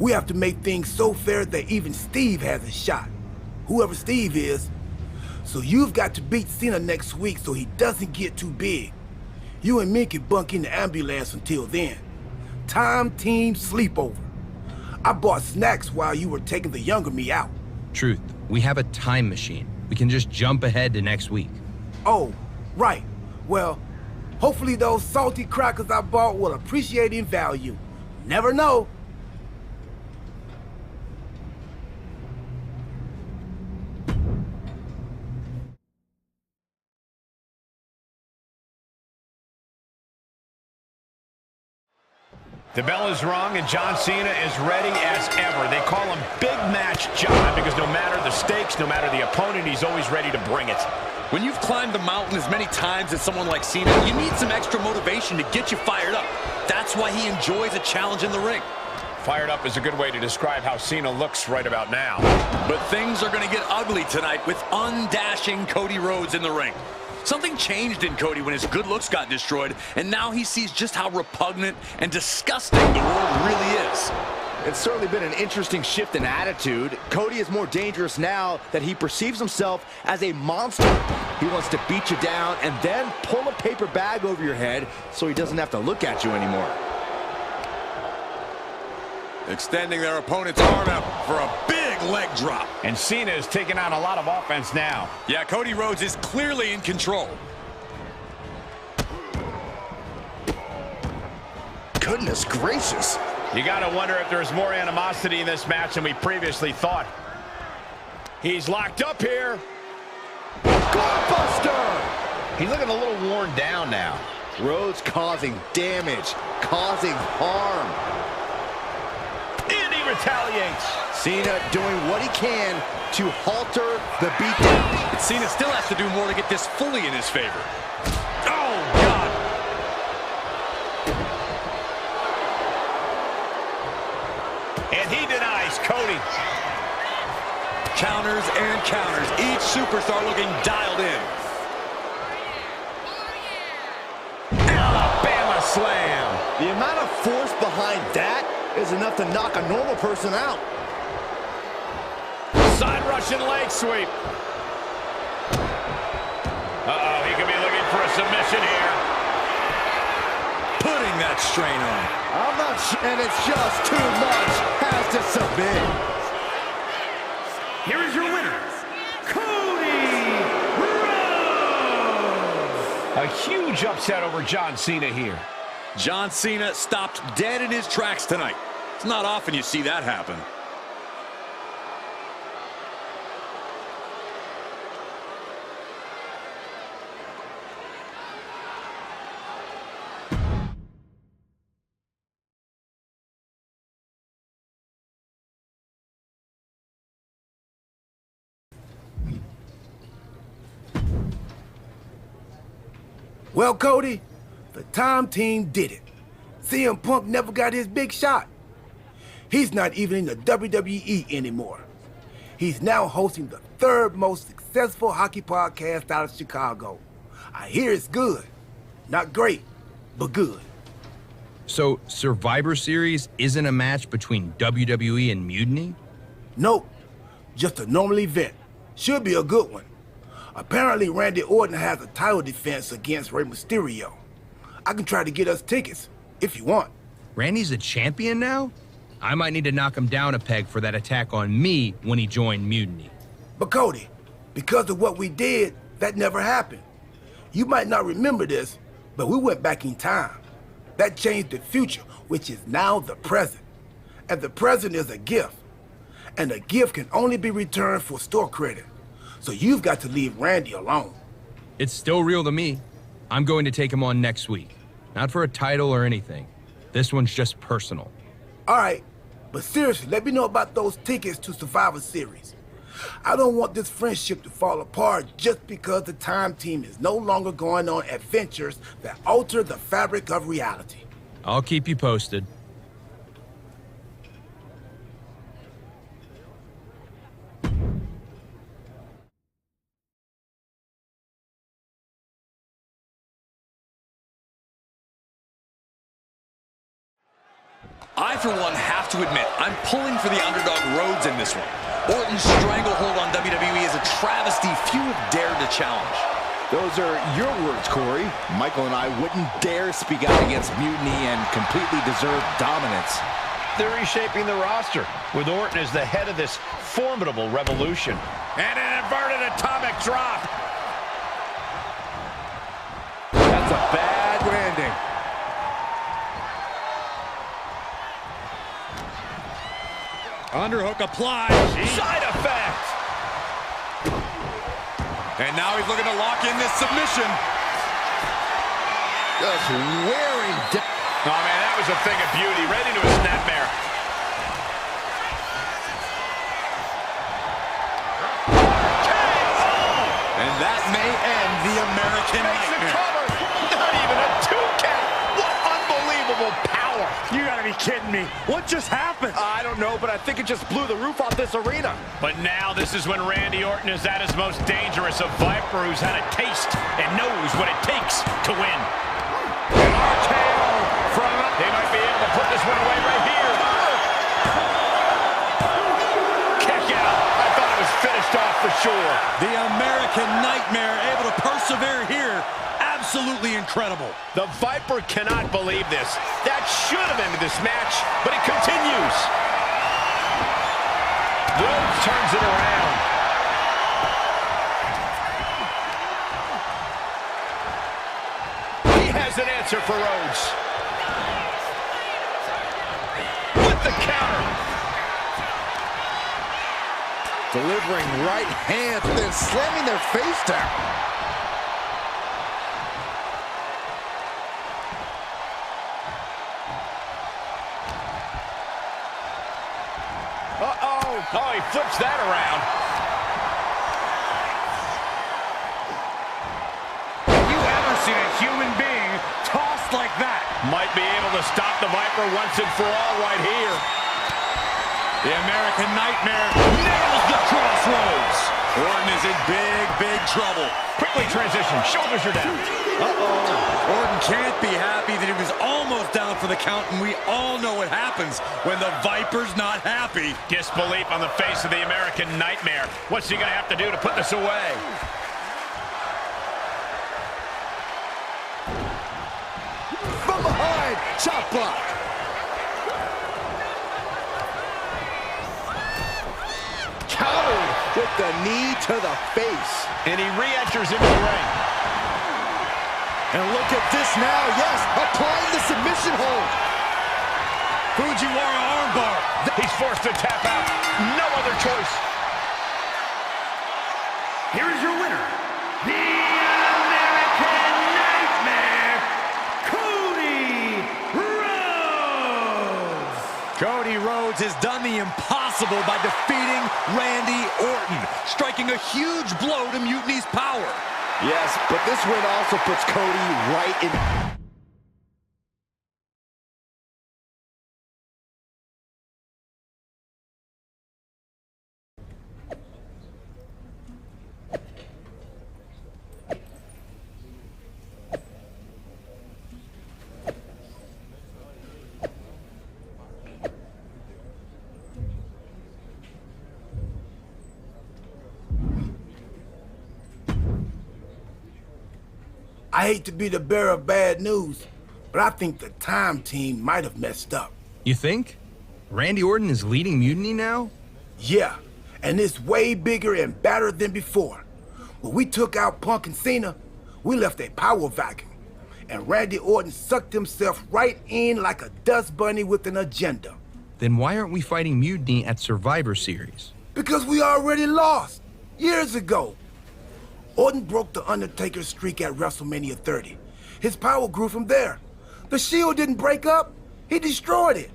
We have to make things so fair that even Steve has a shot. Whoever Steve is. So you've got to beat Cena next week so he doesn't get too big. You and me can bunk in the ambulance until then. Time team sleepover. I bought snacks while you were taking the younger me out. Truth, we have a time machine. We can just jump ahead to next week. Oh, right. Well, hopefully those salty crackers I bought will appreciate in value. Never know. The bell is rung, and John Cena is ready as ever. They call him Big Match John because no matter the stakes, no matter the opponent, he's always ready to bring it. When you've climbed the mountain as many times as someone like Cena, you need some extra motivation to get you fired up. That's why he enjoys a challenge in the ring. Fired up is a good way to describe how Cena looks right about now. But things are going to get ugly tonight with undashing Cody Rhodes in the ring. Something changed in Cody when his good looks got destroyed, and now he sees just how repugnant and disgusting the world really is. It's certainly been an interesting shift in attitude. Cody is more dangerous now that he perceives himself as a monster. He wants to beat you down and then pull a paper bag over your head so he doesn't have to look at you anymore. Extending their opponent's arm out for a big leg drop. And Cena is taking on a lot of offense now. Yeah, Cody Rhodes is clearly in control. Goodness gracious. You gotta wonder if there's more animosity in this match than we previously thought. He's locked up here. Gutbuster! He's looking a little worn down now. Rhodes causing damage, causing harm. And he retaliates. Cena doing what he can to halter the beatdown. But Cena still has to do more to get this fully in his favor. Oh, God. And he denies Cody. Counters and counters. Each superstar looking dialed in. Alabama slam. The amount of force behind that is enough to knock a normal person out. Side Russian leg sweep. Uh-oh, he could be looking for a submission here. Putting that strain on. I'm not sure, and it's just too much. Has to submit. Here is your winner, Cody Rhodes! A huge upset over John Cena here. John Cena stopped dead in his tracks tonight. It's not often you see that happen. Well, Cody, the time team did it. CM Punk never got his big shot. He's not even in the WWE anymore. He's now hosting the third most successful hockey podcast out of Chicago. I hear it's good. Not great, but good. So, Survivor Series isn't a match between WWE and Mutiny? Nope. Just a normal event. Should be a good one. Apparently, Randy Orton has a title defense against Rey Mysterio. I can try to get us tickets, if you want. Randy's a champion now? I might need to knock him down a peg for that attack on me when he joined Mutiny. But Cody, because of what we did, that never happened. You might not remember this, but we went back in time. That changed the future, which is now the present. And the present is a gift. And a gift can only be returned for store credit. So you've got to leave Randy alone. It's still real to me. I'm going to take him on next week. Not for a title or anything. This one's just personal. All right, but seriously, let me know about those tickets to Survivor Series. I don't want this friendship to fall apart just because the time team is no longer going on adventures that alter the fabric of reality. I'll keep you posted. I for one, have to admit, I'm pulling for the underdog Rhodes in this one. Orton's stranglehold on WWE is a travesty few have dared to challenge. Those are your words, Corey. Michael and I wouldn't dare speak out against Mutiny and completely deserve dominance. They're reshaping the roster with Orton as the head of this formidable revolution. And an inverted atomic drop. That's a bad landing. Underhook applied. Side effect. And now he's looking to lock in this submission. Just wearing down. Oh, man, that was a thing of beauty. Right into a snapmare. And that may end the American Nightmare. Not even a 2-count. What unbelievable power. You gotta be kidding me. What just happened? I don't know, but I think it just blew the roof off this arena. But now this is when Randy Orton is at his most dangerous, a Viper who's had a taste and knows what it takes to win. RKO from up. They might be able to put this one away right here. Kick out. I thought it was finished off for sure. The American Nightmare able to persevere here. Absolutely incredible. The Viper cannot believe this. That should have ended this match, but it continues. Rhodes turns it around. He has an answer for Rhodes. With the counter. Delivering right hand, then slamming their face down. Oh, he flips that around. Have you ever seen a human being tossed like that? Might be able to stop the Viper once and for all right here. The American Nightmare nails the crossroads. Orton is in big, big trouble. Quickly transition. Shoulders are down. Orton can't be happy that he was almost down for the count, and we all know what happens when the Viper's not happy. Disbelief on the face of the American Nightmare. What's he going to have to do to put this away? From behind, chop block. Countered with the knee to the face. And he re-enters into the ring. And look at this now, yes, applying the submission hold. Fujiwara armbar. He's forced to tap out. No other choice. Here is your winner, the American Nightmare, Cody Rhodes. Cody Rhodes has done the impossible by defeating Randy Orton, striking a huge blow to Mutiny's power. Yes, but this win also puts Cody right in... I hate to be the bearer of bad news, but I think the Time Team might have messed up. You think? Randy Orton is leading Mutiny now? Yeah, and it's way bigger and badder than before. When we took out Punk and Cena, we left a power vacuum, and Randy Orton sucked himself right in like a dust bunny with an agenda. Then why aren't we fighting Mutiny at Survivor Series? Because we already lost, years ago. Orton broke The Undertaker's streak at WrestleMania 30. His power grew from there. The Shield didn't break up, he destroyed it.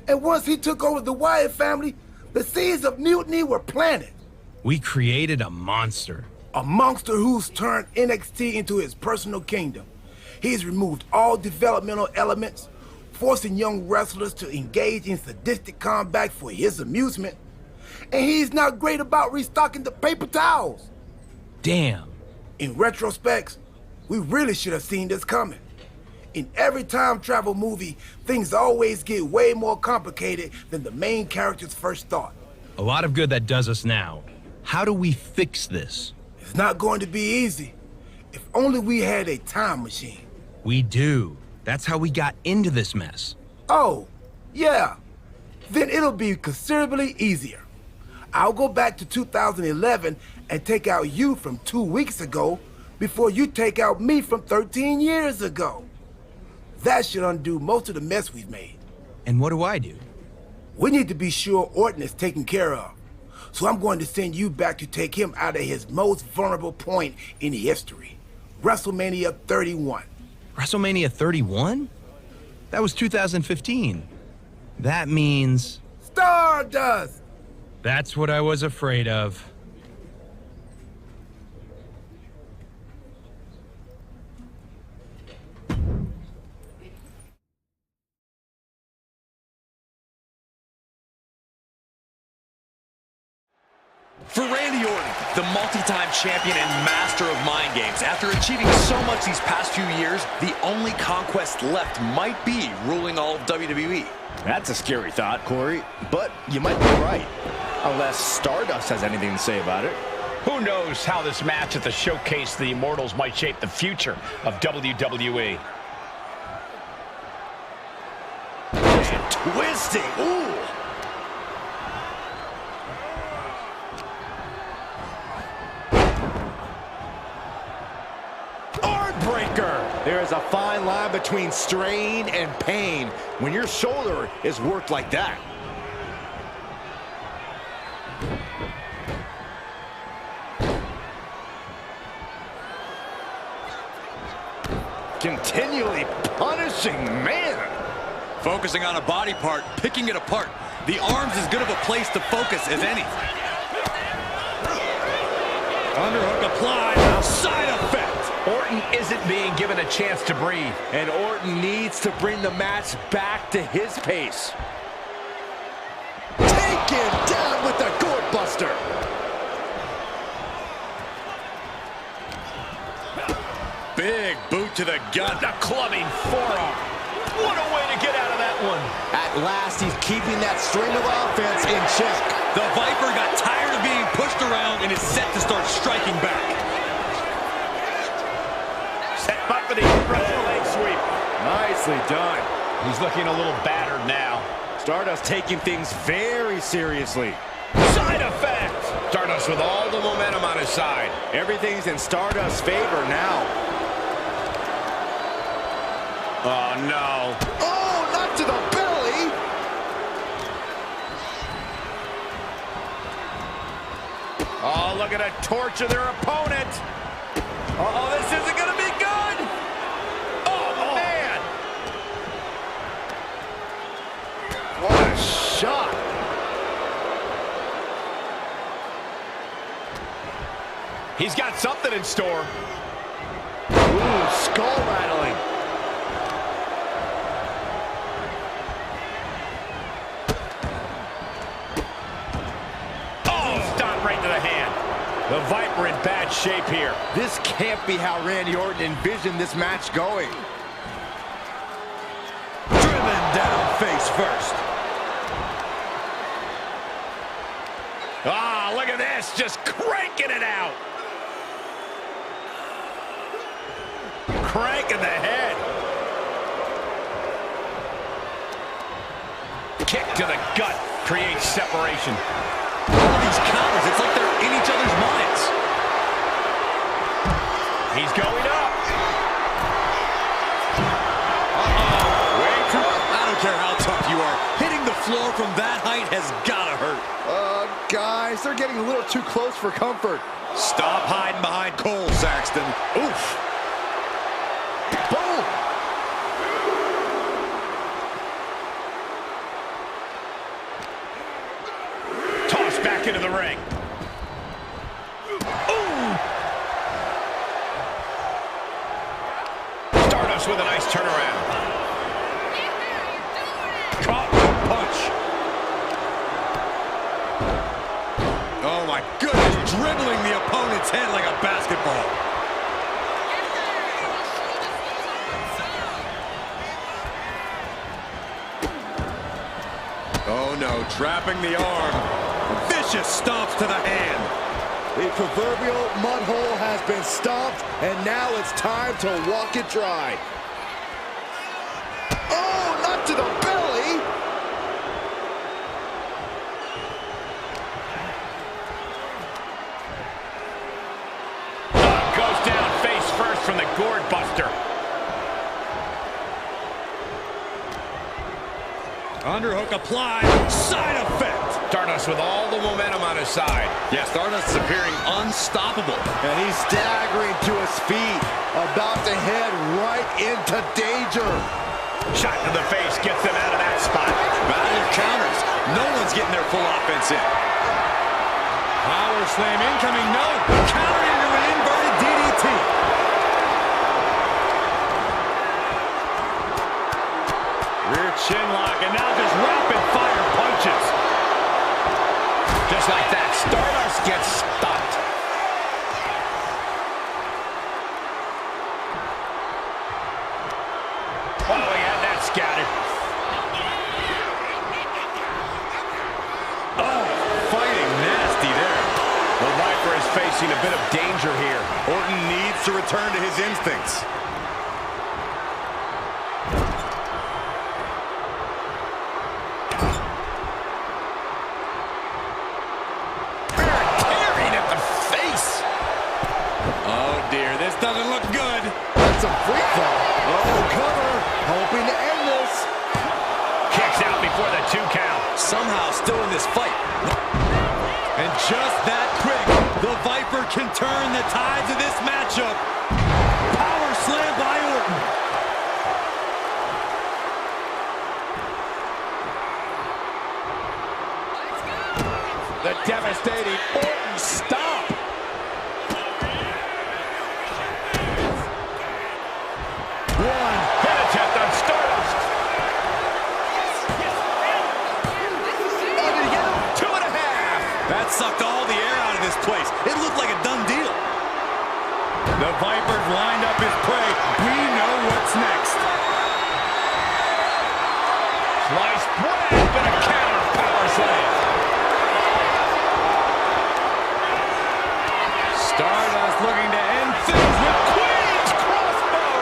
And once he took over the Wyatt family, the seeds of mutiny were planted. We created a monster. A monster who's turned NXT into his personal kingdom. He's removed all developmental elements, forcing young wrestlers to engage in sadistic combat for his amusement. And he's not great about restocking the paper towels. Damn. In retrospect, we really should have seen this coming. In every time travel movie, things always get way more complicated than the main character's first thought. A lot of good that does us now. How do we fix this? It's not going to be easy. If only we had a time machine. We do. That's how we got into this mess. Oh, yeah. Then it'll be considerably easier. I'll go back to 2011 and take out you from 2 weeks ago before you take out me from 13 years ago. That should undo most of the mess we've made. And what do I do? We need to be sure Orton is taken care of. So I'm going to send you back to take him out of his most vulnerable point in history. WrestleMania 31. WrestleMania 31? That was 2015. That means... Stardust! That's what I was afraid of. For Randy Orton, the multi-time champion and master of mind games, after achieving so much these past few years, the only conquest left might be ruling all of WWE. That's a scary thought, Corey, but you might be right. Unless Stardust has anything to say about it. Who knows how this match at the Showcase of the Immortals might shape the future of WWE. And twisting, ooh! There is a fine line between strain and pain when your shoulder is worked like that. Continually punishing, man. Focusing on a body part, picking it apart. The arm's as good of a place to focus as any. Underhook applied, side effect. Orton isn't being given a chance to breathe. And Orton needs to bring the match back to his pace. Taken down with the gourd buster. Big boot to the gut. The clubbing forearm. What a way to get out of that one. At last, he's keeping that string of offense in check. The Viper got tired of being pushed around and is set to start striking back. Set up for the impressive leg sweep. Nicely done. He's looking a little battered now. Stardust taking things very seriously. Side effect. Stardust with all the momentum on his side. Everything's in Stardust's favor now. Oh, no. Oh, not to the belly. Oh, look at it torture their opponent. Uh-oh, this isn't going to be good. Oh, man. What a shot. He's got something in store. Ooh, skull rattling. The Viper in bad shape here. This can't be how Randy Orton envisioned this match going. Driven down face first. Ah, look at this, just cranking it out. Cranking the head. Kick to the gut creates separation. All these counters, it's like they're in each other's minds. He's going up. Way too up. I don't care how tough you are. Hitting the floor from that height has gotta hurt. Guys, they're getting a little too close for comfort. Stop hiding behind Cole, Saxton. Oof. Boom. Back into the ring. Ooh! Stardust with a nice turnaround. Caught with a punch. Oh my goodness, dribbling the opponent's head like a basketball. Oh no, trapping the arm. Vicious stomps to the hand. The proverbial mud hole has been stomped, and now it's time to walk it dry. Oh, not to the belly! Goes down face first from the gourd buster. Underhook applied. Side effect. Stardust with all the momentum on his side. Yeah, Stardust is appearing unstoppable. And he's staggering to his feet, about to head right into danger. Shot to the face gets them out of that spot. Battle of counters. No one's getting their full offense in. Power slam incoming. No. Counter into an inverted DDT. Rear chin lock, and now just rapid fire punches. Just like that, Stardust gets stopped. Oh, he had that scattered. Oh, fighting nasty there. The Viper is facing a bit of danger here. Orton needs to return to his instincts. This doesn't look good. That's a free fall. Oh, cover. Hoping to end this. Kicks out before the 2 count. Somehow still in this fight. And just that quick, the Viper can turn the tides of this matchup. Power slam by Orton. The devastating Orton stomp. Hit attempt on Stardust. Oh, did he get him? 2.5. That sucked all the air out of this place. It looked like a done deal. The Viper's lined up his prey. We know what's next. Sliced bread, but a counter power slam. Stardust looking to end things with Queen's crossbow.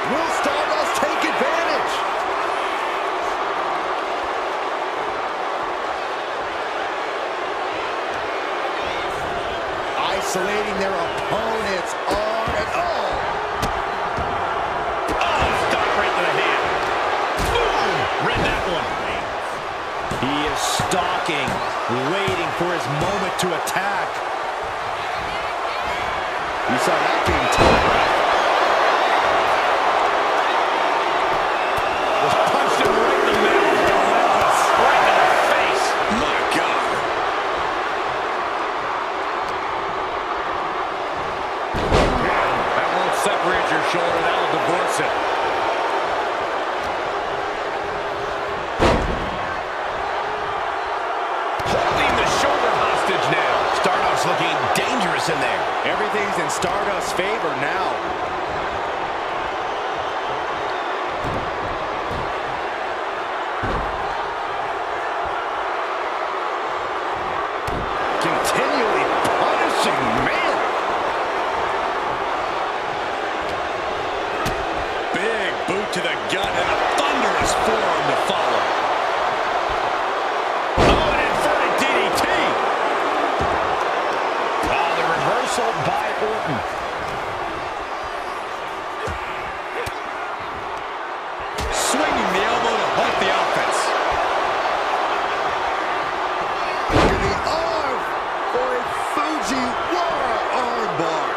Will Stardust take advantage? Isolating their opponent's arm and oh! Oh, stop right to the hand. Boom! Read that one. He is stalking, waiting for his moment to attack. You saw that being timed. Was punched him right in the middle. Relentless. Right in the face. My God. That won't separate your shoulder. That'll divorce it. Holding the shoulder hostage now. Stardust looking dangerous in there. Everything's in Stardust's favor now. Continually punishing, man. Big boot to the gut and a thunderous forearm to follow. Oh, an inverted DDT. Oh, the reversal by Orton. Swinging the elbow to halt the offense. Look at the arm for a Fujiwara armbar.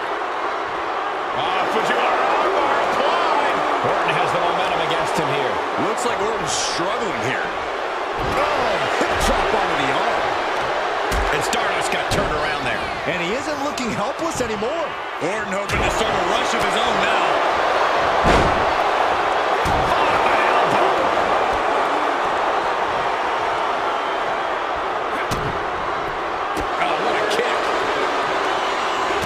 Fujiwara armbar applied. Orton has the momentum against him here. Looks like Orton's struggling here. Oh, hip chop onto the arm. And Stardust got turned around there. And he isn't looking helpless anymore. Orton hoping to start a rush of his own now. Oh, what a kick.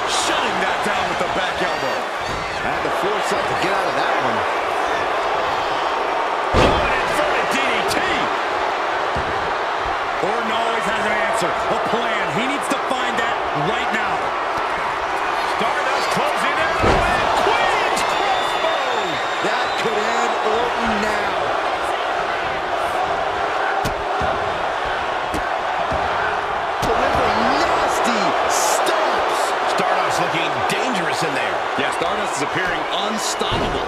Shutting that down with the back elbow. Had the foresight to get out of that one. Oh, an inverted DDT. answer, a plan. He needs to find that right now. Stardust closing in. Queen's crossbow. That could end Orton now. Delivering nasty stomps. Stardust looking dangerous in there. Yeah, Stardust is appearing unstoppable.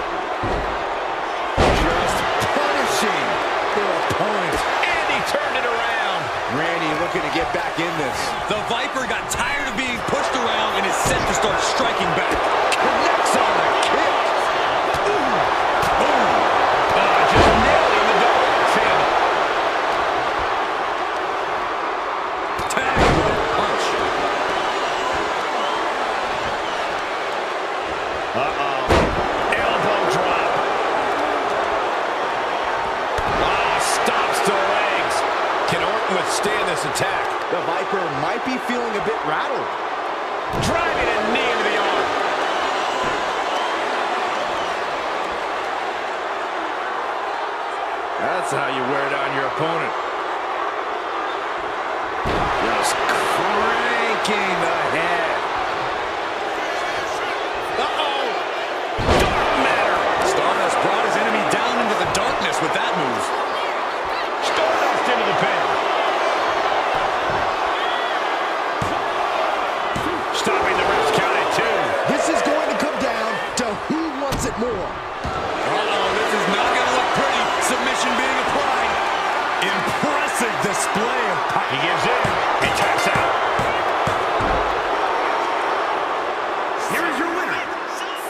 Just punishing their opponent. And he turned it around. Randy looking to get back in this. The Viper got tired of being pushed around and is set to start striking back. Connects on the kick. Just nailed him with the pin. Tag with a punch. Elbow drop. Stops the legs. Can Orton withstand this attack? The Viper might be feeling a bit rattled. Driving a knee into the arm. That's how you wear down your opponent. Just cranking the head. Dark matter. Stardust brought his enemy down into the darkness with that move. Stardust into the pin. Stopping the ref's count at 2. This is going to come down to who wants it more. This is not going to look pretty. Submission being applied. Impressive display of power. He gives in. He taps out. Here is your winner,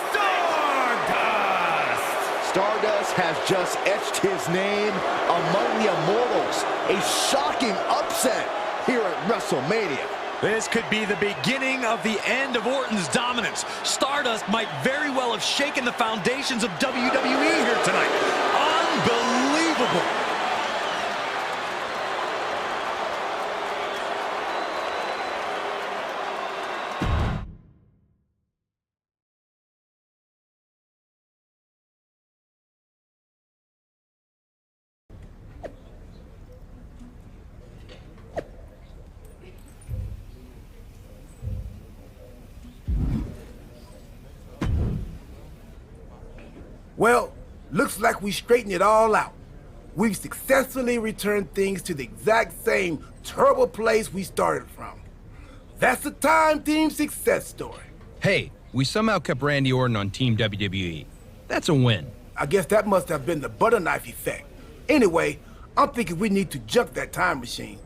Stardust. Stardust has just etched his name among the immortals. A shocking upset here at WrestleMania. This could be the beginning of the end of Orton's dominance. Stardust might very well have shaken the foundations of WWE here tonight. Unbelievable. Well, looks like we straightened it all out. We've successfully returned things to the exact same terrible place we started from. That's a time team success story. Hey, we somehow kept Randy Orton on Team WWE. That's a win. I guess that must have been the butter knife effect. Anyway, I'm thinking we need to junk that time machine.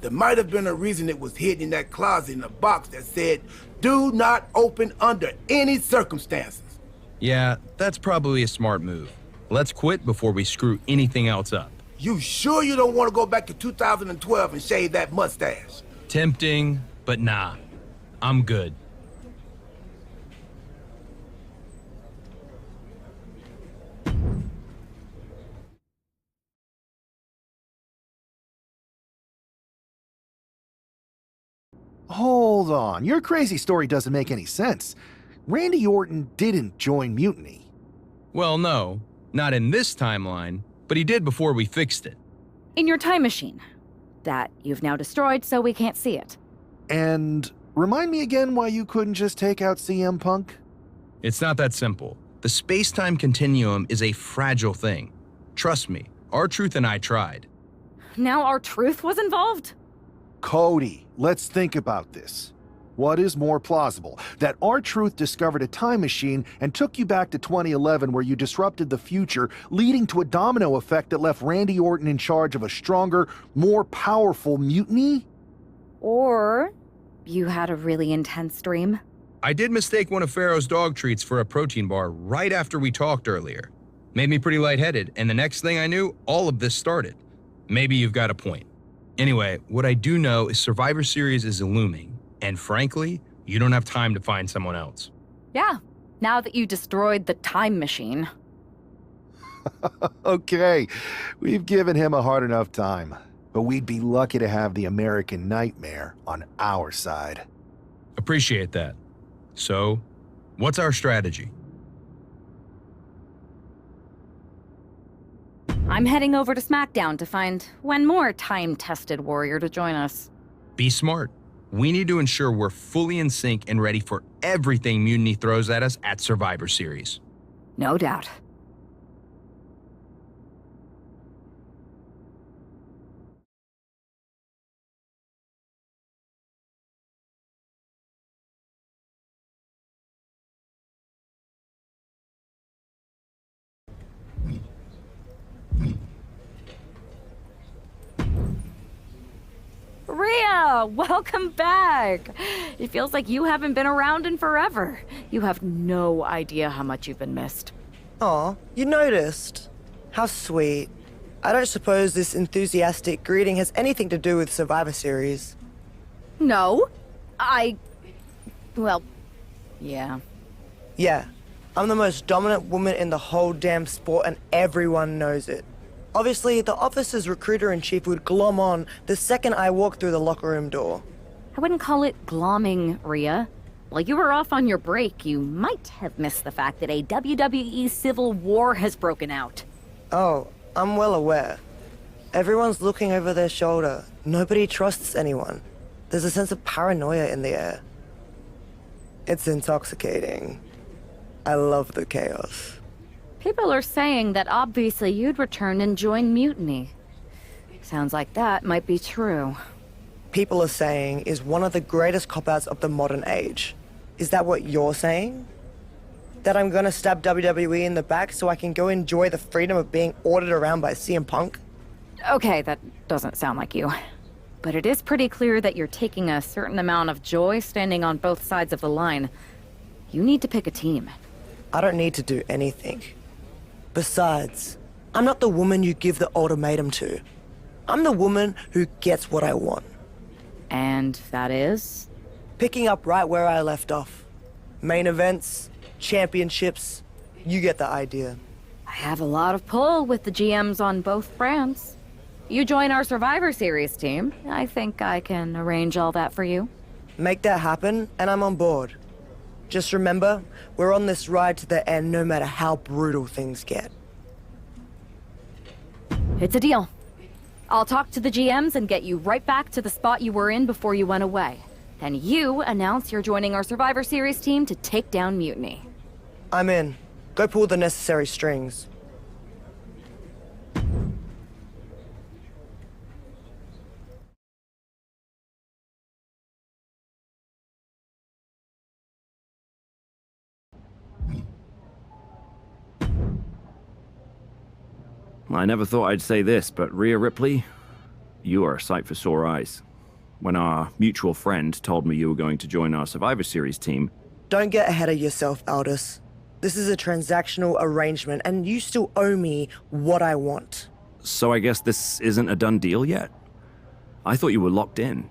There might have been a reason it was hidden in that closet in a box that said, "Do not open under any circumstances." Yeah, that's probably a smart move. Let's quit before we screw anything else up. You sure you don't want to go back to 2012 and shave that mustache? Tempting, but nah. I'm good. Hold on, your crazy story doesn't make any sense. Randy Orton didn't join Mutiny. Well, no, not in this timeline, but he did before we fixed it. In your time machine. That you've now destroyed so we can't see it. And remind me again why you couldn't just take out CM Punk? It's not that simple. The space-time continuum is a fragile thing. Trust me, R-Truth and I tried. Now R-Truth was involved? Cody, let's think about this. What is more plausible? That R-Truth discovered a time machine and took you back to 2011 where you disrupted the future, leading to a domino effect that left Randy Orton in charge of a stronger, more powerful mutiny? Or you had a really intense dream? I did mistake one of Pharaoh's dog treats for a protein bar right after we talked earlier. Made me pretty lightheaded, and the next thing I knew, all of this started. Maybe you've got a point. Anyway, what I do know is Survivor Series is looming. And frankly, you don't have time to find someone else. Yeah, now that you destroyed the time machine. Okay, we've given him a hard enough time. But we'd be lucky to have the American Nightmare on our side. Appreciate that. So, what's our strategy? I'm heading over to SmackDown to find one more time-tested warrior to join us. Be smart. We need to ensure we're fully in sync and ready for everything Mutiny throws at us at Survivor Series. No doubt. Rhea, welcome back. It feels like you haven't been around in forever. You have no idea how much you've been missed. Aw, you noticed. How sweet. I don't suppose this enthusiastic greeting has anything to do with Survivor Series. No, well, yeah. Yeah, I'm the most dominant woman in the whole damn sport and everyone knows it. Obviously, the office's recruiter-in-chief would glom on the second I walk through the locker room door. I wouldn't call it glomming, Rhea. While you were off on your break, you might have missed the fact that a WWE civil war has broken out. Oh, I'm well aware. Everyone's looking over their shoulder. Nobody trusts anyone. There's a sense of paranoia in the air. It's intoxicating. I love the chaos. People are saying that obviously you'd return and join Mutiny. Sounds like that might be true. People are saying is one of the greatest cop-outs of the modern age. Is that what you're saying? That I'm gonna stab WWE in the back so I can go enjoy the freedom of being ordered around by CM Punk? Okay, that doesn't sound like you. But it is pretty clear that you're taking a certain amount of joy standing on both sides of the line. You need to pick a team. I don't need to do anything. Besides, I'm not the woman you give the ultimatum to. I'm the woman who gets what I want. And that is? Picking up right where I left off. Main events, championships, you get the idea. I have a lot of pull with the GMs on both brands. You join our Survivor Series team, I think I can arrange all that for you. Make that happen, and I'm on board. Just remember, we're on this ride to the end no matter how brutal things get. It's a deal. I'll talk to the GMs and get you right back to the spot you were in before you went away. Then you announce you're joining our Survivor Series team to take down Mutiny. I'm in. Go pull the necessary strings. I never thought I'd say this, but Rhea Ripley, you are a sight for sore eyes. When our mutual friend told me you were going to join our Survivor Series team... Don't get ahead of yourself, Aldous. This is a transactional arrangement, and you still owe me what I want. So I guess this isn't a done deal yet? I thought you were locked in.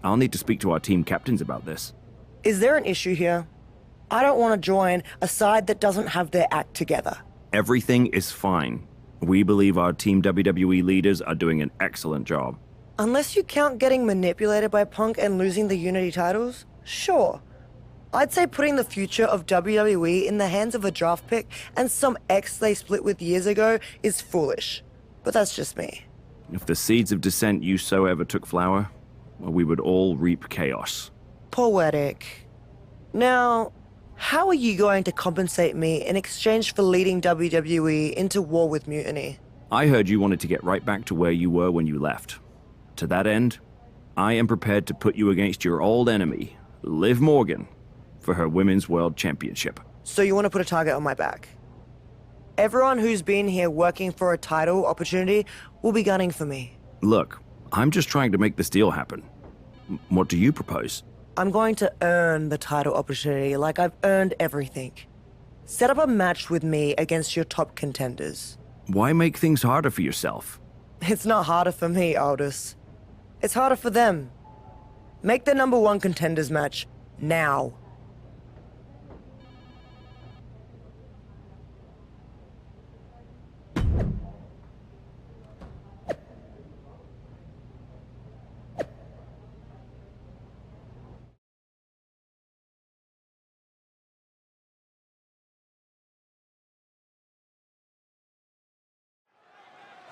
I'll need to speak to our team captains about this. Is there an issue here? I don't want to join a side that doesn't have their act together. Everything is fine. We believe our Team WWE leaders are doing an excellent job. Unless you count getting manipulated by Punk and losing the Unity titles, sure. I'd say putting the future of WWE in the hands of a draft pick and some ex they split with years ago is foolish. But that's just me. If the seeds of dissent you so ever took flower, well, we would all reap chaos. Poetic. Now, how are you going to compensate me in exchange for leading WWE into war with Mutiny? I heard you wanted to get right back to where you were when you left. To that end, I am prepared to put you against your old enemy, Liv Morgan, for her Women's World Championship. So you want to put a target on my back? Everyone who's been here working for a title opportunity will be gunning for me. Look, I'm just trying to make this deal happen. What do you propose? I'm going to earn the title opportunity like I've earned everything. Set up a match with me against your top contenders. Why make things harder for yourself? It's not harder for me, Aldous. It's harder for them. Make the #1 contenders match now.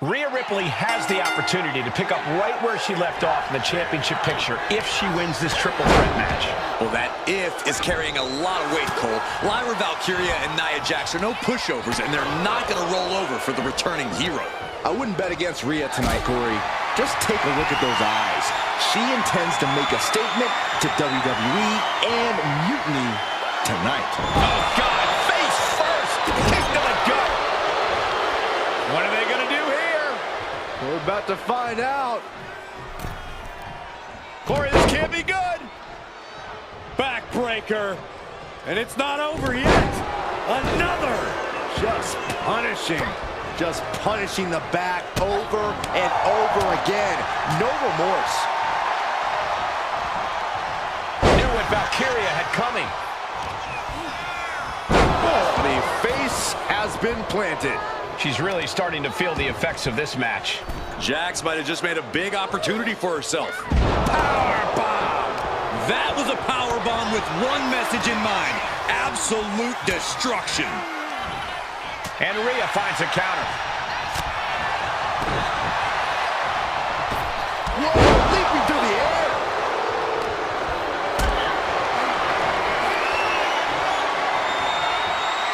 Rhea Ripley has the opportunity to pick up right where she left off in the championship picture if she wins this triple threat match. Well, that if is carrying a lot of weight, Cole. Lyra Valkyria and Nia Jax are no pushovers, and they're not going to roll over for the returning hero. I wouldn't bet against Rhea tonight, Corey. Just take a look at those eyes. She intends to make a statement to WWE and Mutiny tonight. Oh, God, face first, kick to the gut. What are they going to do here? We're about to find out. Corey, this can't be good. Backbreaker. And it's not over yet. Another. Just punishing the back over and over again. No remorse. Knew what Valkyria had coming. Oh, the face has been planted. She's really starting to feel the effects of this match. Jax might have just made a big opportunity for herself. Powerbomb. That was a powerbomb with one message in mind. Absolute destruction. And Rhea finds a counter. Whoa, leaping through the air.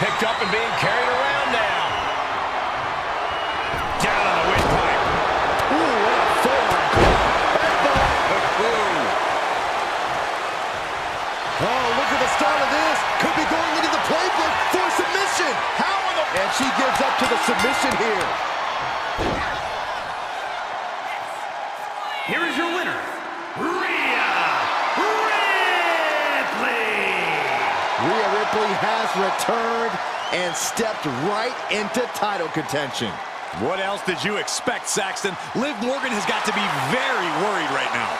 Picked up and being carried around now. Down on the windpipe. Ooh, what a forearm. Oh, look at the start of this. Could be going into the playbook for submission. How in the... And she gives up to the submission here. Here is your winner, Rhea Ripley. Rhea Ripley has returned and stepped right into title contention. What else did you expect, Saxton? Liv Morgan has got to be very worried right now.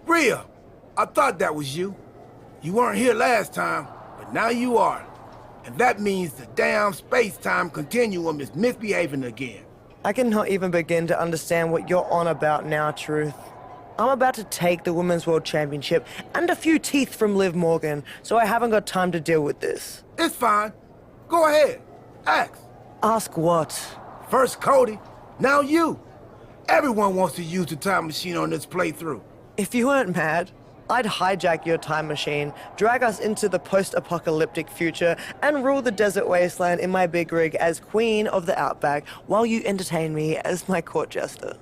Rhea, I thought that was you. You weren't here last time, but now you are. And that means the damn space-time continuum is misbehaving again. I cannot even begin to understand what you're on about now, Truth. I'm about to take the Women's World Championship and a few teeth from Liv Morgan, so I haven't got time to deal with this. It's fine. Go ahead. Ask. Ask what? First Cody, now you. Everyone wants to use the time machine on this playthrough. If you weren't mad, I'd hijack your time machine, drag us into the post-apocalyptic future, and rule the desert wasteland in my big rig as Queen of the Outback while you entertain me as my court jester.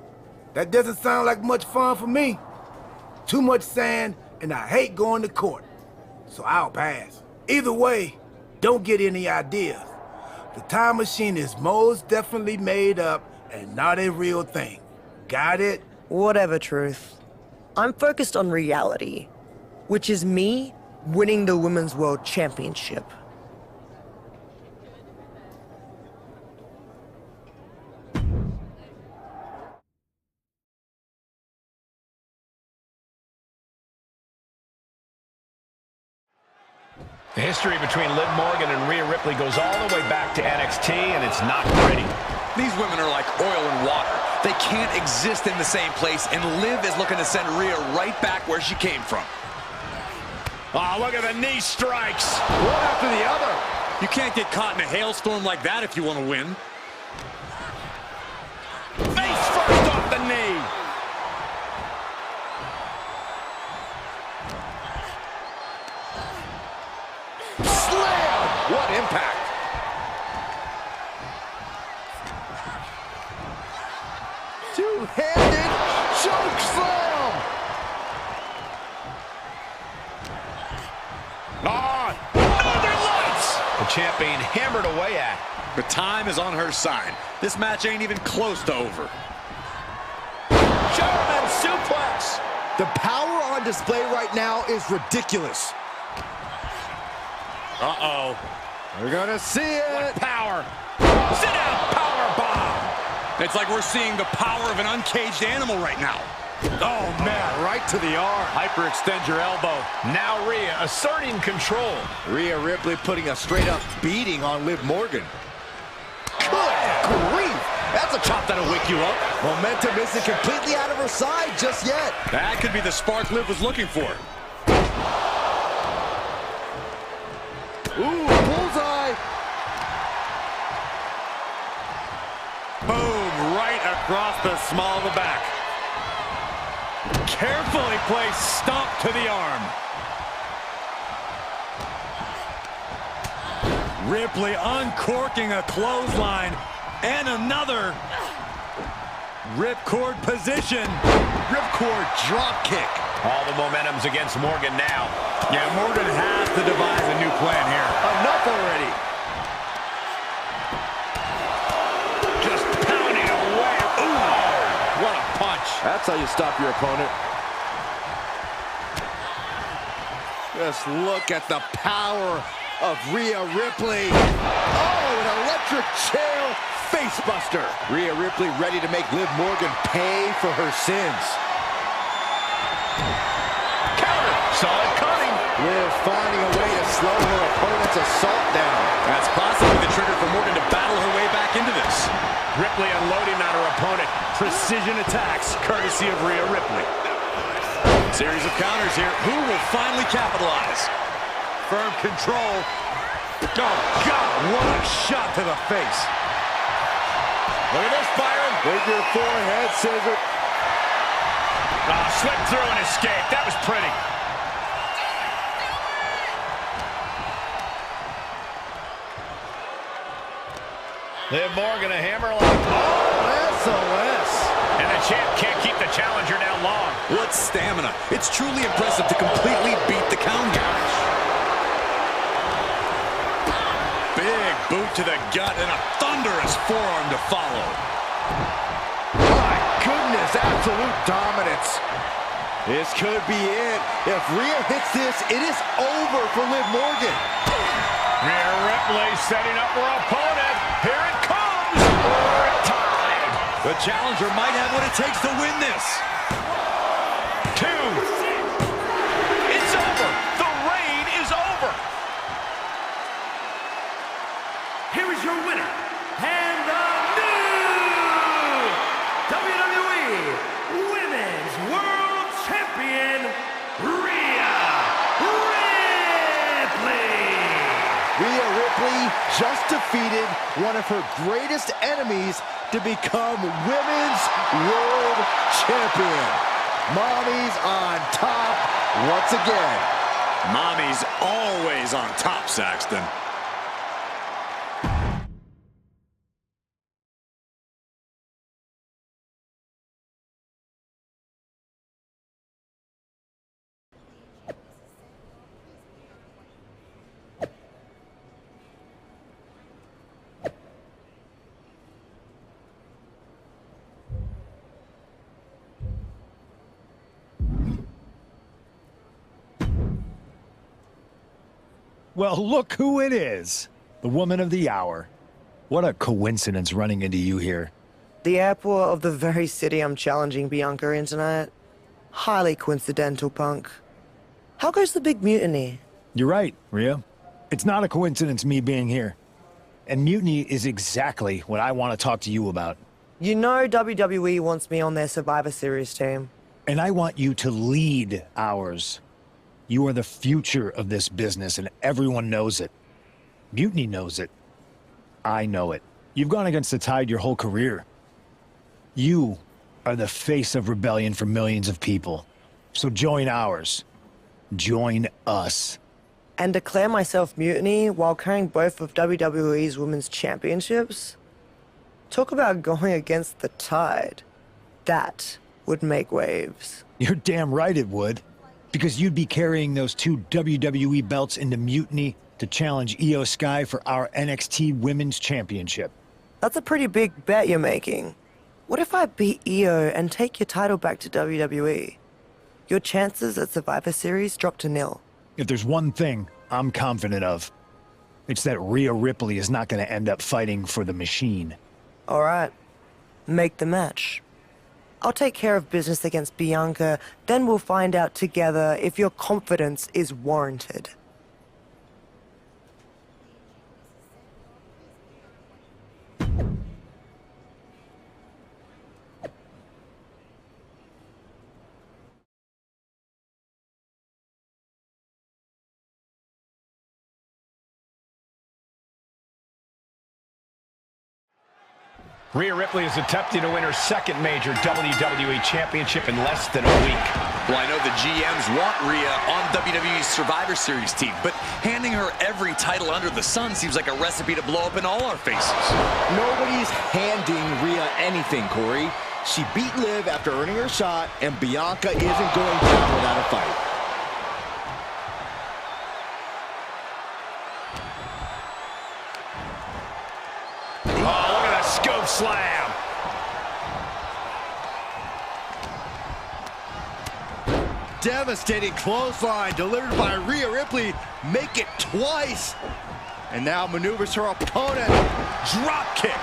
That doesn't sound like much fun for me. Too much sand, and I hate going to court. So I'll pass. Either way, don't get any ideas. The time machine is most definitely made up and not a real thing. Got it? Whatever, Truth. I'm focused on reality, which is me winning the Women's World Championship. The history between Liv Morgan and Rhea Ripley goes all the way back to NXT, and it's not pretty. These women are like oil and water. They can't exist in the same place, and Liv is looking to send Rhea right back where she came from. Oh, look at the knee strikes. One after the other. You can't get caught in a hailstorm like that if you want to win. Face first off the knee. Slam! What impact. Two-handed choke slam! Northern Lights! The champion hammered away at. The time is on her side. This match ain't even close to over. German suplex! The power on display right now is ridiculous. Uh-oh. We're gonna see it. What power. Sit down power bomb. It's like we're seeing the power of an uncaged animal right now. Oh, man, right to the arm. Hyperextend your elbow. Now Rhea asserting control. Rhea Ripley putting a straight-up beating on Liv Morgan. Good grief! That's a chop that'll wake you up. Momentum isn't completely out of her side just yet. That could be the spark Liv was looking for. Ooh, bullseye! Boom, right across the small of the back. Carefully placed stomp to the arm. Ripley uncorking a clothesline and another. Ripcord position. Ripcord drop kick. All the momentum's against Morgan now. Yeah, Morgan has to devise a new plan here. Enough already. Just pounding away. Ooh, what a punch. That's how you stop your opponent. Just look at the power of Rhea Ripley. Oh, an electric chair facebuster. Rhea Ripley ready to make Liv Morgan pay for her sins. Counter. Solid cutting. Liv finding a way to slow her opponent's assault down. That's possibly the trigger for Morgan to battle her way back into this. Ripley unloading on her opponent. Precision attacks, courtesy of Rhea Ripley. Series of counters here. Who will finally capitalize? Firm control. Oh, God, what a shot to the face. Look at this, Byron. Figure forehead scissor. Slipped through and escaped. That was pretty. Liv Morgan, a hammerlock. Oh, SOS. And the champ can't keep the challenger down long. What stamina. It's truly impressive to completely beat the count here. Big boot to the gut and a thunderous forearm to follow. My goodness, absolute dominance. This could be it. If Rhea hits this, it is over for Liv Morgan. Rhea Ripley setting up her opponent. Here it comes. Tied. The challenger might have what it takes to win this. 2. It's over. The reign is over. Here is your winner, and the new WWE Women's World Champion, Rhea Ripley. Rhea Ripley just defeated one of her greatest enemies to become Women's World Champion. Mommy's on top once again. Mommy's always on top, Saxton. Well, look who it is. The woman of the hour. What a coincidence running into you here. The airport of the very city I'm challenging Bianca in tonight. Highly coincidental, Punk. How goes the big mutiny? You're right, Rhea. It's not a coincidence me being here. And mutiny is exactly what I want to talk to you about. You know WWE wants me on their Survivor Series team. And I want you to lead ours. You are the future of this business, and everyone knows it. Mutiny knows it. I know it. You've gone against the tide your whole career. You are the face of rebellion for millions of people. So join ours. Join us. And declare myself mutiny while carrying both of WWE's women's championships? Talk about going against the tide. That would make waves. You're damn right it would. Because you'd be carrying those 2 WWE belts into Mutiny to challenge Io Sky for our NXT Women's Championship. That's a pretty big bet you're making. What if I beat Io and take your title back to WWE? Your chances at Survivor Series drop to 0. If there's one thing I'm confident of, it's that Rhea Ripley is not going to end up fighting for the machine. All right. make the match. I'll take care of business against Bianca, then we'll find out together if your confidence is warranted. Rhea Ripley is attempting to win her second major WWE Championship in less than a week. Well, I know the GMs want Rhea on WWE's Survivor Series team, but handing her every title under the sun seems like a recipe to blow up in all our faces. Nobody's handing Rhea anything, Corey. She beat Liv after earning her shot, and Bianca isn't going down without a fight. Scope slam. Devastating clothesline delivered by Rhea Ripley. Make it twice. And now maneuvers her opponent. Drop kick.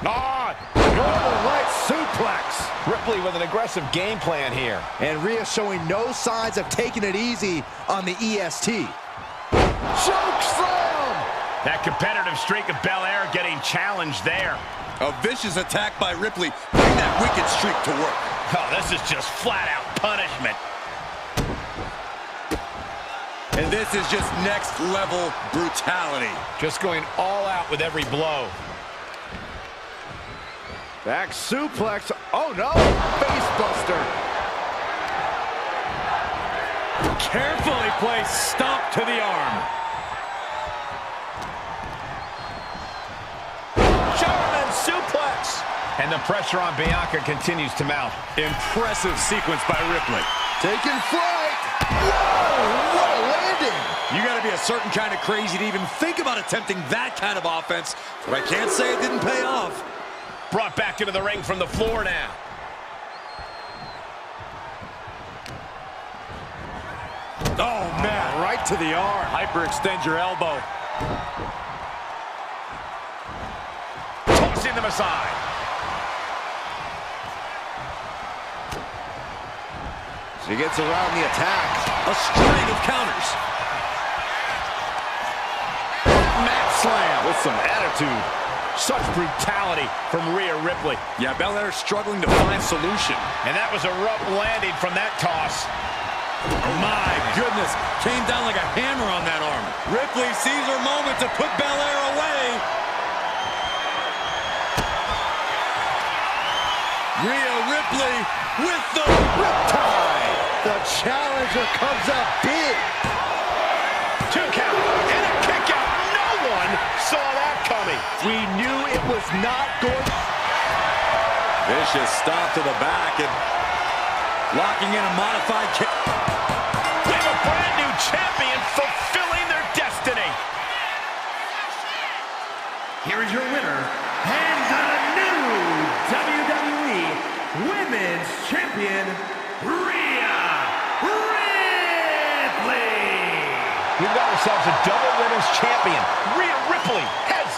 Northern Lights suplex. Ripley with an aggressive game plan here. And Rhea showing no signs of taking it easy on the EST. Choke slam! That competitive streak of Belair getting challenged there. A vicious attack by Ripley, bring that wicked streak to work. Oh, this is just flat-out punishment. And this is just next-level brutality. Just going all out with every blow. Back suplex. Oh, no. Face buster. Carefully placed stomp to the arm. German suplex. And the pressure on Bianca continues to mount. Impressive sequence by Ripley. Taking flight. Whoa, what a landing. You got to be a certain kind of crazy to even think about attempting that kind of offense. But I can't say it didn't pay off. Brought back into the ring from the floor now. Oh, man, right to the arm. Hyperextend your elbow. Tossing them aside. She gets around the attack. A string of counters. Mat slam with some attitude. Such brutality from Rhea Ripley. Yeah, Belair struggling to find solution. And that was a rough landing from that toss. My goodness, came down like a hammer on that arm. Ripley sees her moment to put Belair away. Rhea Ripley with the riptide. The challenger comes up big. 2 count and a kick out. No one saw that coming. We knew it was not going. Vicious stomp to the back and locking in a modified kick. We have a brand new champion fulfilling their destiny. Here is your winner, and the new WWE Women's Champion, Rhea Ripley. We've got ourselves a double women's champion. Rhea Ripley has...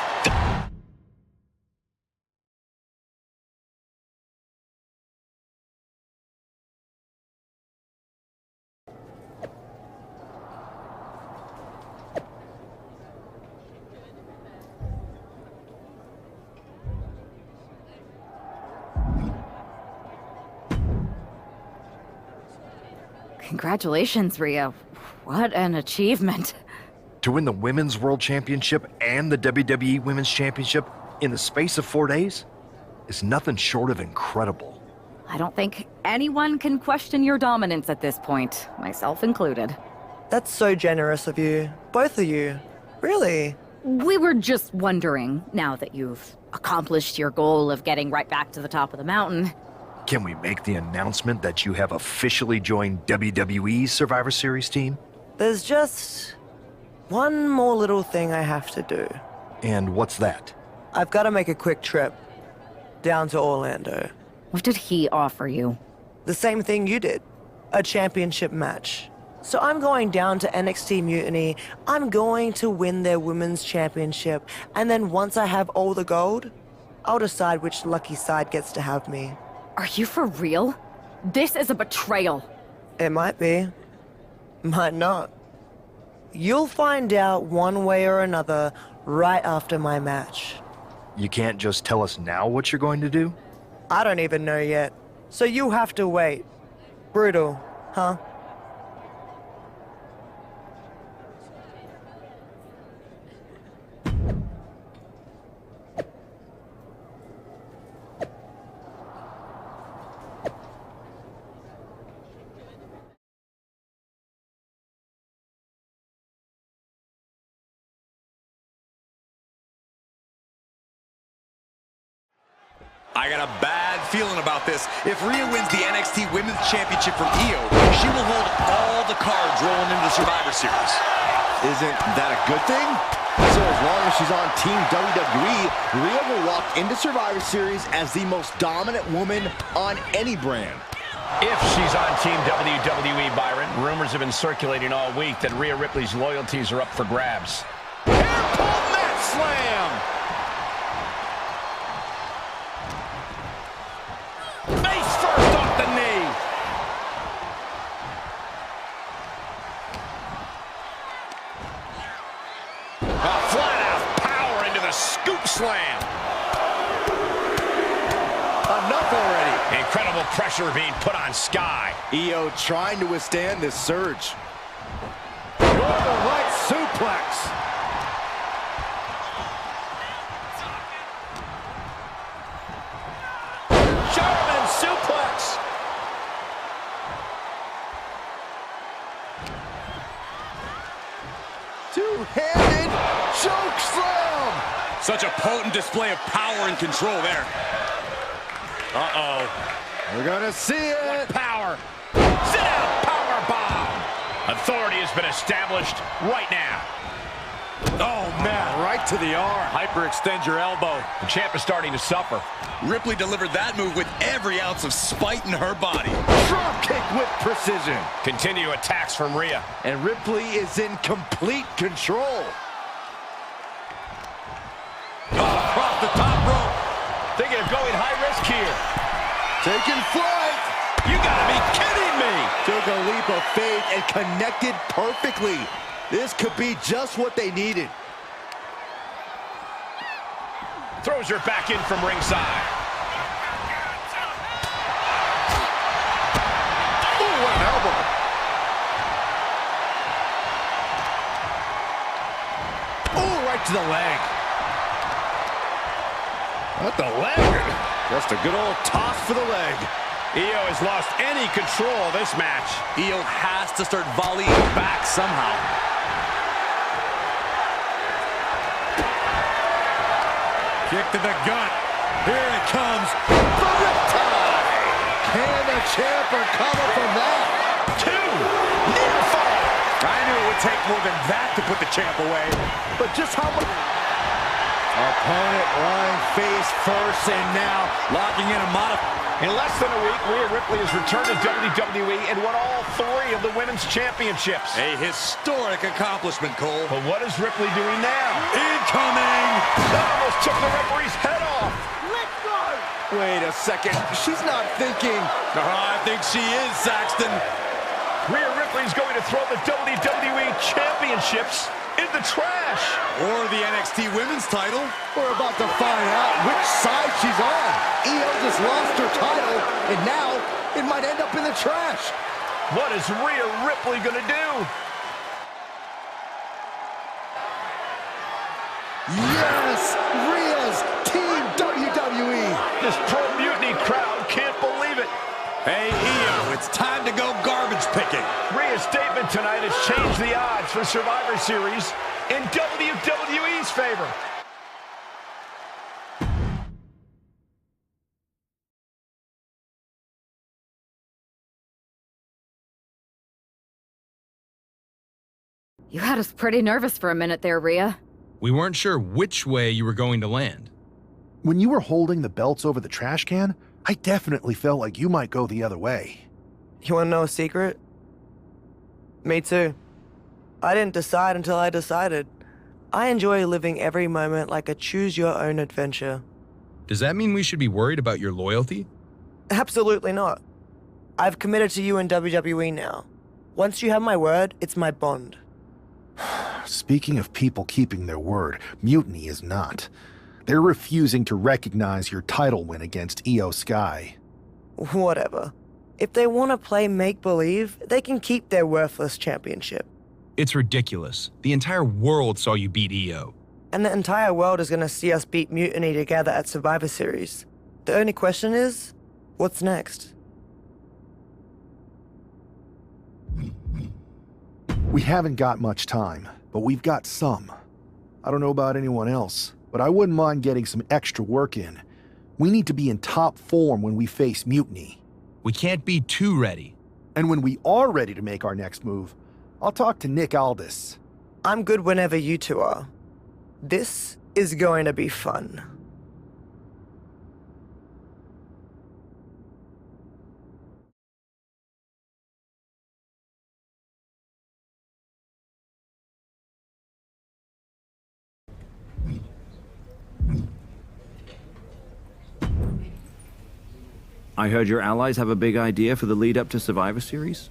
Congratulations, Rhea. What an achievement. To win the Women's World Championship and the WWE Women's Championship in the space of 4 days is nothing short of incredible. I don't think anyone can question your dominance at this point, myself included. That's so generous of you. Both of you. Really? We were just wondering, now that you've accomplished your goal of getting right back to the top of the mountain. Can we make the announcement that you have officially joined WWE's Survivor Series team? There's just one more little thing I have to do. And what's that? I've got to make a quick trip down to Orlando. What did he offer you? The same thing you did. A championship match. So I'm going down to NXT Mutiny. I'm going to win their women's championship. And then once I have all the gold, I'll decide which lucky side gets to have me. Are you for real? This is a betrayal. It might be. Might not. You'll find out one way or another right after my match. You can't just tell us now what you're going to do? I don't even know yet. So you have to wait. Brutal, huh? I got a bad feeling about this. If Rhea wins the NXT Women's Championship from Io, she will hold all the cards rolling into the Survivor Series. Isn't that a good thing? So as long as she's on Team WWE, Rhea will walk into Survivor Series as the most dominant woman on any brand. If she's on Team WWE, Byron, rumors have been circulating all week that Rhea Ripley's loyalties are up for grabs. Hairpole mat slam! Face first off the knee. A flat-out power into the scoop slam. Enough already. Incredible pressure being put on Sky. Io trying to withstand this surge. Northern right suplex. German suplex. Two-handed choke slam. Such a potent display of power and control there. Uh-oh. We're gonna see it. What power. Sit out power bomb. Authority has been established right now. Oh, man, right to the arm. Hyperextend your elbow. The champ is starting to suffer. Ripley delivered that move with every ounce of spite in her body. Drop kick with precision. Continue attacks from Rhea. And Ripley is in complete control. Across the top rope. Thinking of going high risk here. Taking flight. You gotta be kidding me. Took a leap of faith and connected perfectly. This could be just what they needed. Throws her back in from ringside. Ooh, what an elbow. Ooh, right to the leg. What the leg? Just a good old toss for the leg. Io has lost any control of this match. Io has to start volleying back somehow. Kick to the gut. Here it comes. The riptide. Can the champ recover from that? Two. Near fall. I knew it would take more than that to put the champ away. But just how much? Opponent lying face first, and now locking in a In less than a week, Rhea Ripley has returned to WWE and won all 3 of the women's championships. A historic accomplishment, Cole. But what is Ripley doing now? Incoming! That almost took the referee's head off. Let's go! Wait a second. She's not thinking. I think she is, Saxton. Rhea Ripley's going to throw the WWE championships in the trash. Or the NXT women's title. We're about to find out which side she's on. Io just lost her title, and now it might end up in the trash. What is Rhea Ripley going to do? Yes! Rhea's Team WWE! This pro-mutiny crowd can't believe it. Hey, Io, it's time to go garbage picking. Rhea's statement tonight has changed the odds for Survivor Series in WWE's favor. You had us pretty nervous for a minute there, Rhea. We weren't sure which way you were going to land. When you were holding the belts over the trash can, I definitely felt like you might go the other way. You wanna know a secret? Me too. I didn't decide until I decided. I enjoy living every moment like a choose-your-own adventure. Does that mean we should be worried about your loyalty? Absolutely not. I've committed to you in WWE now. Once you have my word, it's my bond. Speaking of people keeping their word, Mutiny is not. They're refusing to recognize your title win against Io Sky. Whatever. If they want to play make-believe, they can keep their worthless championship. It's ridiculous. The entire world saw you beat Io. And the entire world is going to see us beat Mutiny together at Survivor Series. The only question is, what's next? We haven't got much time, but we've got some. I don't know about anyone else, but I wouldn't mind getting some extra work in. We need to be in top form when we face Mutiny. We can't be too ready. And when we are ready to make our next move, I'll talk to Nick Aldis. I'm good whenever you two are. This is going to be fun. I heard your allies have a big idea for the lead up to Survivor Series?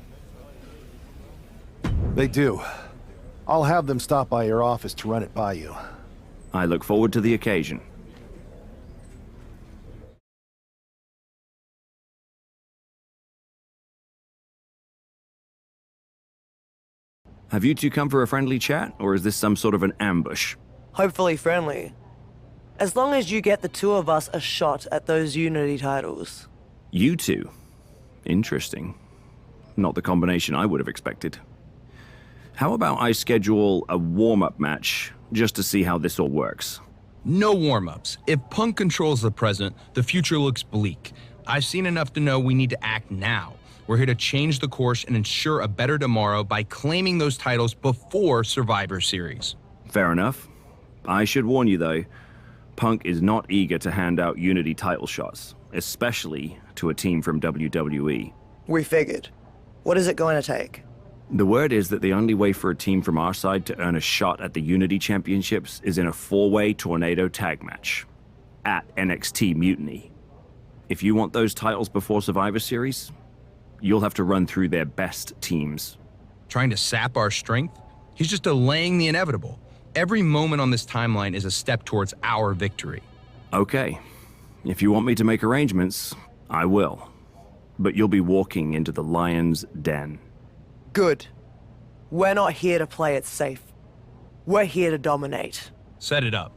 They do. I'll have them stop by your office to run it by you. I look forward to the occasion. Have you two come for a friendly chat, or is this some sort of an ambush? Hopefully friendly. As long as you get the two of us a shot at those Unity titles. You two? Interesting. Not the combination I would have expected. How about I schedule a warm-up match just to see how this all works? No warm-ups. If Punk controls the present, the future looks bleak. I've seen enough to know we need to act now. We're here to change the course and ensure a better tomorrow by claiming those titles before Survivor Series. Fair enough. I should warn you, though, Punk is not eager to hand out Unity title shots, especially to a team from WWE. We figured. What is it going to take? The word is that the only way for a team from our side to earn a shot at the Unity Championships is in a four-way tornado tag match at NXT Mutiny. If you want those titles before Survivor Series, you'll have to run through their best teams. Trying to sap our strength? He's just delaying the inevitable. Every moment on this timeline is a step towards our victory. Okay. If you want me to make arrangements, I will. But you'll be walking into the lion's den. Good. We're not here to play it safe. We're here to dominate. Set it up.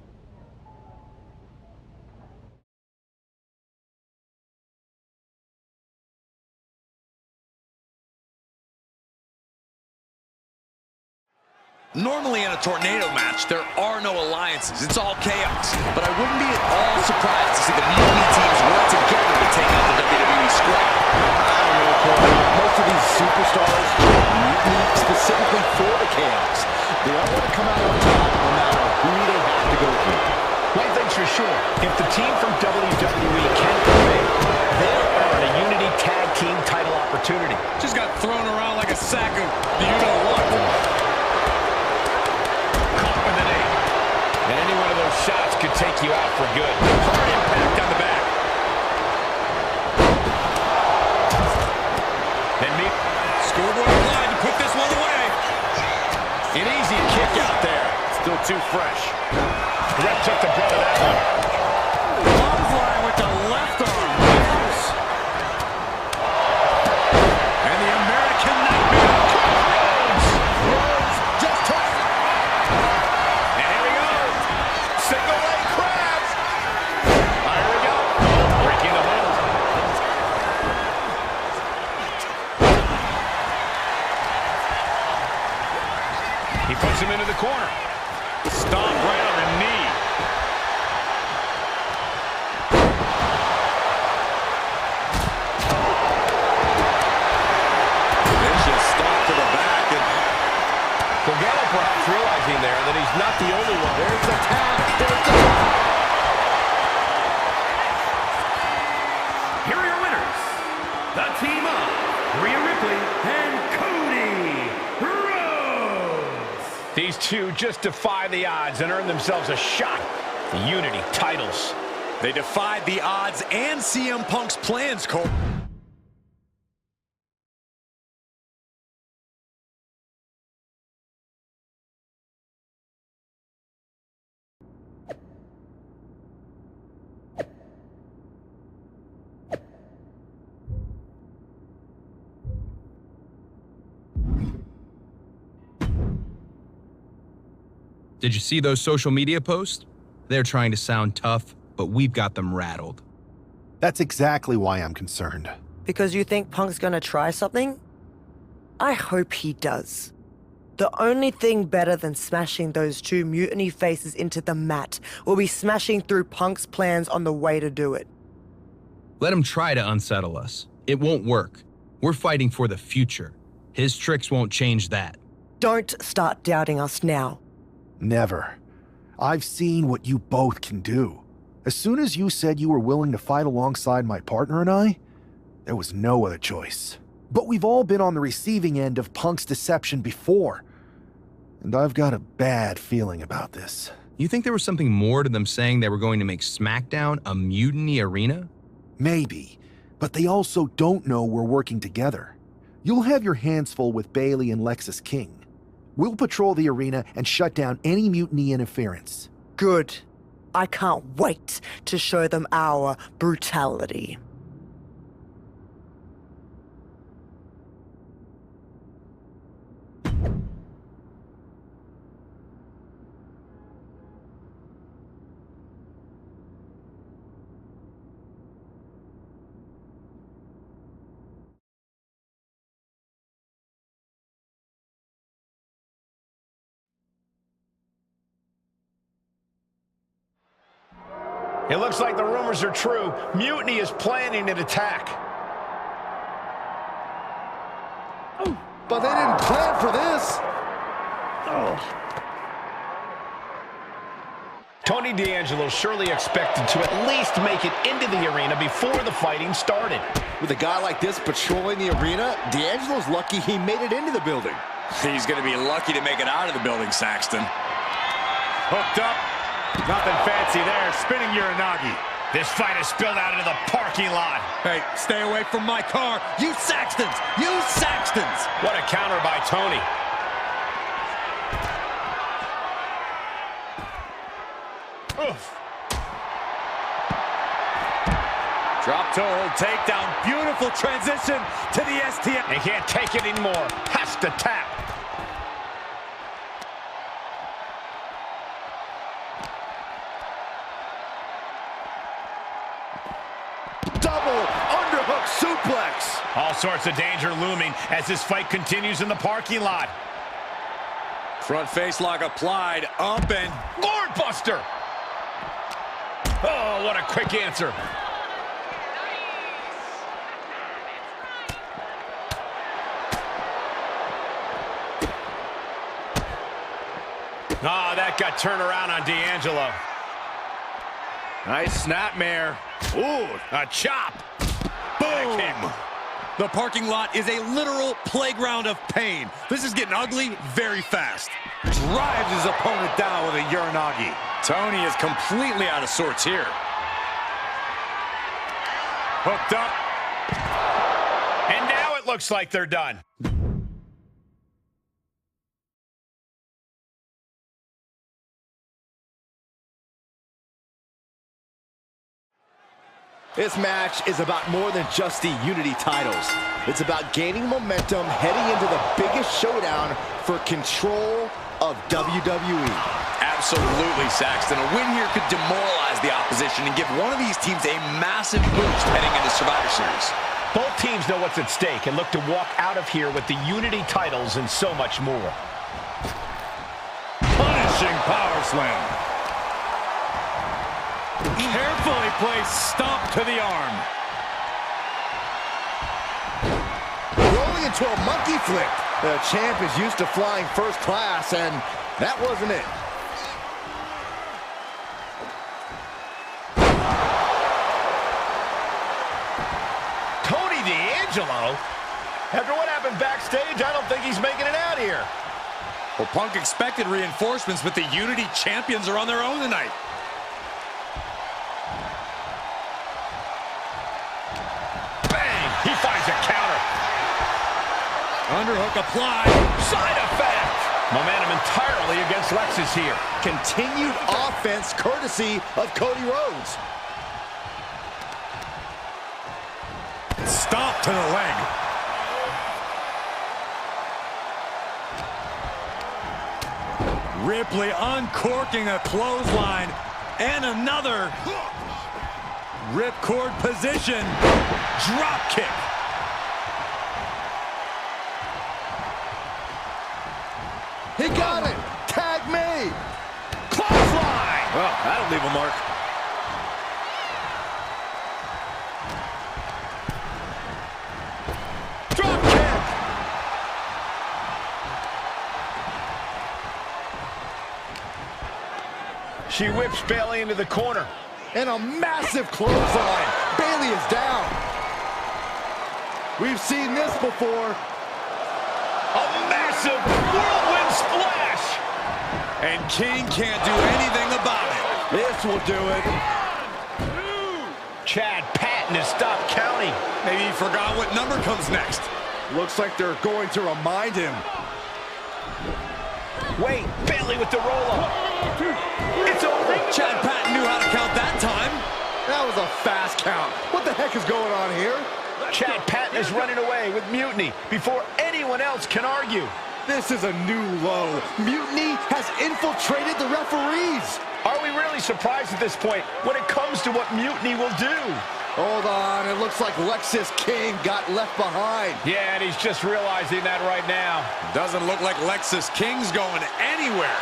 Normally in a tornado match, there are no alliances. It's all chaos. But I wouldn't be at all surprised to see the Mutiny teams work together to take out the WWE squad. I don't know, Corey. Most of these superstars join Mutiny specifically for the chaos. They all want to come out on top no matter who they have to go through. One thing's for sure, if the team from WWE can prevail, they'll earn a Unity Tag Team title opportunity. Just got thrown around like a sack of you-know-what. And any one of those shots could take you out for good. Hard impact on the back. Then me. Schoolboy glide to put this one away. An easy kick out there. Still too fresh. The ref took the brunt of that one. Clothesline with the left arm. And the American Nightmare. Rose just took. And here we go. Single leg crabs. Here we go. Breaking the hold. He puts him into the corner. Stomp right on the knee. Vicious stomp to the back. And Gargano perhaps realizing there that he's not the only one. There's the tap. There's the tap. Here are your winners, the team of Rhea Ripley and Cody These two just defy the odds and earn themselves a shot at the Unity titles. They defied the odds and CM Punk's plans, Cole. Did you see those social media posts? They're trying to sound tough, but we've got them rattled. That's exactly why I'm concerned. Because you think Punk's gonna try something? I hope he does. The only thing better than smashing those two mutiny faces into the mat will be smashing through Punk's plans on the way to do it. Let him try to unsettle us. It won't work. We're fighting for the future. His tricks won't change that. Don't start doubting us now. Never. I've seen what you both can do. As soon as you said you were willing to fight alongside my partner and I, there was no other choice. But we've all been on the receiving end of Punk's deception before, and I've got a bad feeling about this. You think there was something more to them saying they were going to make SmackDown a mutiny arena? Maybe, but they also don't know we're working together. You'll have your hands full with Bailey and Lexus King. We'll patrol the arena and shut down any mutiny interference. Good. I can't wait to show them our brutality. It looks like the rumors are true. Mutiny is planning an attack. But they didn't plan for this. Tony D'Angelo surely expected to at least make it into the arena before the fighting started. With a guy like this patrolling the arena, D'Angelo's lucky he made it into the building. He's going to be lucky to make it out of the building, Saxton. Hooked up. Nothing fancy there. Spinning Uranagi. This fight has spilled out into the parking lot. Hey, stay away from my car. You Saxtons! You Saxtons! What a counter by Tony. Oof. Drop toe hold takedown. Beautiful transition to the STM. He can't take it anymore. Has to tap. Double underhook suplex. All sorts of danger looming as this fight continues in the parking lot. Front face lock applied. Up and Lord Buster. Oh, what a quick answer. Oh, that got turned around on D'Angelo. Nice snapmare. Ooh, a chop. boom. The parking lot is a literal playground of pain. This is getting ugly very fast. Drives his opponent down with a Uranagi. Tony is completely out of sorts here. Hooked up. And now it looks like they're done. This match is about more than just the Unity titles. It's about gaining momentum heading into the biggest showdown for control of WWE. Absolutely, Saxton. A win here could demoralize the opposition and give one of these teams a massive boost heading into Survivor Series. Both teams know what's at stake and look to walk out of here with the Unity titles and so much more. Punishing power slam. Carefully placed stomp to the arm. Rolling into a monkey flip. The champ is used to flying first class, and that wasn't it. Tony D'Angelo? After what happened backstage, I don't think he's making it out here. Well, Punk expected reinforcements, but the Unity champions are on their own tonight. Bang! He finds a counter. Underhook applied. Side effect. Momentum entirely against Lexus here. Continued offense courtesy of Cody Rhodes. Stop to the leg. Ripley uncorking a clothesline. And another. Ripcord position. Drop kick. He got it. Tag me. Clothesline. Well, that'll leave a mark. Drop kick. She whips Bayley into the corner. And a massive clothesline. Bayley is down. We've seen this before. A massive whirlwind splash. And King can't do anything about it. This will do it. Chad Patton has stopped counting. Maybe he forgot what number comes next. Looks like they're going to remind him. Wait, Bayley with the roll-up. It's over. Chad Patton knew how to count that time. That was a fast count. What the heck is going on here? Chad Patton is running away with Mutiny before anyone else can argue. This is a new low. Mutiny has infiltrated the referees. Are we really surprised at this point when it comes to what Mutiny will do? Hold on, it looks like Lexus King got left behind. Yeah, and he's just realizing that right now. Doesn't look like Lexus King's going anywhere.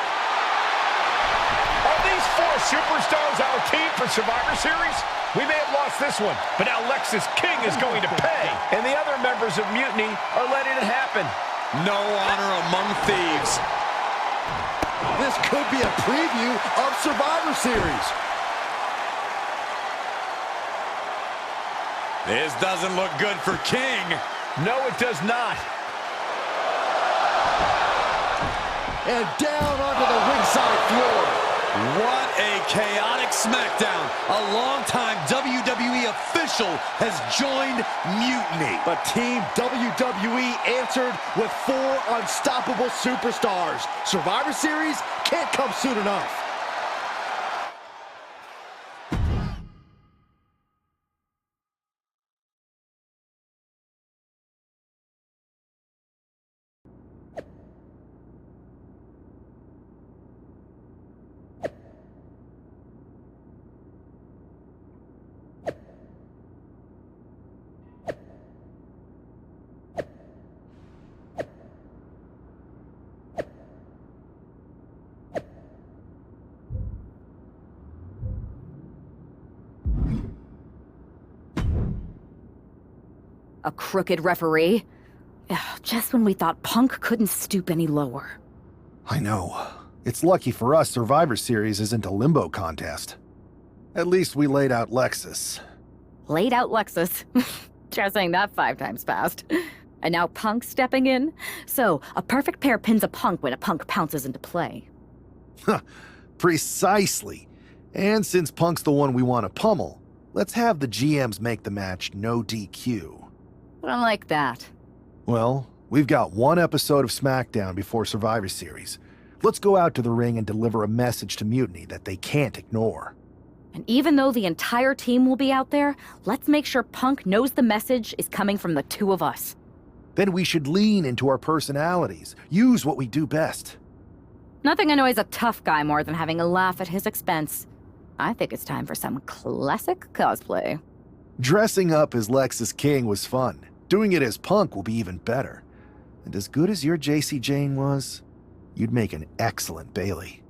Are these four superstars our team for Survivor Series? We may have lost this one, but now Lexus King is going to pay. And the other members of Mutiny are letting it happen. No honor among thieves. This could be a preview of Survivor Series. This doesn't look good for King. No, it does not. And down onto the ringside floor. What a chaotic SmackDown. A longtime WWE official has joined Mutiny. But Team WWE answered with 4 unstoppable superstars. Survivor Series can't come soon enough. A crooked referee? Ugh, just when we thought Punk couldn't stoop any lower. I know. It's lucky for us Survivor Series isn't a limbo contest. At least we laid out Lexus. Laid out Lexus. Try saying that 5 times fast. And now Punk stepping in? So, a perfect pair pins a Punk when a Punk pounces into play. Precisely. And since Punk's the one we want to pummel, let's have the GMs make the match no DQ. I don't like that. Well, we've got 1 episode of SmackDown before Survivor Series. Let's go out to the ring and deliver a message to Mutiny that they can't ignore. And even though the entire team will be out there, let's make sure Punk knows the message is coming from the 2 of us. Then we should lean into our personalities, use what we do best. Nothing annoys a tough guy more than having a laugh at his expense. I think it's time for some classic cosplay. Dressing up as Lexus King was fun. Doing it as Punk will be even better. And as good as your JC Jane was, you'd make an excellent Bayley.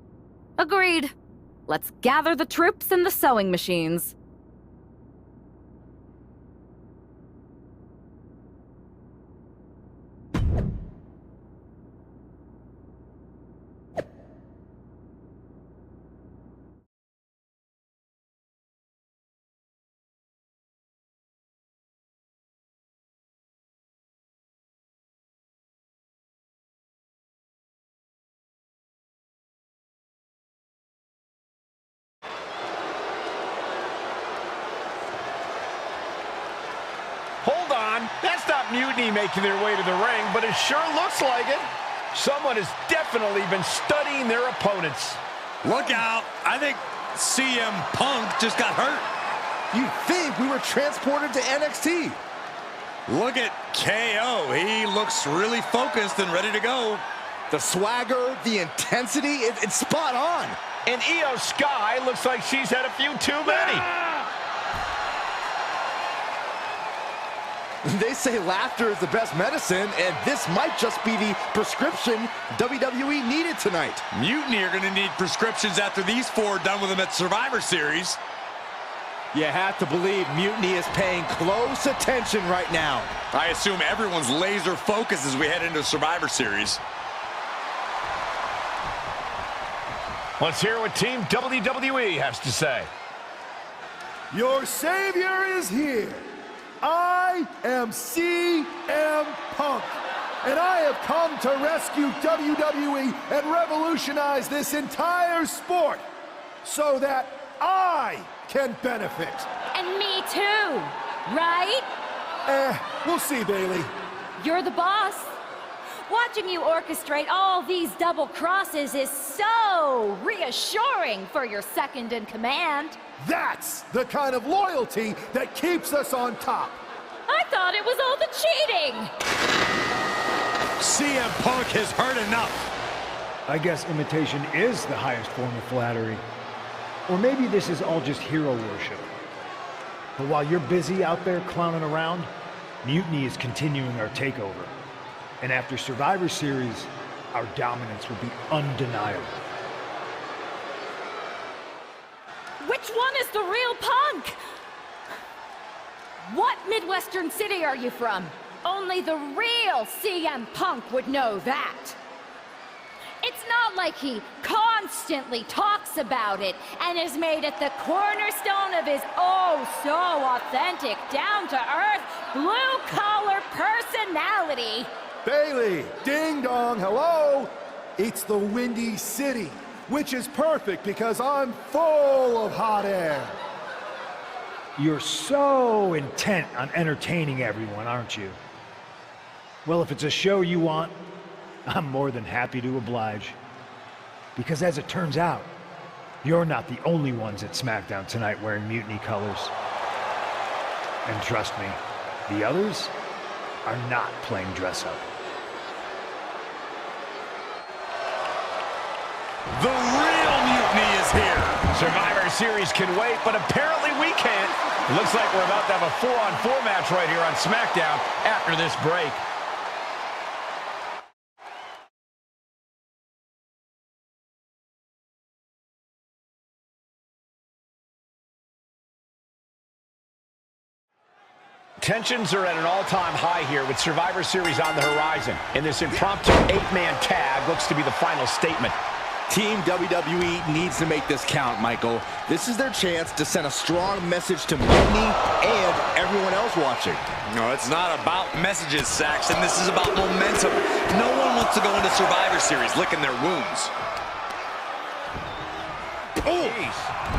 Agreed. Let's gather the troops and the sewing machines. not Mutiny making their way to the ring, but it sure looks like it. Someone has definitely been studying their opponents. Look out. I think CM Punk just got hurt. You'd think we were transported to NXT. Look at KO. He looks really focused and ready to go. The swagger, the intensity, it's spot on. And Io Sky looks like she's had a few too many. They say laughter is the best medicine, and this might just be the prescription WWE needed tonight. Mutiny are going to need prescriptions after these four are done with them at Survivor Series. You have to believe Mutiny is paying close attention right now. I assume everyone's laser focused as we head into Survivor Series. Let's hear what Team WWE has to say. Your savior is here. I am CM Punk, and I have come to rescue WWE and revolutionize this entire sport so that I can benefit. And me too, right? We'll see, Bailey. You're the boss. Watching you orchestrate all these double crosses is so reassuring for your second in command. That's the kind of loyalty that keeps us on top. I thought it was all the cheating. CM Punk has heard enough. I guess imitation is the highest form of flattery. Or maybe this is all just hero worship. But while you're busy out there clowning around, Mutiny is continuing our takeover. And after Survivor Series, our dominance will be undeniable. Which one is the real Punk? What Midwestern city are you from? Only the real CM Punk would know that. It's not like he constantly talks about it and has made it the cornerstone of his oh-so-authentic, down-to-earth, blue-collar personality. Bailey, ding dong, hello. It's the Windy City, which is perfect because I'm full of hot air. You're so intent on entertaining everyone, aren't you? Well, if it's a show you want, I'm more than happy to oblige. Because as it turns out, you're not the only ones at SmackDown tonight wearing Mutiny colors. And trust me, the others are not playing dress up. The real Mutiny is here. Survivor Series can wait, but apparently we can't. Looks like we're about to have a 4-on-4 match right here on SmackDown after this break. Tensions are at an all-time high here with Survivor Series on the horizon. And this impromptu 8-man tag looks to be the final statement. Team WWE needs to make this count, Michael. This is their chance to send a strong message to Mutiny and everyone else watching. No, it's not about messages, Saxton. This is about momentum. No one wants to go into Survivor Series licking their wounds. Oh,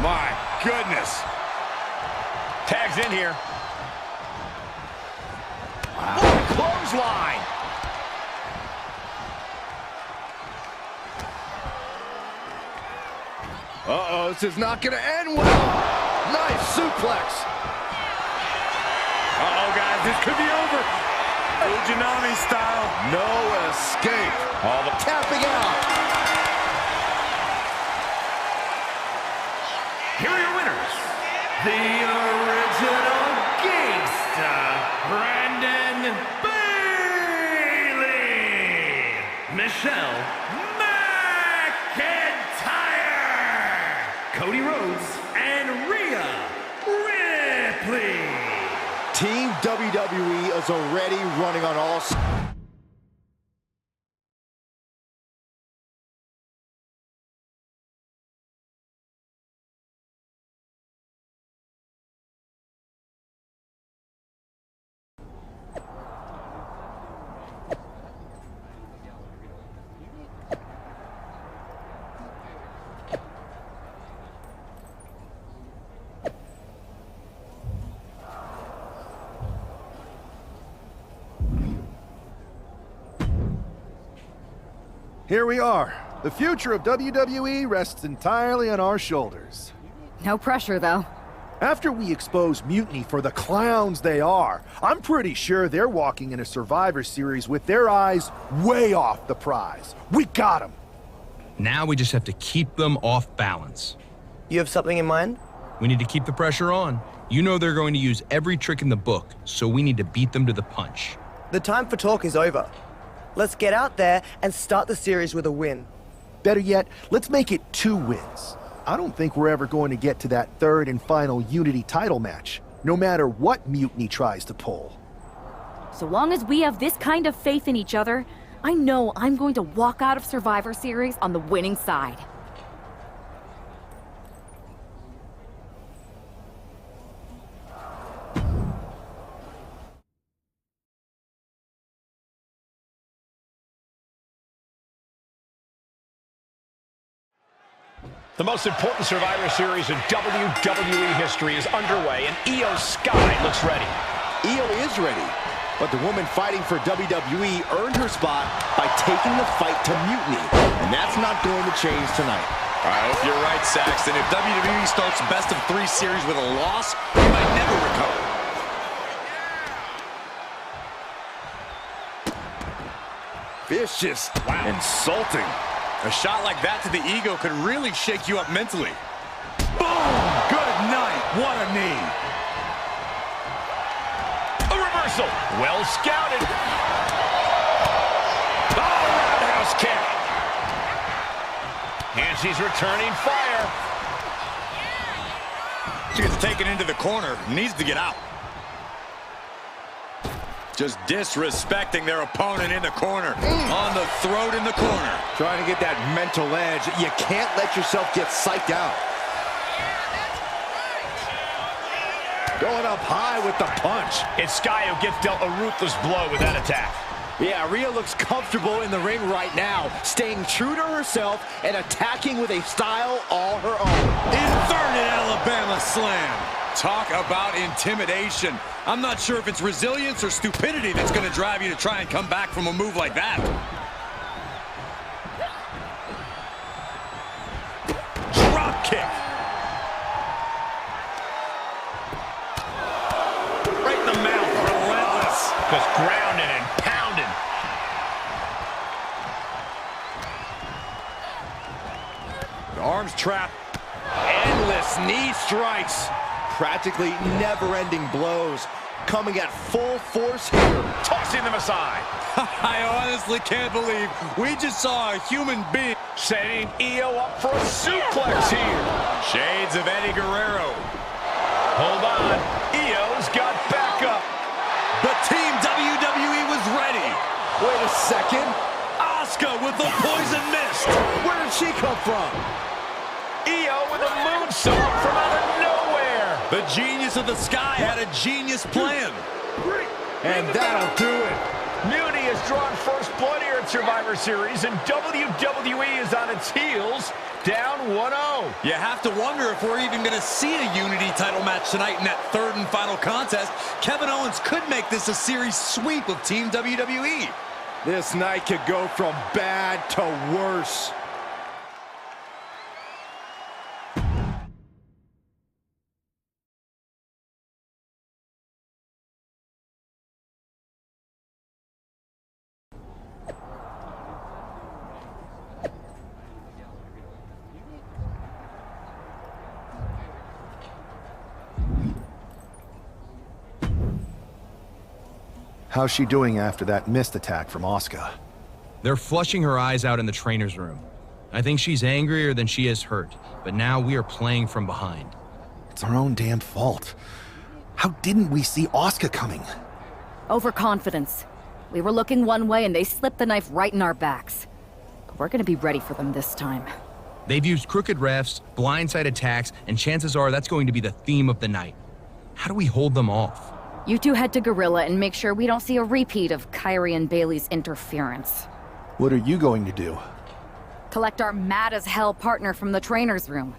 my goodness. Tag's in here. Wow. What a clothesline. Uh-oh, this is not going to end well. Nice suplex. Uh-oh, guys, this could be over. Ujinami style. No escape. All the tapping out. Here are your winners. The original gangsta, Brandon Bailey. Michelle Cody Rhodes and Rhea Ripley. Team WWE is already running on all... Here we are. The future of WWE rests entirely on our shoulders. No pressure, though. After we expose Mutiny for the clowns they are, I'm pretty sure they're walking in a Survivor Series with their eyes way off the prize. We got them. Now we just have to keep them off balance. You have something in mind? We need to keep the pressure on. You know they're going to use every trick in the book, so we need to beat them to the punch. The time for talk is over. Let's get out there and start the series with a win. Better yet, let's make it 2 wins. I don't think we're ever going to get to that 3rd and final Unity title match, no matter what Mutiny tries to pull. So long as we have this kind of faith in each other, I know I'm going to walk out of Survivor Series on the winning side. The most important Survivor Series in WWE history is underway, and Io Sky looks ready. Io is ready, but the woman fighting for WWE earned her spot by taking the fight to Mutiny, and that's not going to change tonight. I hope you're right, Saxton. If WWE starts best-of-3 series with a loss, we might never recover. Vicious. Wow. Insulting. A shot like that to the ego could really shake you up mentally. Boom! Good night. What a knee. A reversal. Well scouted. Oh, roundhouse kick. And she's returning fire. She gets taken into the corner. Needs to get out. Just disrespecting their opponent in the corner. On the throat in the corner. Trying to get that mental edge. You can't let yourself get psyched out. Going up high with the punch. It's Sky who gets dealt a ruthless blow with that attack. Yeah, Rhea looks comfortable in the ring right now, staying true to herself and attacking with a style all her own. Inverted Alabama slam. Talk about intimidation. I'm not sure if it's resilience or stupidity that's going to drive you to try and come back from a move like that. Drop kick. Right in the mouth. Relentless. Just grounding and pounding. The arms trapped. Endless knee strikes. Practically never-ending blows. Coming at full force here. Tossing them aside. I honestly can't believe we just saw a human being. Setting Io up for a suplex here. Shades of Eddie Guerrero. Hold on. Io's got backup. But Team WWE was ready. Wait a second. Asuka with the poison mist. Where did she come from? Io with a moonsault from out of nowhere. The genius of the Sky had a genius plan. And that'll do it. Mutiny has drawn first blood here at Survivor Series, and WWE is on its heels, down 1-0. You have to wonder if we're even going to see a Unity title match tonight in that 3rd and final contest. Kevin Owens could make this a series sweep of Team WWE. This night could go from bad to worse. How's she doing after that missed attack from Asuka? They're flushing her eyes out in the trainer's room. I think she's angrier than she is hurt, but now we are playing from behind. It's our own damn fault. How didn't we see Asuka coming? Overconfidence. We were looking one way and they slipped the knife right in our backs. But we're gonna be ready for them this time. They've used crooked refs, blindside attacks, and chances are that's going to be the theme of the night. How do we hold them off? You two head to Gorilla and make sure we don't see a repeat of Kyrie and Bailey's interference. What are you going to do? Collect our mad-as-hell partner from the trainer's room.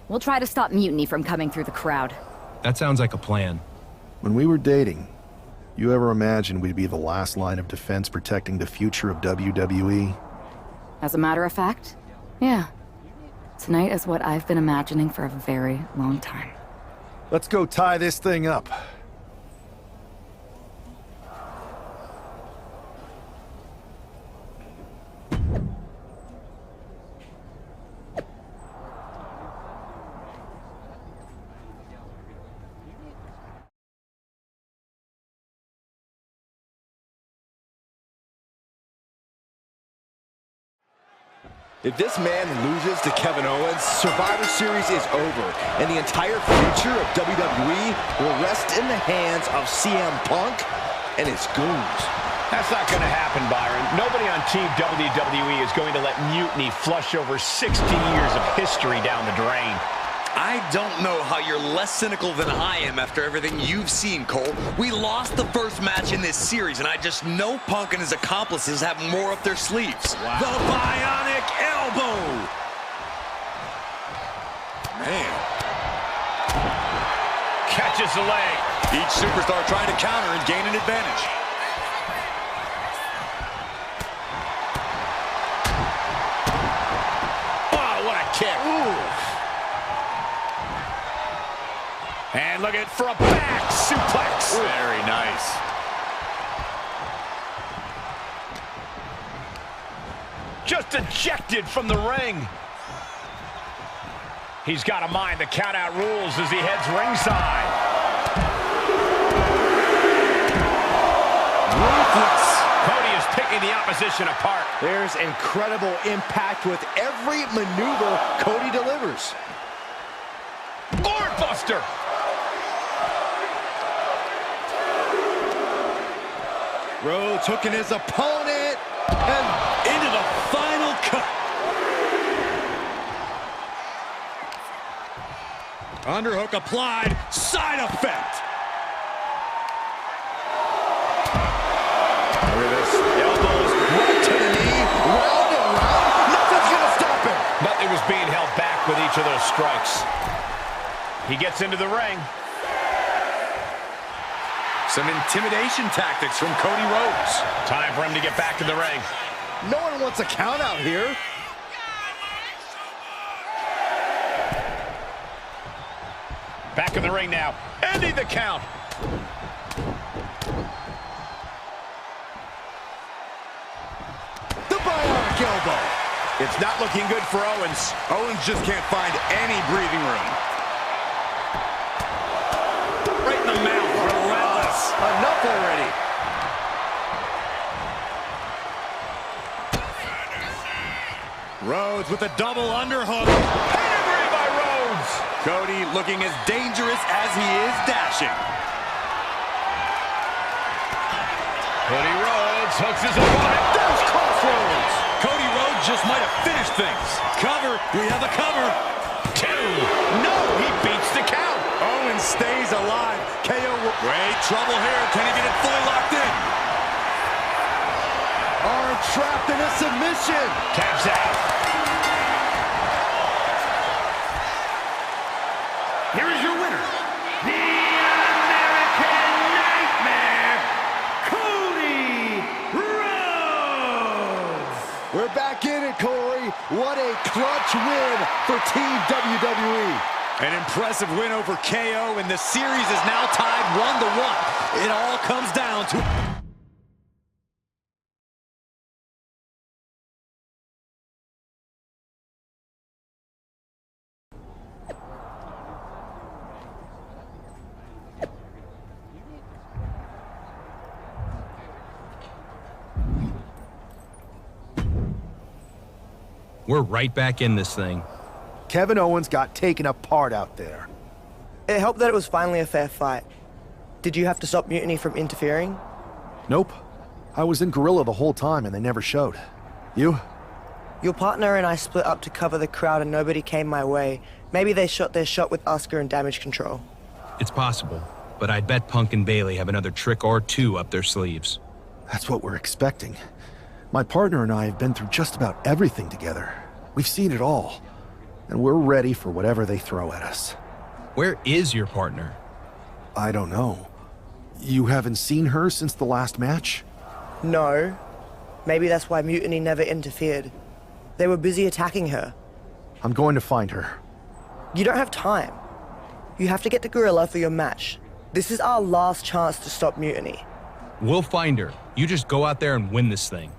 We'll try to stop Mutiny from coming through the crowd. That sounds like a plan. When we were dating, you ever imagined we'd be the last line of defense protecting the future of WWE? As a matter of fact, yeah. Tonight is what I've been imagining for a very long time. Let's go tie this thing up. If this man loses to Kevin Owens, Survivor Series is over, and the entire future of WWE will rest in the hands of CM Punk and his goons. That's not going to happen, Byron. Nobody on Team WWE is going to let Mutiny flush over 60 years of history down the drain. I don't know how you're less cynical than I am after everything you've seen, Cole. We lost the first match in this series, and I just know Punk and his accomplices have more up their sleeves. Wow. The bionic elbow. Man. Catches the leg. Each superstar trying to counter and gain an advantage. Oh, what a kick. Ooh. And look at for a back suplex. Very nice. Just ejected from the ring. He's got to mind the count-out rules as he heads ringside. Ruthless. Cody is picking the opposition apart. There's incredible impact with every maneuver Cody delivers. Boardbuster. Rhodes hooking his opponent and into the final cut. Underhook applied, side effect. Look at this. Elbows right to the knee, round and round. Nothing's gonna stop him. Nothing was being held back with each of those strikes. He gets into the ring. Some intimidation tactics from Cody Rhodes. Time for him to get back to the ring. No one wants a count out here. Back in the ring now. Ending the count. The bionic elbow. It's not looking good for Owens. Owens just can't find any breathing room. Right in the mouth. Relentless. Enough already. Rhodes with a double underhook. Pedigree by Rhodes. Cody looking as dangerous as he is dashing. Cody Rhodes hooks his opponent. There's Crossroads. Cody Rhodes just might have finished things. Cover. We have a cover. 2. No, he beats the count. Owens stays alive. KO will... Great trouble here. Can he get it fully locked in? Arm trapped in a submission. Taps out. Here is your winner, the American Nightmare, Cody Rhodes. We're back in it, Corey. What a clutch win for Team WWE. An impressive win over KO, and the series is now tied 1-1. It all comes down to... We're right back in this thing. Kevin Owens got taken apart out there. It helped that it was finally a fair fight. Did you have to stop Mutiny from interfering? Nope. I was in Gorilla the whole time and they never showed. You? Your partner and I split up to cover the crowd and nobody came my way. Maybe they shot their shot with Asuka and Damage Control. It's possible, but I'd bet Punk and Bayley have another trick or two up their sleeves. That's what we're expecting. My partner and I have been through just about everything together. We've seen it all. And we're ready for whatever they throw at us. Where is your partner? I don't know. You haven't seen her since the last match? No. Maybe that's why Mutiny never interfered. They were busy attacking her. I'm going to find her. You don't have time. You have to get to Gorilla for your match. This is our last chance to stop Mutiny. We'll find her. You just go out there and win this thing.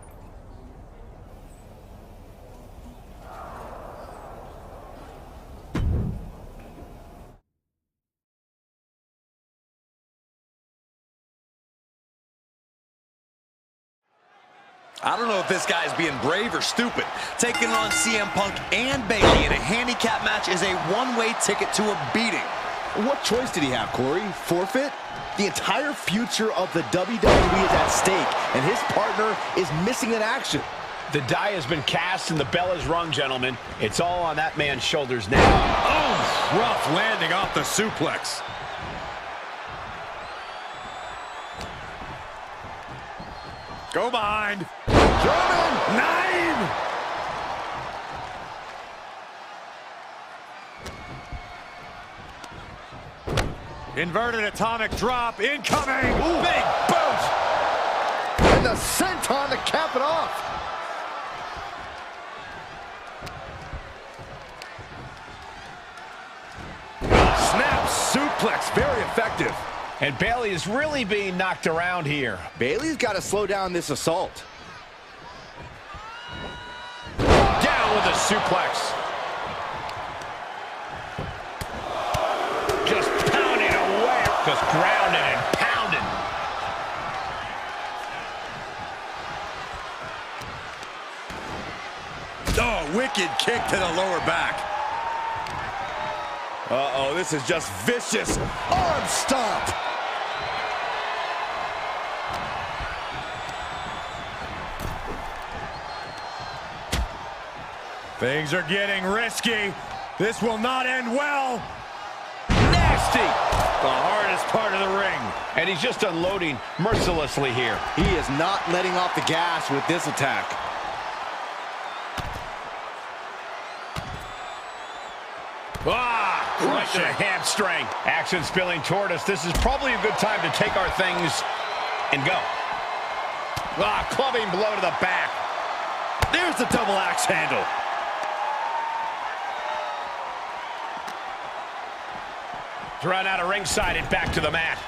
I don't know if this guy's being brave or stupid. Taking on CM Punk and Bayley in a handicap match is a one-way ticket to a beating. What choice did he have, Corey? Forfeit? The entire future of the WWE is at stake, and his partner is missing in action. The die has been cast and the bell is rung, gentlemen. It's all on that man's shoulders now. Oh, rough landing off the suplex. Go behind. German 9. Inverted atomic drop incoming. Ooh. Big boot. And the senton to cap it off. Snap suplex, very effective. And Bayley is really being knocked around here. Bayley's got to slow down this assault. Down with a suplex. Just pounding away. Just grounding and pounding. Oh, wicked kick to the lower back. Uh-oh, this is just vicious. Arm stomp. Things are getting risky. This will not end well. Nasty. The hardest part of the ring. And he's just unloading mercilessly here. He is not letting off the gas with this attack. Right to the hamstring. Action spilling toward us. This is probably a good time to take our things and go. Clubbing blow to the back. There's the double axe handle. Run out of ringside and back to the mat.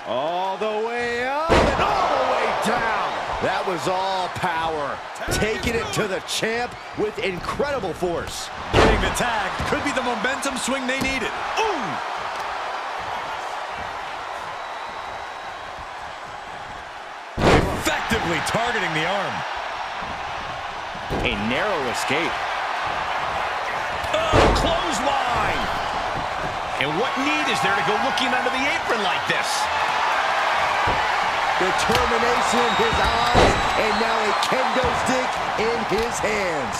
All the way up and all the way down. That was all power. Taking it to the champ with incredible force. Getting the tag could be the momentum swing they needed. Ooh! Effectively targeting the arm. A narrow escape. Oh, clothesline! And what need is there to go looking under the apron like this? Determination in his eyes, and now a kendo stick in his hands.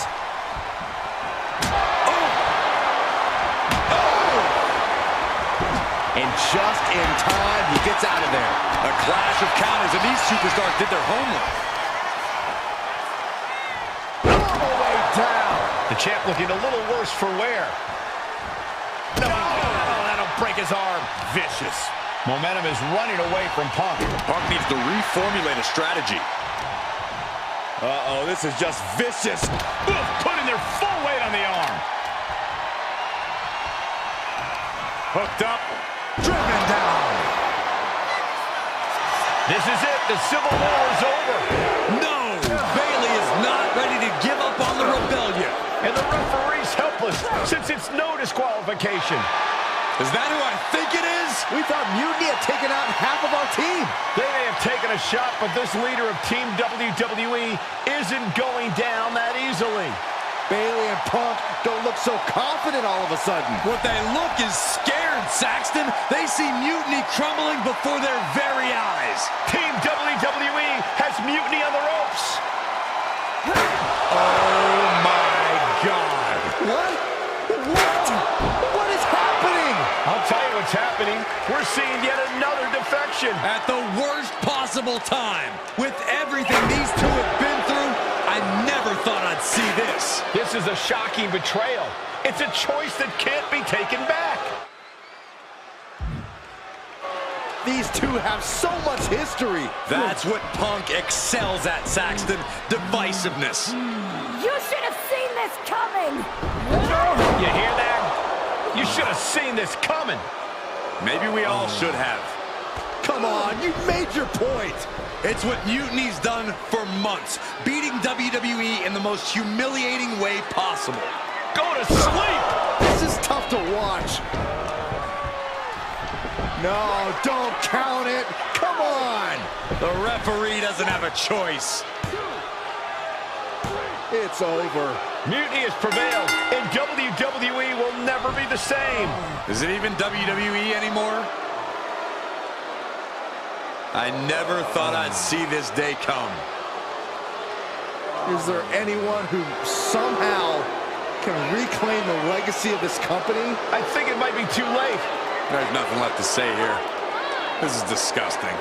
And just in time, he gets out of there. A clash of counters, and these superstars did their homework. All the way down. The champ looking a little worse for wear. No, that'll break his arm. Vicious. Momentum is running away from Punk. Punk needs to reformulate a strategy. Uh-oh, this is just vicious. Oof, putting their full weight on the arm. Hooked up, driven down. This is it. The Civil War is over. No, Bayley is not ready to give up on the rebellion. And the referee's helpless since it's no disqualification. Is that who I think it is? We thought Mutiny had taken out half of our team. They may have taken a shot, but this leader of Team WWE isn't going down that easily. Bayley and Punk don't look so confident all of a sudden. What they look is scared, Saxton. They see Mutiny crumbling before their very eyes. Team WWE has Mutiny on the ropes. Oh, my God. What? What is happening? I'll tell you what's happening. We're seeing yet another defection. At the worst possible time. With everything these two have been through, I never thought I'd see this. This is a shocking betrayal. It's a choice that can't be taken back. These two have so much history. That's what Punk excels at, Saxton. Divisiveness. You should have seen this coming! You hear that? You should have seen this coming. Maybe we all should have. Come on, you made your point. It's what Mutiny's done for months, beating WWE in the most humiliating way possible. Go to sleep! This is tough to watch. No, don't count it. Come on. The referee doesn't have a choice. It's over. Mutiny has prevailed, and WWE will never be the same. Is it even WWE anymore? I never thought I'd see this day come. Is there anyone who somehow can reclaim the legacy of this company? I think it might be too late. There's nothing left to say here. This is disgusting.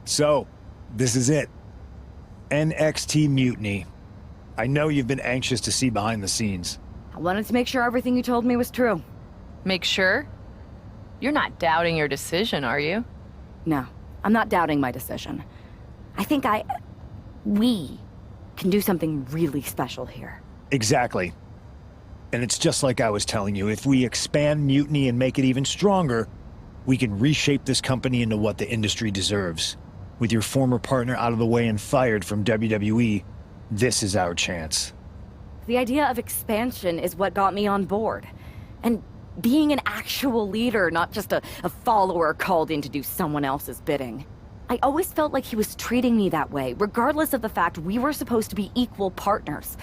So, this is it. NXT Mutiny. I know you've been anxious to see behind the scenes. I wanted to make sure everything you told me was true. Make sure? You're not doubting your decision, are you? No, I'm not doubting my decision. I think we can do something really special here. Exactly. And it's just like I was telling you, if we expand Mutiny and make it even stronger, we can reshape this company into what the industry deserves. With your former partner out of the way and fired from WWE, this is our chance. The idea of expansion is what got me on board. And being an actual leader, not just a follower called in to do someone else's bidding. I always felt like he was treating me that way, regardless of the fact we were supposed to be equal partners.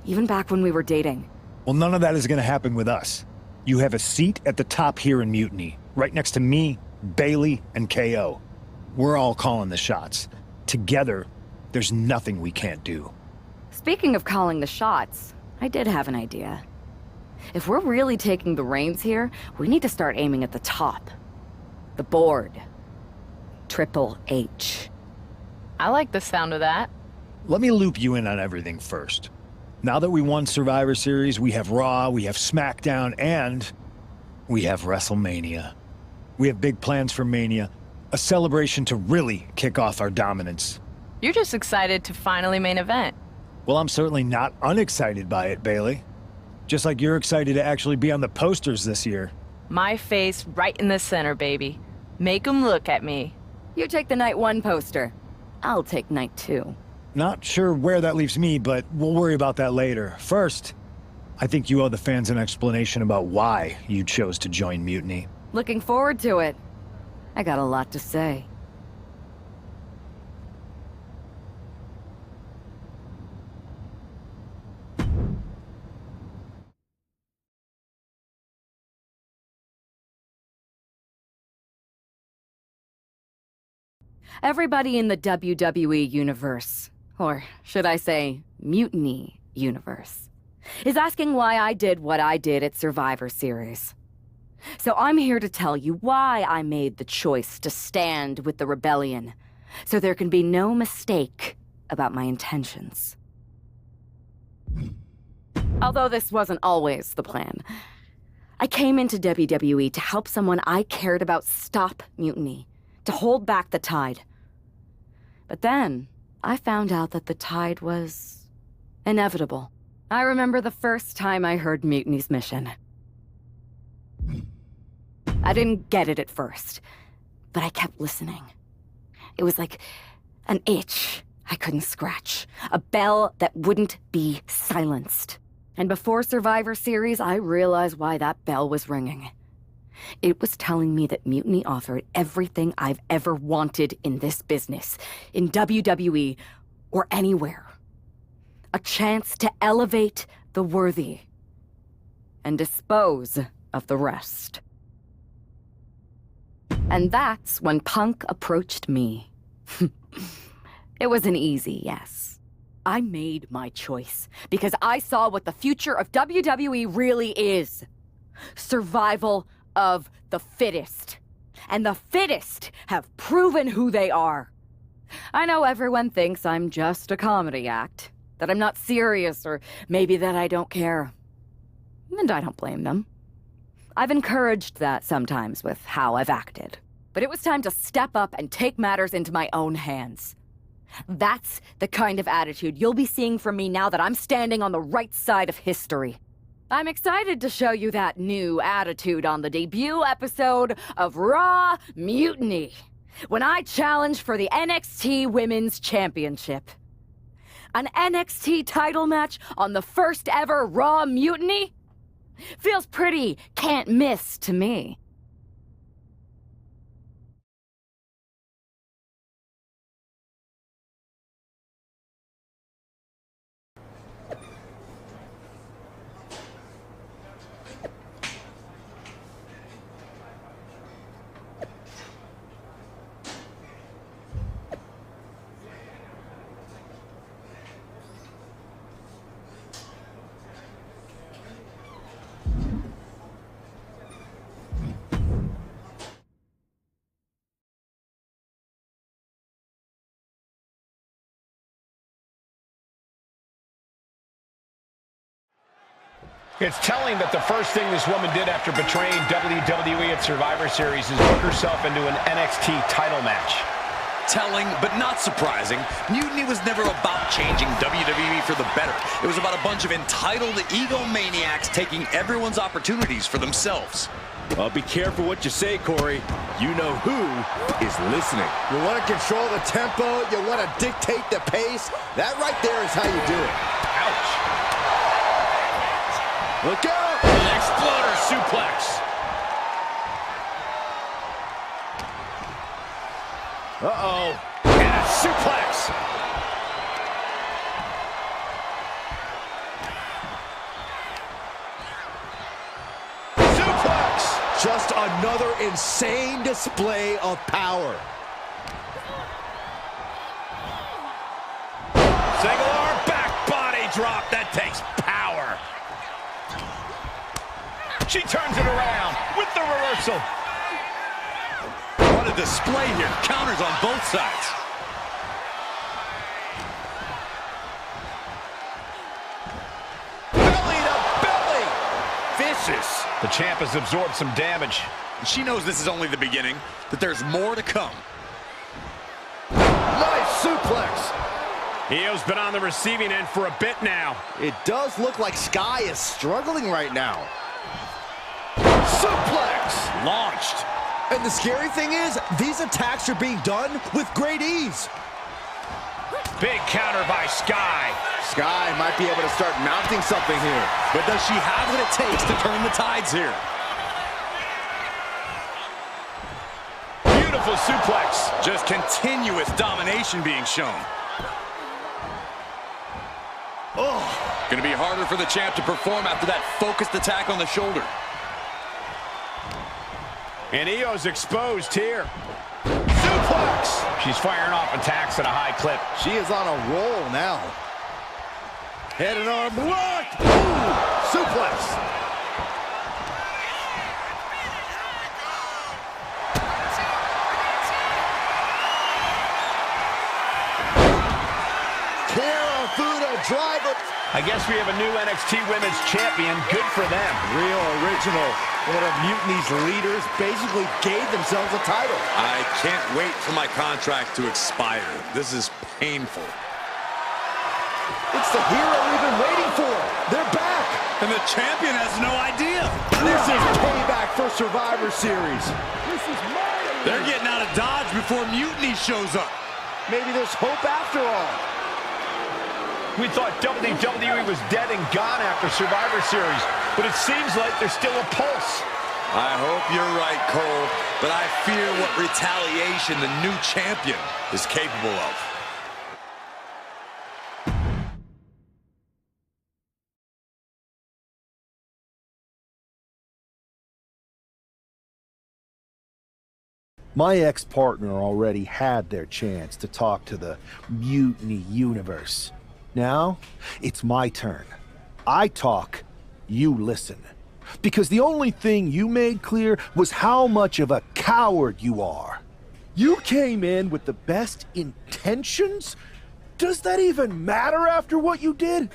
Even back when we were dating. Well, none of that is going to happen with us. You have a seat at the top here in Mutiny, right next to me, Bailey, and KO. We're all calling the shots. Together, there's nothing we can't do. Speaking of calling the shots, I did have an idea. If we're really taking the reins here, we need to start aiming at the top. The board. Triple H. I like the sound of that. Let me loop you in on everything first. Now that we won Survivor Series, we have Raw, we have SmackDown, and we have WrestleMania. We have big plans for Mania, a celebration to really kick off our dominance. You're just excited to finally main event. Well, I'm certainly not unexcited by it, Bailey. Just like you're excited to actually be on the posters this year. My face right in the center, baby. Make 'em look at me. You take the night 1 poster. I'll take night 2. Not sure where that leaves me, but we'll worry about that later. First, I think you owe the fans an explanation about why you chose to join Mutiny. Looking forward to it. I got a lot to say. Everybody in the WWE Universe, or should I say, Mutiny Universe, is asking why I did what I did at Survivor Series. So I'm here to tell you why I made the choice to stand with the rebellion, so there can be no mistake about my intentions. Although this wasn't always the plan. I came into WWE to help someone I cared about stop mutiny, to hold back the tide. But then, I found out that the tide was inevitable. I remember the first time I heard Mutiny's mission. I didn't get it at first, but I kept listening. It was like an itch I couldn't scratch. A bell that wouldn't be silenced. And before Survivor Series, I realized why that bell was ringing. It was telling me that Mutiny offered everything I've ever wanted in this business, in WWE or anywhere. A chance to elevate the worthy and dispose of the rest. And that's when Punk approached me. It wasn't easy, yes. I made my choice because I saw what the future of WWE really is. Survival of the fittest. And the fittest have proven who they are. I know everyone thinks I'm just a comedy act, that I'm not serious, or maybe that I don't care. And I don't blame them. I've encouraged that sometimes with how I've acted. But it was time to step up and take matters into my own hands. That's the kind of attitude you'll be seeing from me now that I'm standing on the right side of history. I'm excited to show you that new attitude on the debut episode of Raw Mutiny, when I challenge for the NXT Women's Championship. An NXT title match on the first ever Raw Mutiny? Feels pretty can't miss to me. It's telling that the first thing this woman did after betraying WWE at Survivor Series is work herself into an NXT title match. Telling, but not surprising, Mutiny was never about changing WWE for the better. It was about a bunch of entitled egomaniacs taking everyone's opportunities for themselves. Well, be careful what you say, Corey. You know who is listening. You want to control the tempo, you want to dictate the pace. That right there is how you do it. Ouch. Look out! An exploder suplex. Uh-oh. And a suplex. Suplex. Just another insane display of power. Single arm back body drop. That takes power. She turns it around with the reversal. What a display here. Counters on both sides. Belly to belly. Vicious. The champ has absorbed some damage. She knows this is only the beginning, that there's more to come. Nice suplex. Io's been on the receiving end for a bit now. It does look like Sky is struggling right now. Suplex! Launched. And the scary thing is, these attacks are being done with great ease. Big counter by Sky. Sky might be able to start mounting something here. But does she have what it takes to turn the tides here? Beautiful suplex. Just continuous domination being shown. Oh. Gonna be harder for the champ to perform after that focused attack on the shoulder. And Io's exposed here. Suplex! She's firing off attacks at a high clip. She is on a roll now. Head and arm blocked. Ooh, suplex. Karafuda driver. I guess we have a new NXT Women's Champion. Good for them. Real original. One of Mutiny's leaders basically gave themselves a title. I can't wait for my contract to expire. This is painful. It's the hero we've been waiting for. They're back. And the champion has no idea. This is payback for Survivor Series. They're getting out of Dodge before Mutiny shows up. maybe there's hope after all. We thought WWE was dead and gone after Survivor Series, but it seems like there's still a pulse. I hope you're right, Cole, but I fear what retaliation the new champion is capable of. My ex-partner already had their chance to talk to the Mutiny Universe. Now, it's my turn. I talk, you listen. Because the only thing you made clear was how much of a coward you are. You came in with the best intentions? Does that even matter after what you did?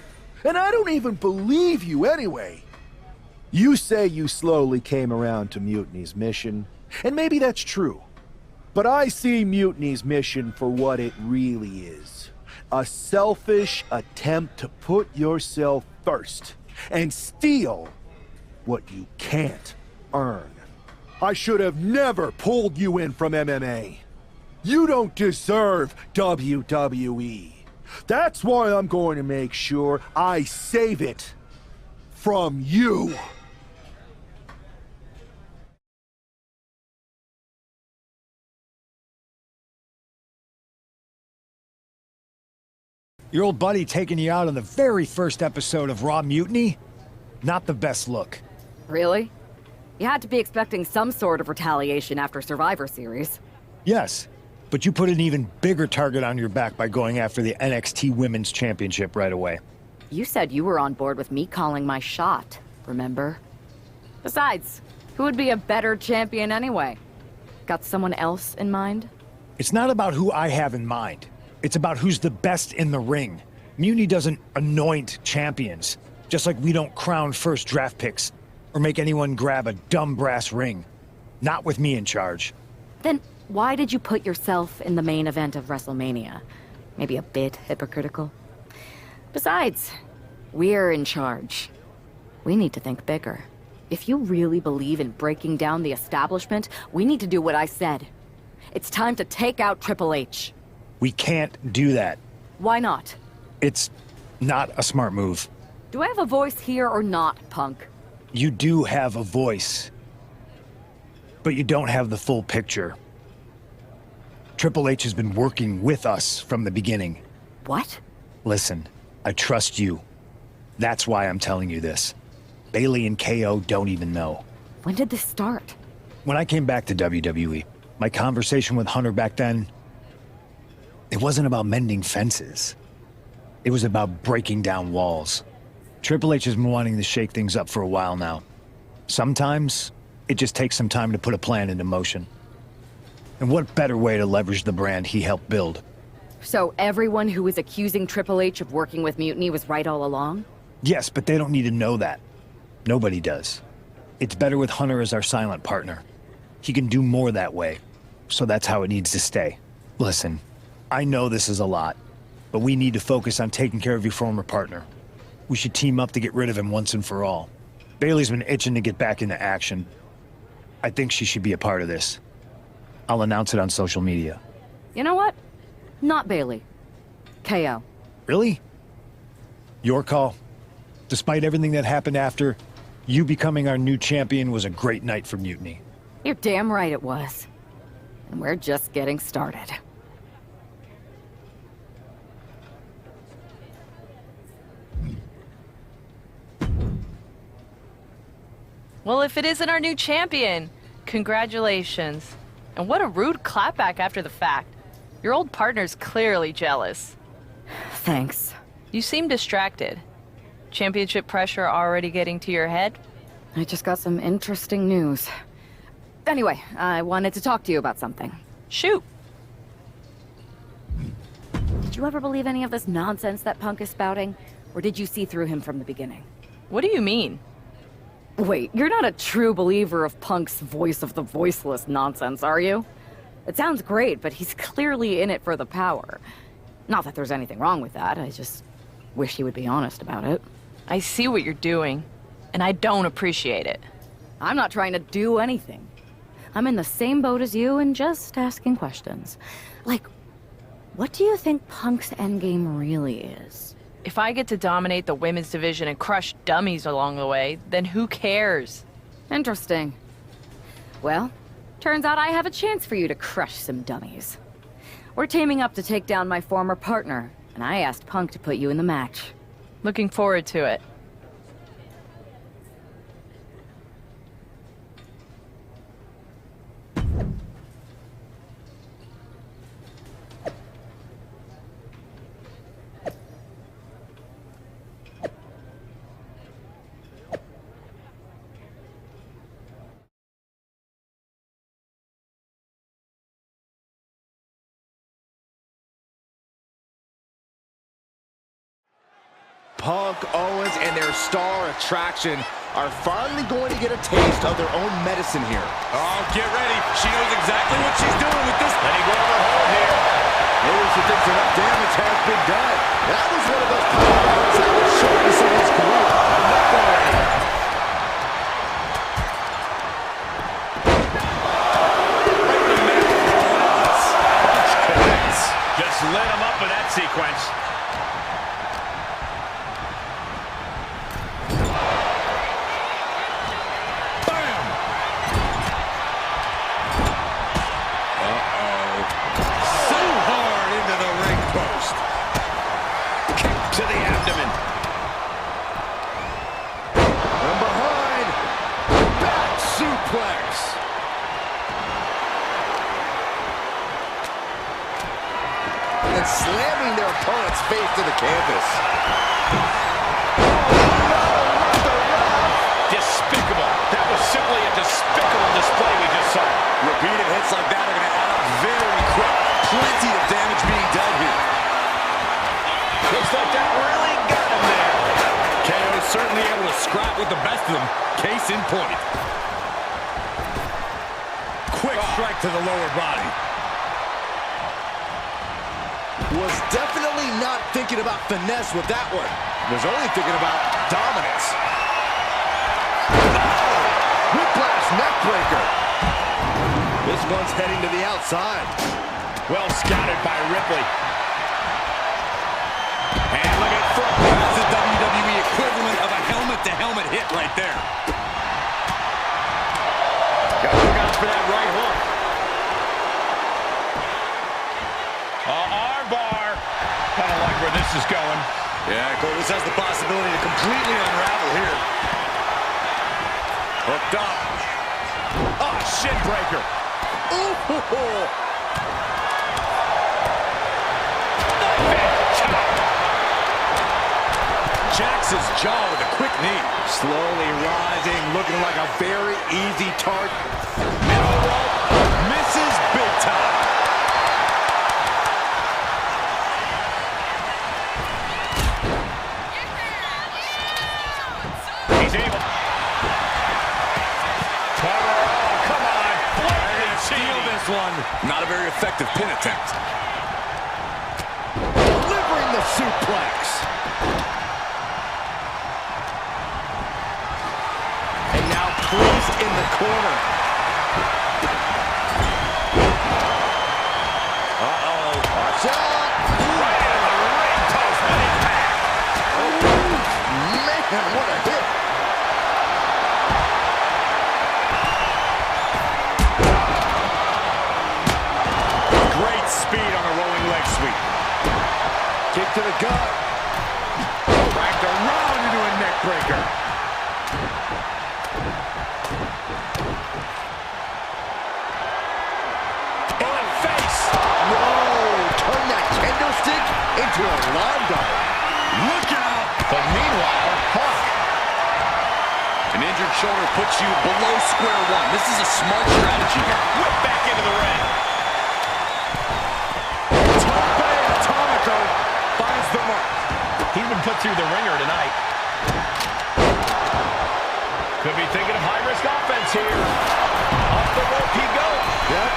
And I don't even believe you anyway. You say you slowly came around to Mutiny's mission, and maybe that's true. But I see Mutiny's mission for what it really is. A selfish attempt to put yourself first and steal what you can't earn. I should have never pulled you in from MMA. You don't deserve WWE. That's why I'm going to make sure I save it from you. Your old buddy taking you out on the very first episode of Raw Mutiny? Not the best look. Really? You had to be expecting some sort of retaliation after Survivor Series. Yes, but you put an even bigger target on your back by going after the NXT Women's Championship right away. You said you were on board with me calling my shot, remember? Besides, who would be a better champion anyway? Got someone else in mind? It's not about who I have in mind. It's about who's the best in the ring. Mutiny doesn't anoint champions, just like we don't crown first draft picks or make anyone grab a dumb brass ring. Not with me in charge. Then why did you put yourself in the main event of WrestleMania? Maybe a bit hypocritical. Besides, we're in charge. We need to think bigger. If you really believe in breaking down the establishment, we need to do what I said. It's time to take out Triple H. We can't do that. Why not? It's not a smart move. Do I have a voice here or not, punk? You do have a voice, but you don't have the full picture. Triple H has been working with us from the beginning. What? Listen, I trust you. That's why I'm telling you this. Bailey and KO don't even know. When did this start? When I came back to WWE, my conversation with Hunter back then, it wasn't about mending fences. It was about breaking down walls. Triple H has been wanting to shake things up for a while now. Sometimes, it just takes some time to put a plan into motion. And what better way to leverage the brand he helped build? So everyone who was accusing Triple H of working with Mutiny was right all along? Yes, but they don't need to know that. Nobody does. It's better with Hunter as our silent partner. He can do more that way, so that's how it needs to stay. Listen, I know this is a lot, but we need to focus on taking care of your former partner. We should team up to get rid of him once and for all. Bailey's been itching to get back into action. I think she should be a part of this. I'll announce it on social media. You know what? Not Bailey. KO. Really? Your call? Despite everything that happened after, you becoming our new champion was a great night for Mutiny. You're damn right it was. And we're just getting started. Well, if it isn't our new champion, congratulations. And what a rude clapback after the fact. Your old partner's clearly jealous. Thanks. You seem distracted. Championship pressure already getting to your head? I just got some interesting news. Anyway, I wanted to talk to you about something. Shoot. Did you ever believe any of this nonsense that Punk is spouting? Or did you see through him from the beginning? What do you mean? Wait, you're not a true believer of Punk's voice of the voiceless nonsense, are you? It sounds great, but he's clearly in it for the power. Not that there's anything wrong with that, I just wish he would be honest about it. I see what you're doing, and I don't appreciate it. I'm not trying to do anything. I'm in the same boat as you and just asking questions. Like, What do you think Punk's endgame really is? If I get to dominate the women's division and crush dummies along the way, then who cares? Interesting. Well, turns out I have a chance for you to crush some dummies. We're teaming up to take down my former partner, and I asked Punk to put you in the match. Looking forward to it. Punk, Owens, and their star attraction are finally going to get a taste of their own medicine here. Oh, get ready. She knows exactly what she's doing with this. Letting go of her hold here. Maybe she thinks enough damage has been done. That was one of those power that was showing in his career. Enough already. Punch connects. Just lit him up with that sequence. And slamming their opponent's face to the canvas. Despicable. That was simply a despicable display we just saw. Repeated hits like that are going to add up very quick. Plenty of damage being dealt here. Looks like that really got him there. KO is certainly able to scrap with the best of them. Case in point. Quick strike to the lower body. Was definitely not thinking about finesse with that one. Was only thinking about dominance. Oh! Whiplash neckbreaker. This one's heading to the outside. Well scouted by Ripley. And look at front. That's the WWE equivalent of a helmet-to-helmet hit right there. Gotta look out for that right hook. Armbar. Kind of like where this is going. Yeah, Cole, this has the possibility to completely unravel here. Hooked up. Oh, shin breaker. Ooh. Jax's jaw with a quick knee. Slowly rising, looking like a very easy target. Middle rope. Misses big time. He's able. Oh, come on. They're going to steal this one. Not a very effective pin attempt. Delivering the suplex. And now Priest in the corner. Uh-oh. Watch out. Right into the ring post with impact. Man, what a hit. Great speed on a rolling leg sweep. Kick to the gut. Wrapped around into a neck breaker. In the face. Whoa, turn that kendo stick into a lawn dart. Look out. But meanwhile, Punk. An injured shoulder puts you below square one. This is a smart strategy here. Whip back into the ring. Atomico finds the mark. He's been put through the ringer tonight. Could be thinking of high-risk offense here. Up the rope he goes. Yep.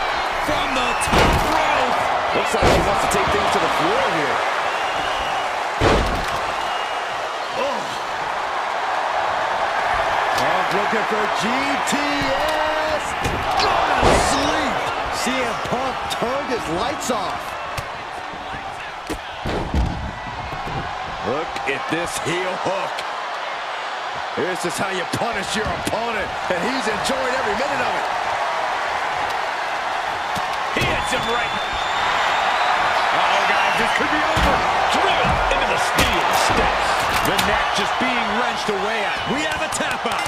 From the top rope. Looks like she wants to take things to the floor here. Punk looking for GTS. Go to sleep. CM Punk turned his lights off. Look at this heel hook. This is how you punish your opponent, and he's enjoying every minute of it. He hits him right. Uh-oh, guys, this could be over. Driven into the steel steps. The neck just being wrenched away at. We have a tap out.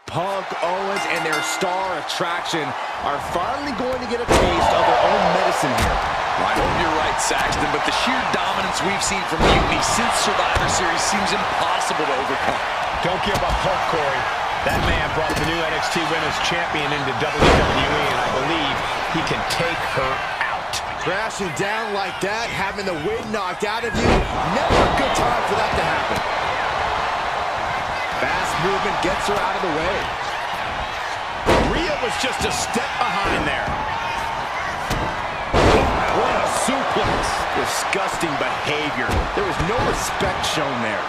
Punk, Owens, and their star attraction are finally going to get a taste of their own medicine here. I hope you're right, Saxton, but the sheer dominance we've seen from Mutiny since Survivor Series seems impossible to overcome. Don't give up hope, Corey. That man brought the new NXT Women's Champion into WWE, and I believe he can take her out. Crashing down like that, having the wind knocked out of you, never a good time for that to happen. Fast movement gets her out of the way. Rhea was just a step behind there. What a suplex. Disgusting behavior. There was no respect shown there.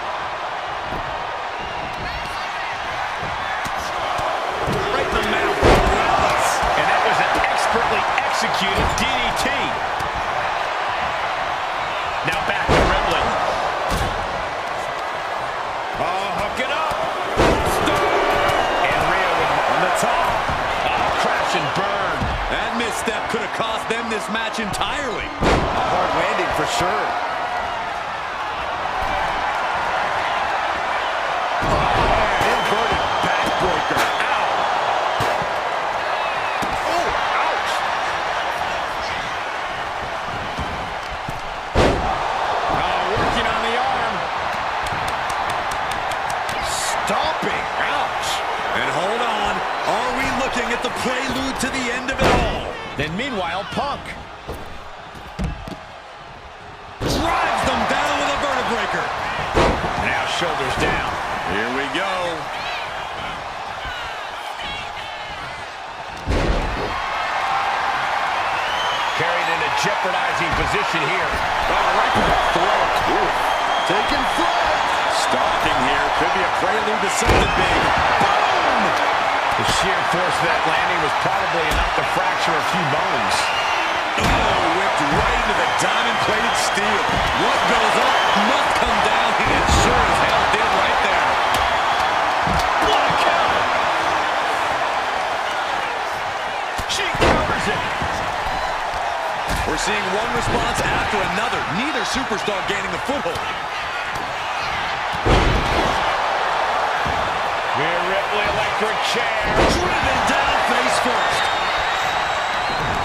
Right in the mouth. And that was an expertly executed DDT. Now back to Ripley. Oh, hook it up. And Rhea on the top. Oh, crash and burn. That misstep could have cost them this match entirely. A hard landing for sure. Inverted backbreaker. Ow. Oh, ouch. Oh, working on the arm. Stomping. Ouch. And hold on. Are we looking at the prelude to the end of it all? Then meanwhile, Punk Drives them down with a vertebreaker. now shoulders down. Here we go. Carried in a jeopardizing position here. Oh, right to the throat. Ooh. Taking flight. Stalking here. Could be a prelude to something big. Boom! The sheer force of that landing was probably enough to fracture a few bones. Oh, whipped right into the diamond-plated steel. What goes up must come down. He sure as hell did right there. What a counter! She covers it. We're seeing one response after another. Neither superstar gaining a foothold. Rhea Ripley, electric chair. Driven down face first.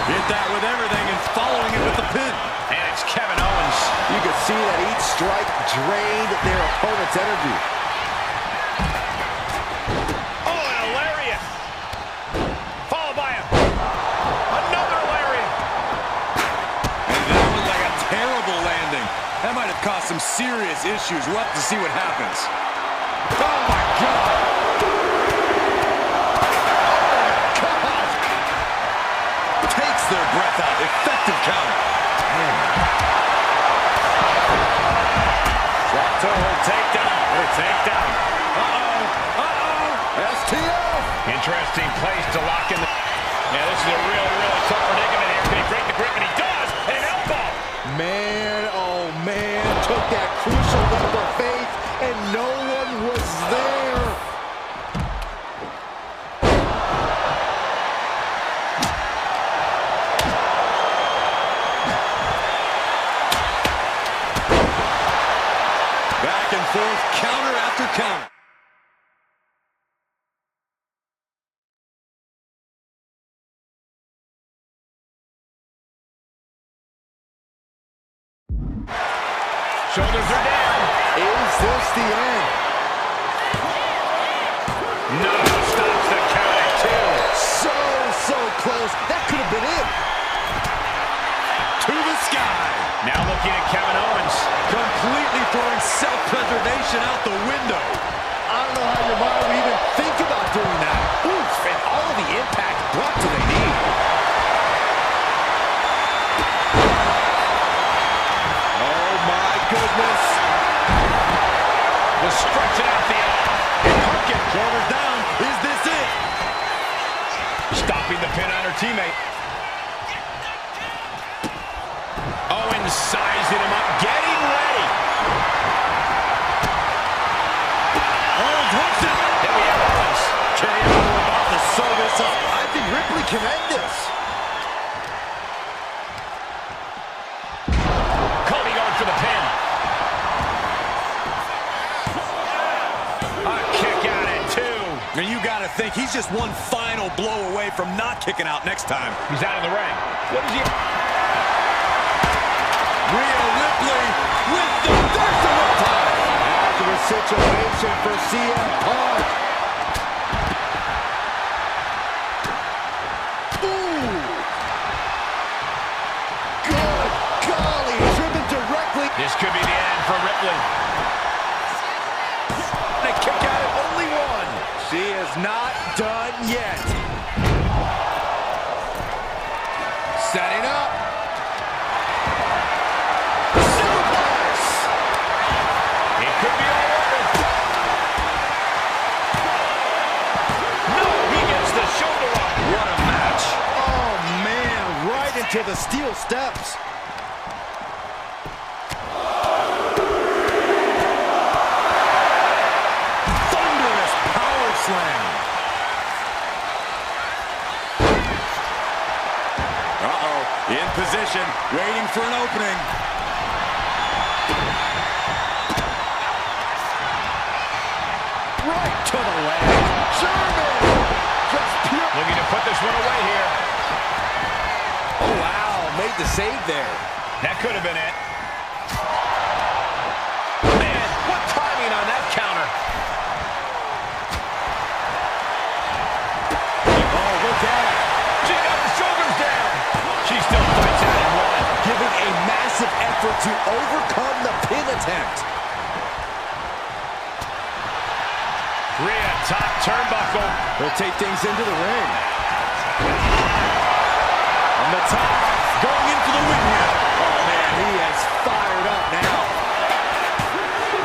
Hit that with everything and following it with the pin. And it's Kevin Owens. You could see that each strike drained their opponent's energy. Oh, and a lariat. Followed by another lariat. And that was like a terrible landing. That might have caused some serious issues. We'll have to see what happens. Oh, my God. Takes their breath out. Effective counter. Drop toe hold takedown. Takedown. Uh-oh. Uh-oh. STF. Interesting place to lock in the... Yeah, this is a really tough predicament here. Can he break the grip? And he does. And an elbow. Man, oh man, took that crucial leap of faith, and no one was there. Back and forth, counter after counter. Shoulders are down. Is this the end? No, stops the count at two. So close. That could have been it. To the sky. Now looking at Kevin Owens. Completely throwing self-preservation out the window. I don't know how your mind would even think about doing that. Oof, and all of the impact brought to the knee. Oh my goodness. Just stretching out the arm. Shoulders down. Is Stopping the pin on her teammate. Owen sizing him up, getting ready. Owens hooks it. Then we have Owens. KO about to sew this up. I think Ripley can end this. Cody going for the pin. A kick out at 2. And you gotta think he's just one final blow away from not kicking out next time. He's out of the ring. What is he? Rhea Ripley with the riptide. After situation for CM Punk. Ooh. Good golly, driven directly. This could be the end for Ripley. A kick out at only one. She is not done yet. Setting up. Suplex. It could be all over. No, he gets the shoulder up. What a match. Oh, man, right into the steel steps. Thunderous power slam. Uh-oh, in position, waiting for an opening. Right to the leg. German. Just pure. Looking to put this one away here. Oh, wow, made the save there. That could have been it. Man, what timing on that counter. Oh, look at it. She got the shoulders down. She still fights out in one. Giving a massive effort to overcome the pin attempt. Rhea, top turnbuckle. They'll take things into the ring. On the top, going in for the win here. Oh, man, he is fired up now.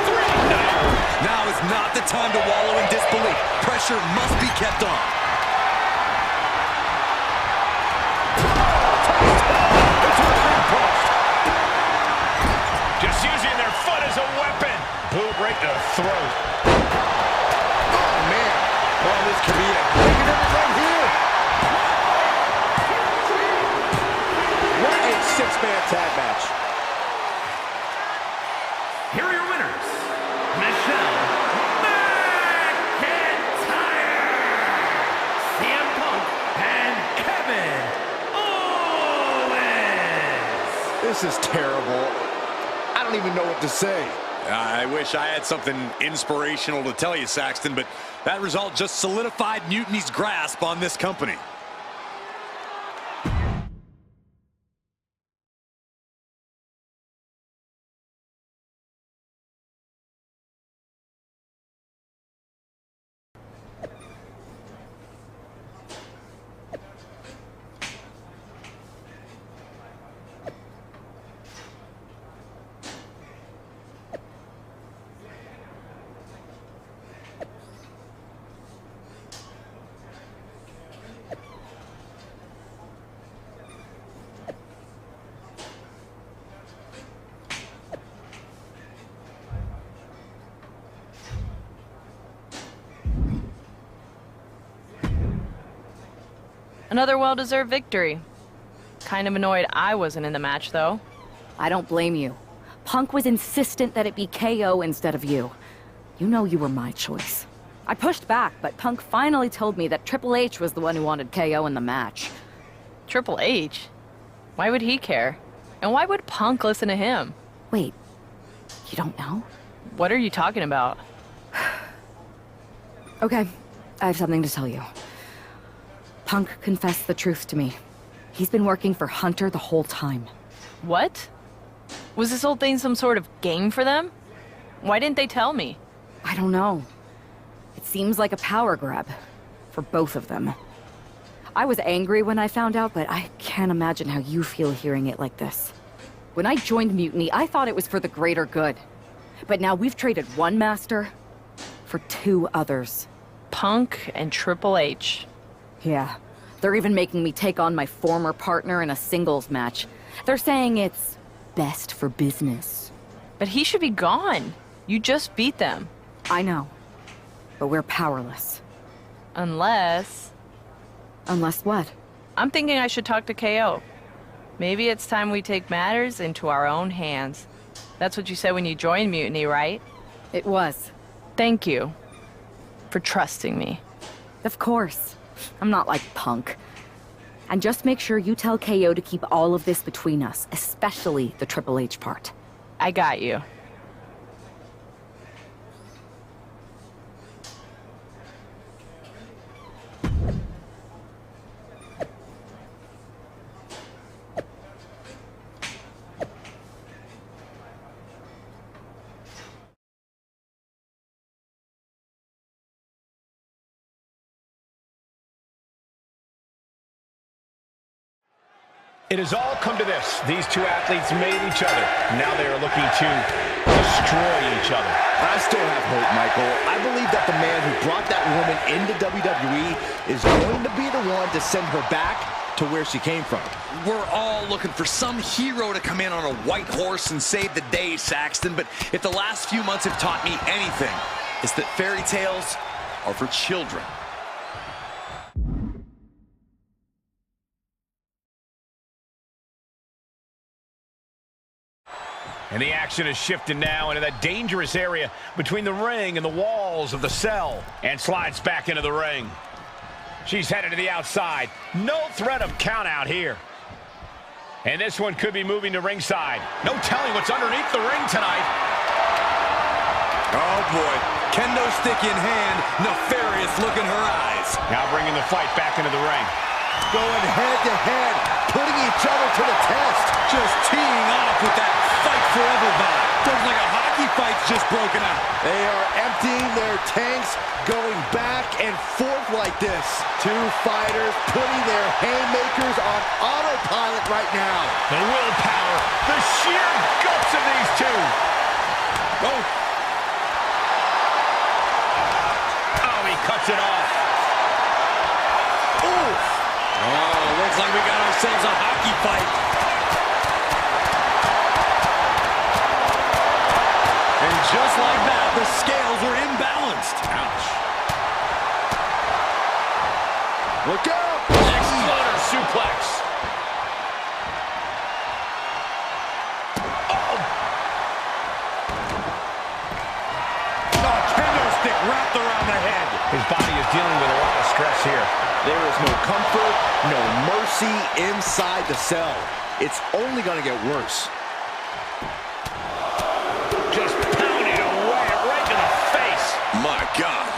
3. No. Now is not the time to wallow in disbelief. Pressure must be kept on. Just using their foot as a weapon. Boot right to the throat. Oh, man. Oh, this could be it. Look at it right here. What a six-man tag match. Here are your winners, Michelle McIntyre, CM Punk, and Kevin Owens. This is terrible. I don't even know what to say. I wish I had something inspirational to tell you, Saxton, but that result just solidified Mutiny's grasp on this company. Another well-deserved victory. Kind of annoyed I wasn't in the match, though. I don't blame you. Punk was insistent that it be KO instead of you. You know you were my choice. I pushed back, but Punk finally told me that Triple H was the one who wanted KO in the match. Triple H? Why would he care? And why would Punk listen to him? Wait, you don't know? What are you talking about? Okay, I have something to tell you. Punk confessed the truth to me. He's been working for Hunter the whole time. What? Was this whole thing some sort of game for them? Why didn't they tell me? I don't know. It seems like a power grab. For both of them. I was angry when I found out, but I can't imagine how you feel hearing it like this. When I joined Mutiny, I thought it was for the greater good. But now we've traded one master for two others. Punk and Triple H. Yeah. They're even making me take on my former partner in a singles match. They're saying it's best for business. But he should be gone. You just beat them. I know. But we're powerless. Unless... Unless what? I'm thinking I should talk to KO. Maybe it's time we take matters into our own hands. That's what you said when you joined Mutiny, right? It was. Thank you for trusting me. Of course. I'm not like Punk. And just make sure you tell KO to keep all of this between us, especially the Triple H part. I got you. It has all come to this. These two athletes made each other. Now they are looking to destroy each other. I still have hope, Michael. I believe that the man who brought that woman into WWE is going to be the one to send her back to where she came from. We're all looking for some hero to come in on a white horse and save the day, Saxton. But if the last few months have taught me anything, it's that fairy tales are for children. And the action is shifted now into that dangerous area between the ring and the walls of the cell. And slides back into the ring. She's headed to the outside. No threat of count out here. And this one could be moving to ringside. No telling what's underneath the ring tonight. Oh boy, kendo stick in hand, nefarious look in her eyes. Now bringing the fight back into the ring. Going head to head, putting each other to the test. Just teeing off with that fight forever vibe. Feels like a hockey fight's just broken out. They are emptying their tanks, going back and forth like this. Two fighters putting their haymakers on autopilot right now. The willpower, the sheer guts of these two. Oh, he cuts it off. Oof. Oh, looks like we got ourselves a hockey fight. And just like that, the scales are imbalanced. Ouch. Look out! Exploder suplex. Kendo stick wrapped around the head. His body is dealing with a lot of stress here. There is no comfort, no mercy inside the cell. It's only going to get worse. Just pounding away right to the face. My God.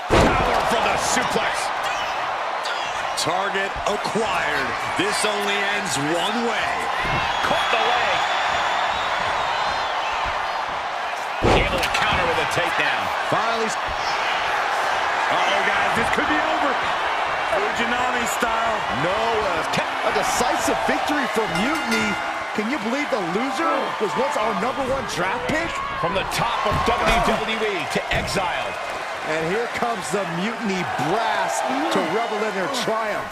Power from the suplex. Target acquired. This only ends one way. Caught the leg. Able to counter with a takedown. Finally. Uh-oh, guys, this could be over. Fujinami style. No, a decisive victory for Mutiny. Can you believe the loser was once our #1 draft pick? From the top of WWE to exiled. And here comes the Mutiny brass to revel in their triumph.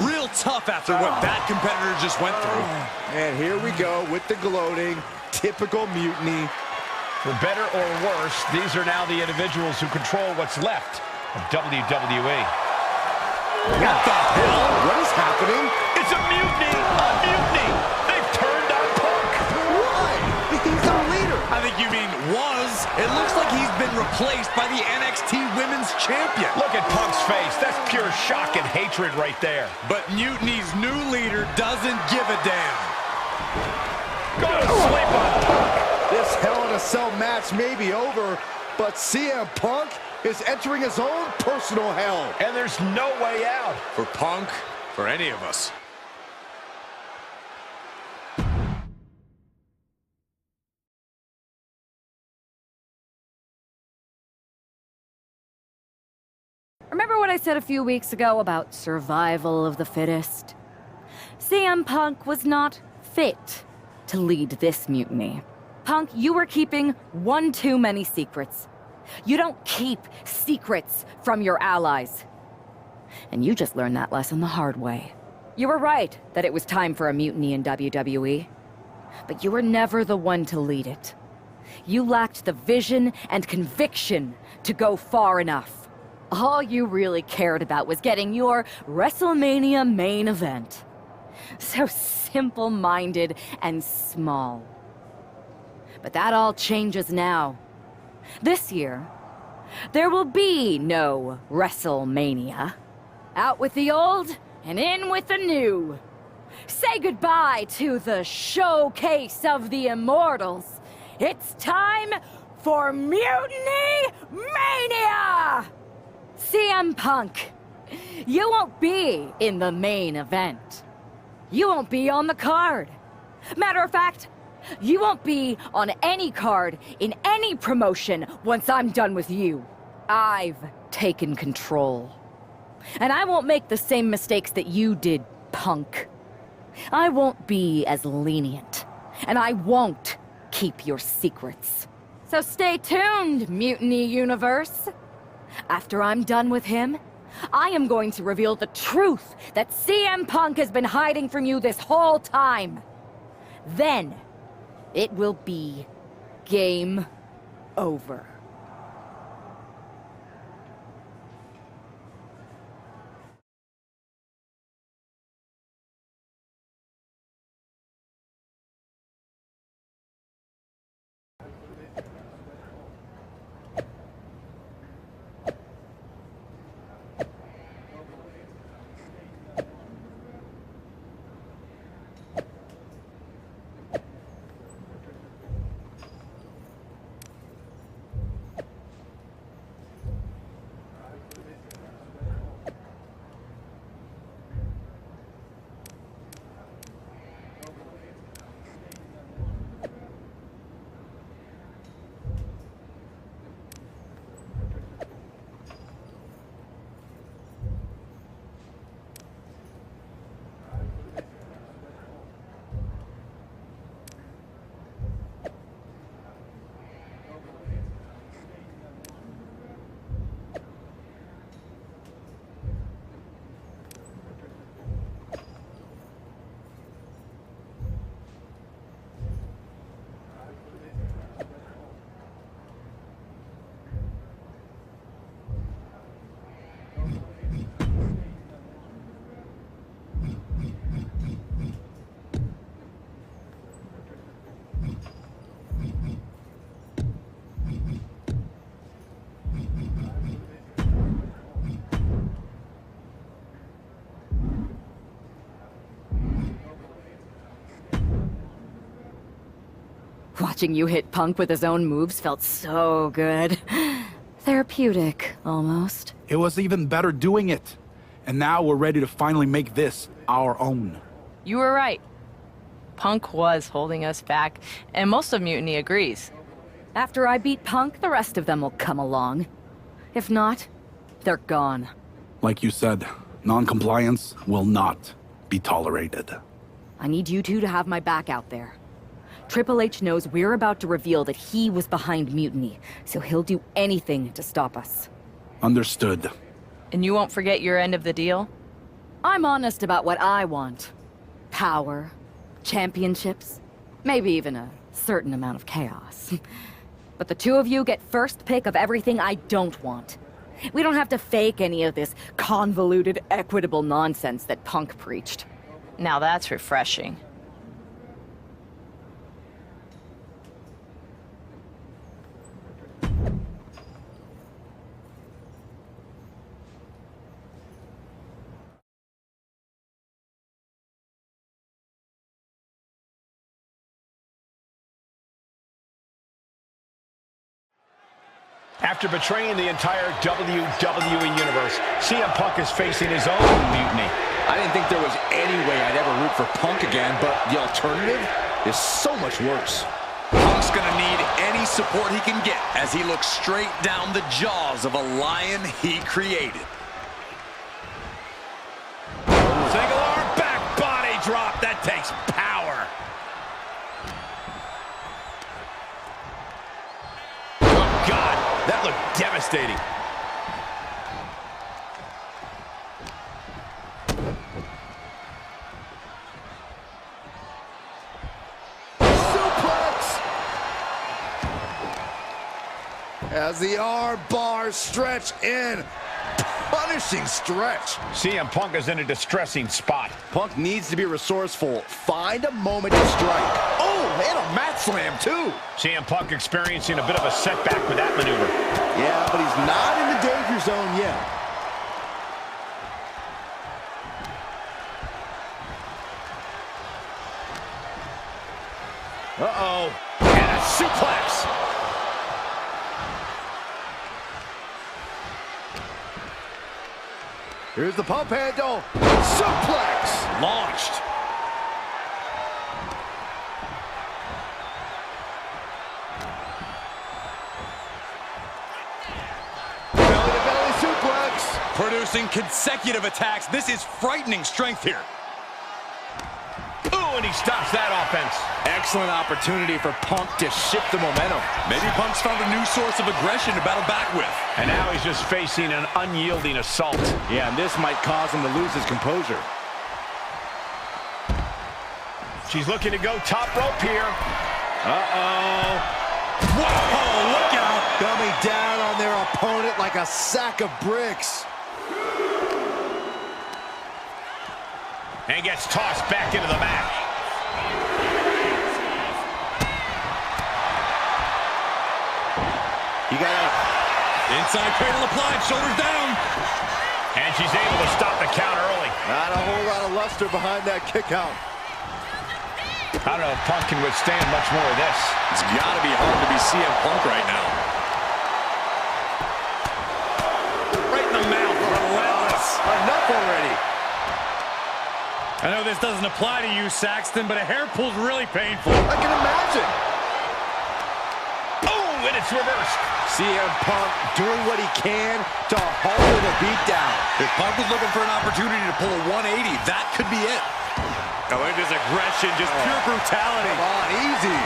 Real tough after what that competitor just went through. And here we go with the gloating. Typical Mutiny. For better or worse, these are now the individuals who control what's left of WWE. What the hell? What is happening? It's a mutiny! A mutiny! They've turned on Punk! Why? He's our leader. I think you mean was. It looks like he's been replaced by the NXT Women's Champion. Look at Punk's face. That's pure shock and hatred right there. But Mutiny's new leader doesn't give a damn. Go to sleep on Punk. This Hell in a Cell match may be over, but CM Punk is entering his own personal hell. And there's no way out. For Punk, for any of us. Remember what I said a few weeks ago about survival of the fittest? CM Punk was not fit to lead this mutiny. Punk, you were keeping one too many secrets. You don't keep secrets from your allies. And you just learned that lesson the hard way. You were right that it was time for a mutiny in WWE. But you were never the one to lead it. You lacked the vision and conviction to go far enough. All you really cared about was getting your WrestleMania main event. So simple-minded and small. But that all changes now. This year, there will be no WrestleMania. Out with the old and in with the new. Say goodbye to the showcase of the immortals. It's time for Mutiny Mania! CM Punk, you won't be in the main event. You won't be on the card. Matter of fact, you won't be on any card in any promotion once I'm done with you. I've taken control. And I won't make the same mistakes that you did, Punk. I won't be as lenient. And I won't keep your secrets. So stay tuned, Mutiny Universe. After I'm done with him, I am going to reveal the truth that CM Punk has been hiding from you this whole time. Then, it will be game over. Watching you hit Punk with his own moves felt so good. Therapeutic, almost. It was even better doing it. And now we're ready to finally make this our own. You were right. Punk was holding us back, and most of Mutiny agrees. After I beat Punk, the rest of them will come along. If not, they're gone. Like you said, non-compliance will not be tolerated. I need you two to have my back out there. Triple H knows we're about to reveal that he was behind Mutiny, so he'll do anything to stop us. Understood. And you won't forget your end of the deal? I'm honest about what I want. Power, championships, maybe even a certain amount of chaos. But the two of you get first pick of everything I don't want. We don't have to fake any of this convoluted, equitable nonsense that Punk preached. Now that's refreshing. After betraying the entire WWE Universe, CM Punk is facing his own mutiny. I didn't think there was any way I'd ever root for Punk again, but the alternative is so much worse. Punk's gonna need any support he can get as he looks straight down the jaws of a lion he created. Single arm back body drop. That takes power. Oh, God. That looked devastating. As the arm bars stretch in. Punishing stretch. CM Punk is in a distressing spot. Punk needs to be resourceful. Find a moment to strike. Oh, and a mat slam, too. CM Punk experiencing a bit of a setback with that maneuver. Yeah, but he's not in the danger zone yet. Uh-oh. And a suplex. Here's the pump handle. Suplex. Launched. Belly-to-belly suplex. Producing consecutive attacks. This is frightening strength here. Ooh, and he stops that offense. Excellent opportunity for Punk to shift the momentum. Maybe Punk's found a new source of aggression to battle back with. And now he's just facing an unyielding assault. Yeah, and this might cause him to lose his composure. She's looking to go top rope here. Uh-oh. Whoa, look out. Coming down on their opponent like a sack of bricks. And gets tossed back into the match. You got inside cradle applied, shoulders down. And she's able to stop the count early. Not a whole lot of luster behind that kick out. I don't know if Punk can withstand much more of this. It's got to be hard to be CM Punk right now. Right in the mouth, relentless. Enough already. I know this doesn't apply to you, Saxton, but a hair pull's really painful. I can imagine. Oh, and it's reversed. CM Punk doing what he can to halter the beatdown. If Punk was looking for an opportunity to pull a 180, that could be it. Oh, look at this aggression, just pure brutality. Come on, easy.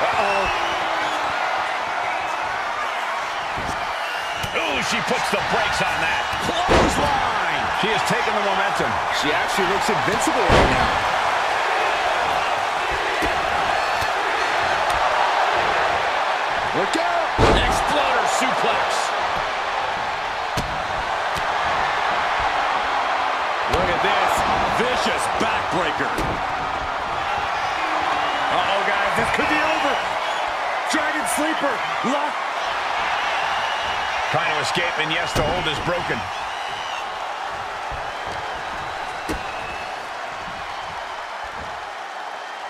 Uh-oh. Ooh, she puts the brakes on that. Clothesline. She has taken the momentum. She actually looks invincible right now. Look out. Exploder suplex. Look at this. Vicious backbreaker. Uh-oh, guys, this could be over. Dragon Sleeper, lock. Trying to escape, and yes, the hold is broken.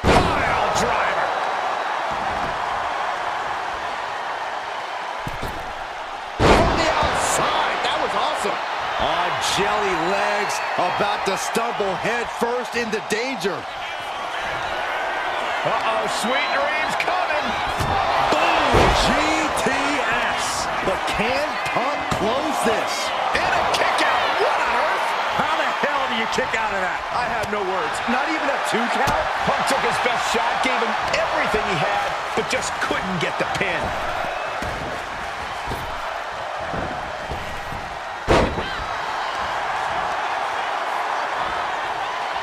Pile driver. From the outside. That was awesome. On jelly legs, about to stumble head first into danger. Uh-oh, sweet dreams coming. Boom! GTS. But can Punk close this? And a kick out. What on earth? How the hell do you kick out of that? I have no words. Not even a 2 count? Punk took his best shot, gave him everything he had, but just couldn't get the pin.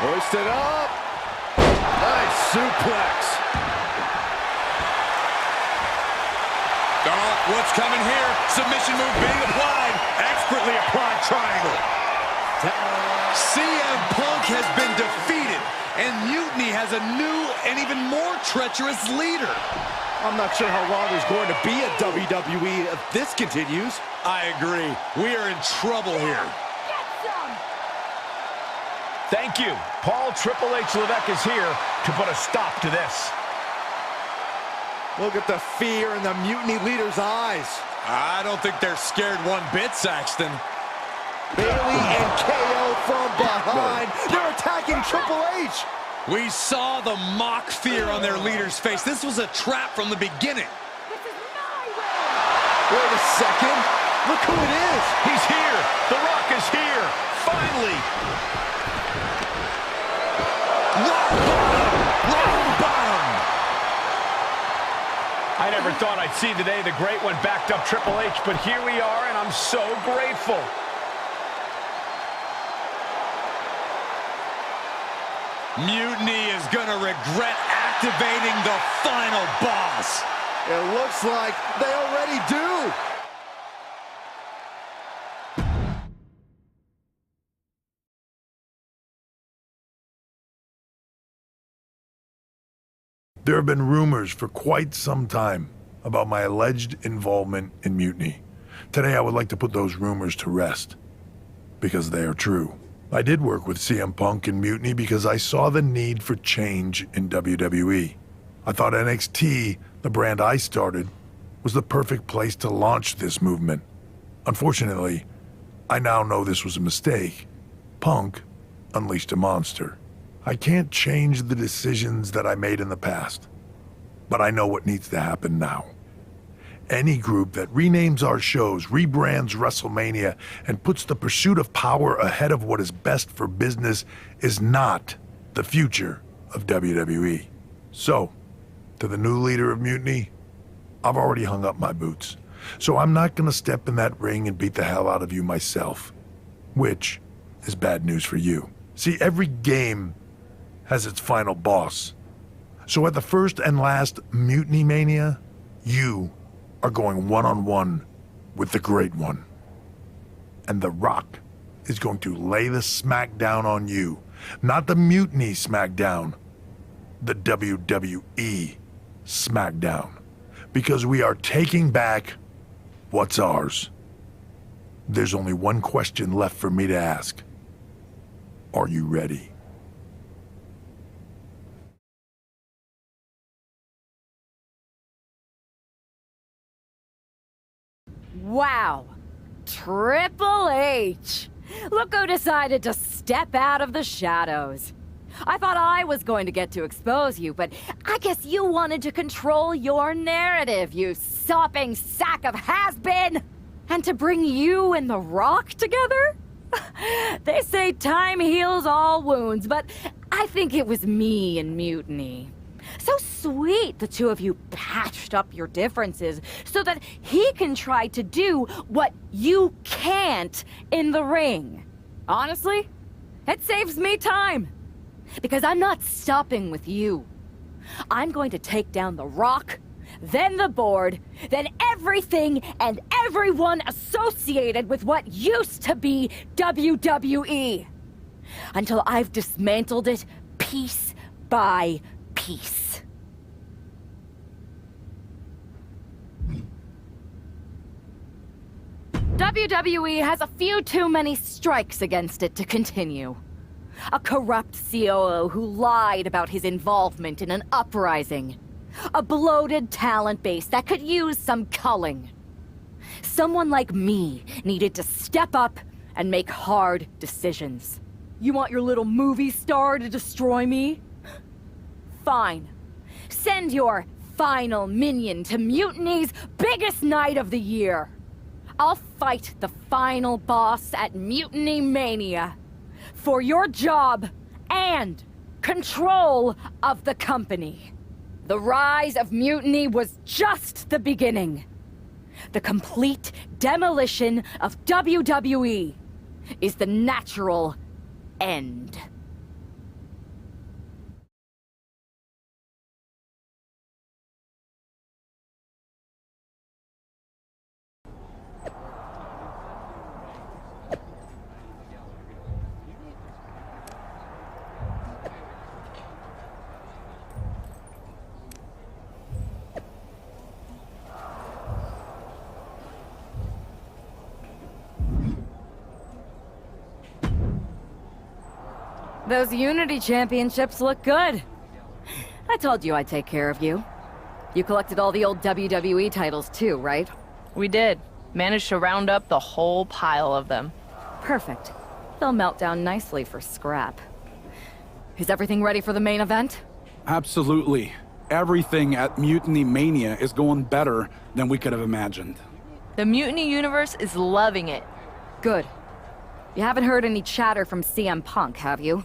Hoisted up. Nice suplex. Oh, what's coming here? Submission move being applied. Expertly applied triangle. CM Punk has been defeated, and Mutiny has a new and even more treacherous leader. I'm not sure how long there's going to be a WWE if this continues. I agree. We are in trouble here. Thank you. Paul Triple H Levesque is here to put a stop to this. Look at the fear in the Mutiny leader's eyes. I don't think they're scared one bit, Saxton. Bailey and KO from behind. They're attacking Triple H. We saw the mock fear on their leader's face. This was a trap from the beginning. Wait a second. Look who it is. He's here. The Rock is here. Finally. Rock bottom. I never thought I'd see the day the Great One backed up Triple H, but here we are, and I'm so grateful. Mutiny is gonna regret activating the final boss. It looks like they already do. There have been rumors for quite some time about my alleged involvement in Mutiny. Today I would like to put those rumors to rest, because they are true. I did work with CM Punk in Mutiny because I saw the need for change in WWE. I thought NXT, the brand I started, was the perfect place to launch this movement. Unfortunately, I now know this was a mistake. Punk unleashed a monster. I can't change the decisions that I made in the past, but I know what needs to happen now. Any group that renames our shows, rebrands WrestleMania, and puts the pursuit of power ahead of what is best for business is not the future of WWE. So, to the new leader of Mutiny, I've already hung up my boots. So I'm not gonna step in that ring and beat the hell out of you myself, which is bad news for you. See, every game has its final boss. So at the first and last Mutiny Mania, you are going one-on-one with the Great One. And The Rock is going to lay the smackdown on you. Not the Mutiny smackdown, the WWE smackdown. Because we are taking back what's ours. There's only one question left for me to ask. Are you ready? Wow. Triple H. Look who decided to step out of the shadows. I thought I was going to get to expose you, but I guess you wanted to control your narrative, you sopping sack of has-been! And to bring you and The Rock together? They say time heals all wounds, but I think it was me and Mutiny. So sweet the two of you patched up your differences so that he can try to do what you can't in the ring. Honestly, it saves me time. Because I'm not stopping with you. I'm going to take down The Rock, then the board, then everything and everyone associated with what used to be WWE. Until I've dismantled it piece by piece. WWE has a few too many strikes against it to continue. A corrupt COO who lied about his involvement in an uprising. A bloated talent base that could use some culling. Someone like me needed to step up and make hard decisions. You want your little movie star to destroy me? Fine. Send your final minion to Mutiny's biggest night of the year. I'll fight the final boss at Mutiny Mania. For your job and control of the company. The rise of Mutiny was just the beginning. The complete demolition of WWE is the natural end. Those Unity Championships look good. I told you I'd take care of you. You collected all the old WWE titles too, right? We did. Managed to round up the whole pile of them. Perfect. They'll melt down nicely for scrap. Is everything ready for the main event? Absolutely. Everything at Mutiny Mania is going better than we could have imagined. The Mutiny Universe is loving it. Good. You haven't heard any chatter from CM Punk, have you?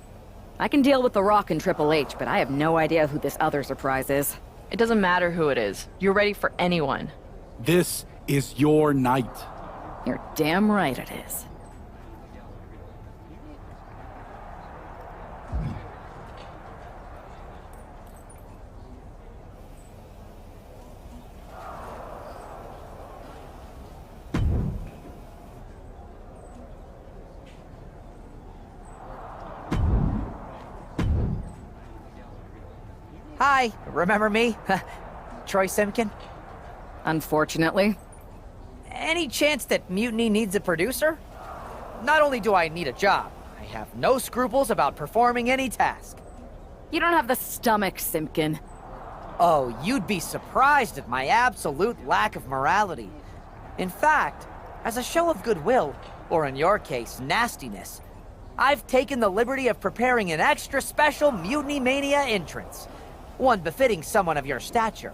I can deal with The Rock and Triple H, but I have no idea who this other surprise is. It doesn't matter who it is. You're ready for anyone. This is your night. You're damn right it is. Hi, remember me? Troy Simkin? Unfortunately. Any chance that Mutiny needs a producer? Not only do I need a job, I have no scruples about performing any task. You don't have the stomach, Simpkin. Oh, you'd be surprised at my absolute lack of morality. In fact, as a show of goodwill, or in your case, nastiness, I've taken the liberty of preparing an extra special Mutiny Mania entrance. One befitting someone of your stature.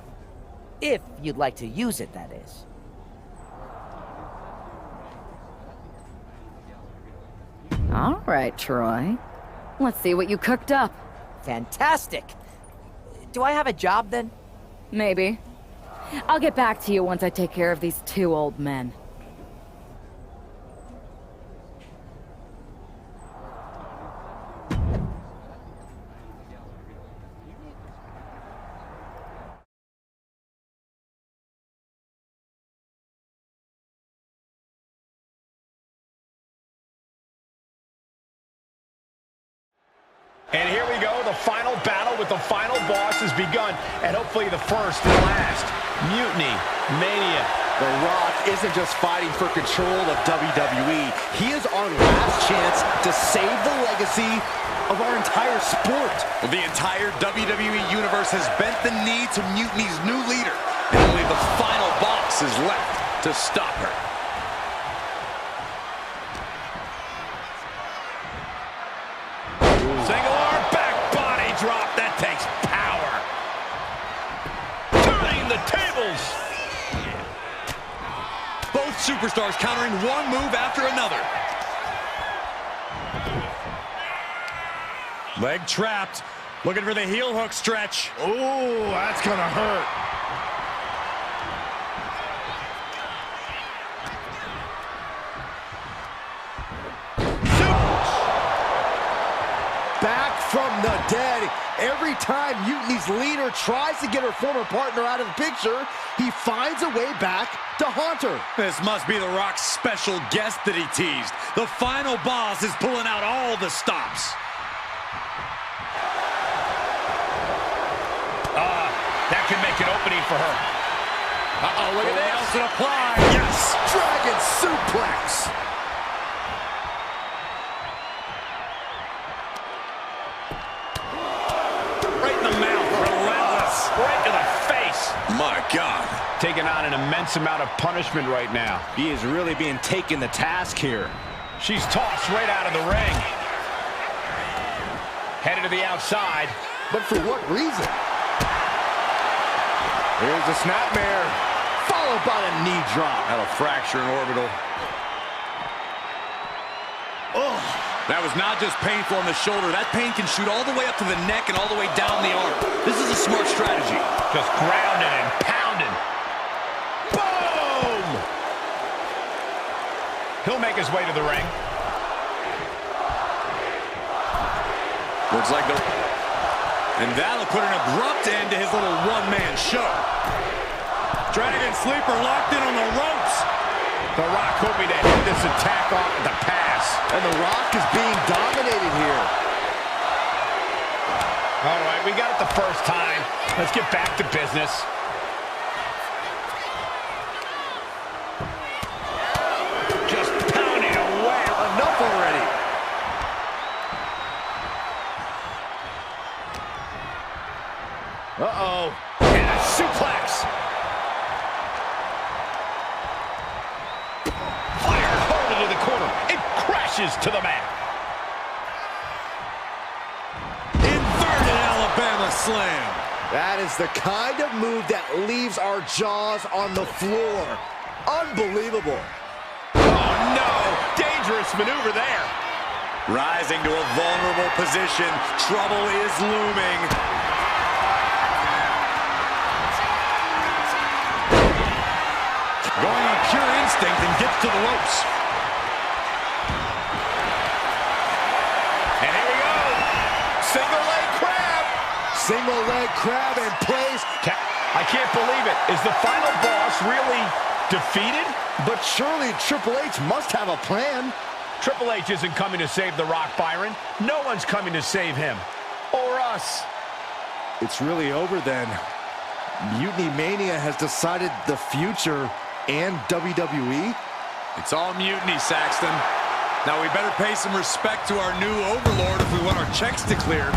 If you'd like to use it, that is. All right, Troy. Let's see what you cooked up. Fantastic! Do I have a job, then? Maybe. I'll get back to you once I take care of these two old men. And here we go, the final battle with the final boss has begun, and hopefully the first and last. Mutiny Mania. The Rock isn't just fighting for control of WWE. He is our last chance to save the legacy of our entire sport. The entire WWE Universe has bent the knee to Mutiny's new leader, and only the final boss is left to stop her. Single arm back body drop. That takes power. Turning the tables. Both superstars countering one move after another. Leg trapped. Looking for the heel hook stretch. Oh, that's gonna hurt. Back from the dead. Every time Mutiny's leader tries to get her former partner out of the picture, he finds a way back to haunt her. This must be The Rock's special guest that he teased. The final boss is pulling out all the stops. That could make an opening for her. Uh-oh, look at this. Nelson applied. Yes! Dragon suplex. Right in the mouth. Relentless. Right to the face. My God. Taking on an immense amount of punishment right now. He is really being taken to task here. She's tossed right out of the ring. Headed to the outside. But for what reason? Here's a snapmare, followed by a knee drop. That'll fracture an orbital. Oh, that was not just painful on the shoulder. That pain can shoot all the way up to the neck and all the way down the arm. This is a smart strategy. Just grounding and pounding. Boom! He'll make his way to the ring. Looks like the... And that'll put an abrupt end to his little one-man show. Dragon sleeper locked in on the ropes. The Rock hoping to hit this attack off at the pass. And The Rock is being dominated here. All right, we got it the first time. Let's get back to business. Just pounding away. Enough already. Uh-oh. And a suplex. Fired hard into the corner. It crashes to the mat. Inverted Alabama slam. That is the kind of move that leaves our jaws on the floor. Unbelievable. Oh, no. Dangerous maneuver there. Rising to a vulnerable position. Trouble is looming. Going on pure instinct and gets to the ropes. And here we go. Single leg crab. Single leg crab in place. I can't believe it. Is the final boss really defeated? But surely Triple H must have a plan. Triple H isn't coming to save The Rock, Byron. No one's coming to save him. Or us. It's really over then. Mutiny Mania has decided the future and WWE. It's all mutiny, Saxton. Now we better pay some respect to our new overlord if we want our checks to clear.